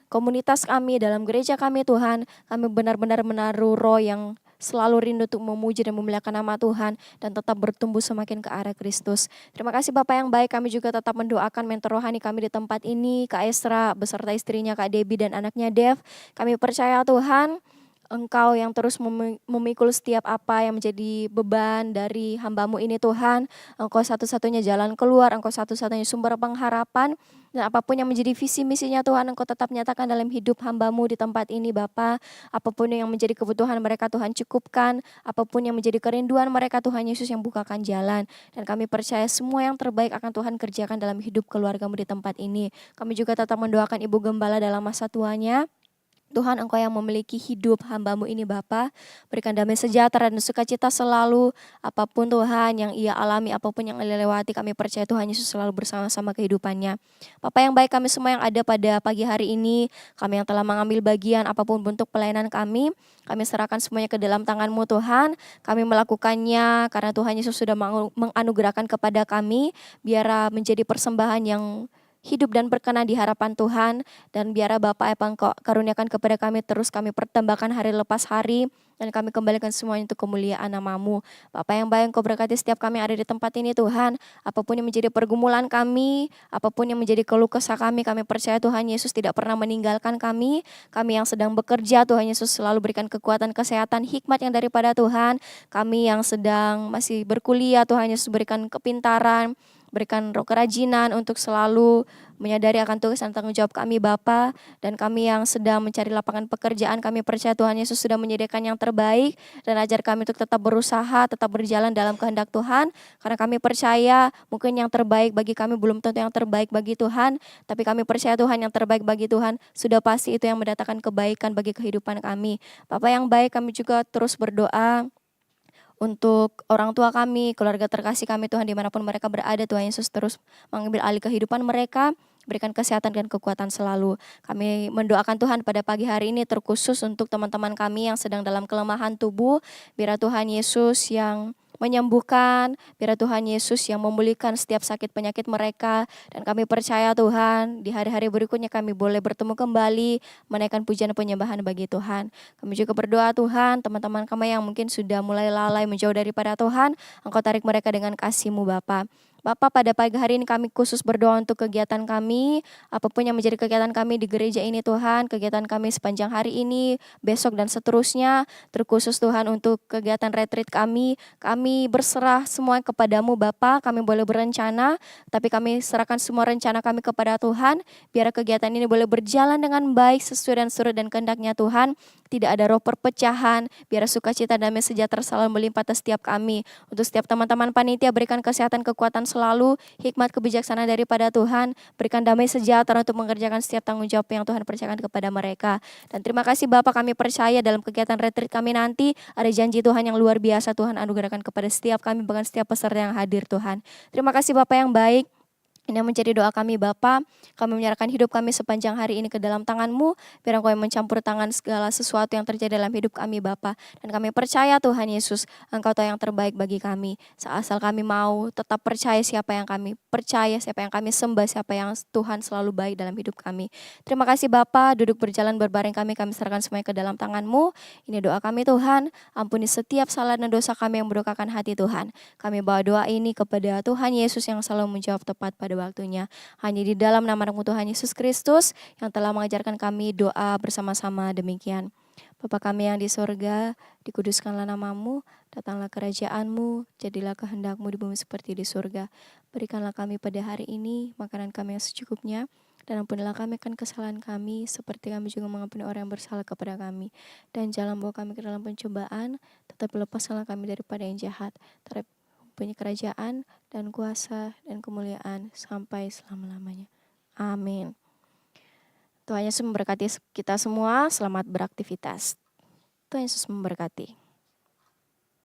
komunitas kami, dalam gereja kami Tuhan, kami benar-benar menaruh roh yang selalu rindu untuk memuji dan memuliakan nama Tuhan dan tetap bertumbuh semakin ke arah Kristus. Terima kasih Bapak yang baik, kami juga tetap mendoakan mentor rohani kami di tempat ini, Kak Esra beserta istrinya Kak Debbie dan anaknya Dev. Kami percaya Tuhan, Engkau yang terus memikul setiap apa yang menjadi beban dari hamba-Mu ini Tuhan. Engkau satu-satunya jalan keluar, Engkau satu-satunya sumber pengharapan. Dan apapun yang menjadi visi misinya Tuhan, Engkau tetap nyatakan dalam hidup hamba-Mu di tempat ini Bapa. Apapun yang menjadi kebutuhan mereka Tuhan cukupkan. Apapun yang menjadi kerinduan mereka Tuhan Yesus yang bukakan jalan. Dan kami percaya semua yang terbaik akan Tuhan kerjakan dalam hidup keluarga-Mu di tempat ini. Kami juga tetap mendoakan Ibu Gembala dalam masa tuanya. Tuhan, Engkau yang memiliki hidup hamba-Mu ini Bapa, berikan damai sejahtera dan sukacita selalu, apapun Tuhan yang ia alami, apapun yang ia lewati, kami percaya Tuhan Yesus selalu bersama-sama kehidupannya. Bapa yang baik, kami semua yang ada pada pagi hari ini, kami yang telah mengambil bagian apapun bentuk pelayanan kami serahkan semuanya ke dalam tangan-Mu Tuhan, kami melakukannya karena Tuhan Yesus sudah menganugerahkan kepada kami, biar menjadi persembahan yang hidup dan berkenan di harapan Tuhan, dan biarlah Bapa apa Engkau karuniakan kepada kami terus kami pertambahkan hari lepas hari, dan kami kembalikan semuanya untuk kemuliaan nama-Mu. Bapa yang baik, Engkau berkati setiap kami ada di tempat ini Tuhan, apapun yang menjadi pergumulan kami, apapun yang menjadi keluh kesah kami percaya Tuhan Yesus tidak pernah meninggalkan kami yang sedang bekerja Tuhan Yesus selalu berikan kekuatan, kesehatan, hikmat yang daripada Tuhan, kami yang sedang masih berkuliah Tuhan Yesus berikan kepintaran, berikan roh kerajinan untuk selalu menyadari akan tugas dan tanggung jawab kami Bapa, dan kami yang sedang mencari lapangan pekerjaan, kami percaya Tuhan Yesus sudah menyediakan yang terbaik, dan ajar kami untuk tetap berusaha, tetap berjalan dalam kehendak Tuhan, karena kami percaya mungkin yang terbaik bagi kami belum tentu yang terbaik bagi Tuhan, tapi kami percaya Tuhan yang terbaik bagi Tuhan sudah pasti itu yang mendatangkan kebaikan bagi kehidupan kami. Bapa yang baik, kami juga terus berdoa untuk orang tua kami, keluarga terkasih kami Tuhan dimanapun mereka berada, Tuhan Yesus terus mengambil alih kehidupan mereka, berikan kesehatan dan kekuatan selalu. Kami mendoakan Tuhan pada pagi hari ini terkhusus untuk teman-teman kami yang sedang dalam kelemahan tubuh, biar Tuhan Yesus yang menyembuhkan, biar Tuhan Yesus yang memulihkan setiap sakit penyakit mereka, dan kami percaya Tuhan di hari-hari berikutnya kami boleh bertemu kembali, menaikkan pujian penyembahan bagi Tuhan. Kami juga berdoa Tuhan, teman-teman kami yang mungkin sudah mulai lalai menjauh daripada Tuhan, Engkau tarik mereka dengan kasih-Mu Bapa. Bapa, pada pagi hari ini kami khusus berdoa untuk kegiatan kami, apapun yang menjadi kegiatan kami di gereja ini Tuhan, kegiatan kami sepanjang hari ini, besok dan seterusnya, terkhusus Tuhan untuk kegiatan retreat kami berserah semua kepadamu Bapa, kami boleh berencana, tapi kami serahkan semua rencana kami kepada Tuhan, biar kegiatan ini boleh berjalan dengan baik sesuai dan surut dan kehendaknya Tuhan, tidak ada roh perpecahan, biar sukacita damai sejahtera selalu melimpah atas setiap kami. Untuk setiap teman-teman panitia, berikan kesehatan, kekuatan selalu, hikmat kebijaksanaan daripada Tuhan, berikan damai sejahtera untuk mengerjakan setiap tanggung jawab yang Tuhan percayakan kepada mereka. Dan terima kasih Bapak, kami percaya dalam kegiatan retreat kami nanti ada janji Tuhan yang luar biasa Tuhan anugerahkan kepada setiap kami, bahkan setiap peserta yang hadir Tuhan. Terima kasih Bapak yang baik. Ini menjadi doa kami Bapa, kami menyerahkan hidup kami sepanjang hari ini ke dalam tangan-Mu, biar Engkau yang mencampur tangan segala sesuatu yang terjadi dalam hidup kami Bapa. Dan kami percaya Tuhan Yesus, Engkau tahu yang terbaik bagi kami. Seasal kami mau tetap percaya siapa yang kami percaya, siapa yang kami sembah, siapa yang Tuhan selalu baik dalam hidup kami. Terima kasih Bapa, duduk berjalan berbaring kami serahkan semuanya ke dalam tangan-Mu. Ini doa kami Tuhan, ampuni setiap salah dan dosa kami yang berdukakan hati Tuhan. Kami bawa doa ini kepada Tuhan Yesus yang selalu menjawab tepat pada waktunya. Hanya di dalam nama-Mu Tuhan Yesus Kristus yang telah mengajarkan kami doa bersama-sama demikian. Bapa kami yang di sorga, dikuduskanlah nama-Mu, datanglah kerajaan-Mu, jadilah kehendak-Mu di bumi seperti di surga. Berikanlah kami pada hari ini makanan kami yang secukupnya, dan ampunilah kami akan kesalahan kami, seperti kami juga mengampuni orang yang bersalah kepada kami. Dan jangan bawa kami ke dalam pencobaan, tetapi lepaskanlah kami daripada yang jahat. Punya kerajaan dan kuasa dan kemuliaan sampai selama-lamanya. Amin. Tuhan Yesus memberkati kita semua, selamat beraktivitas. Tuhan Yesus memberkati.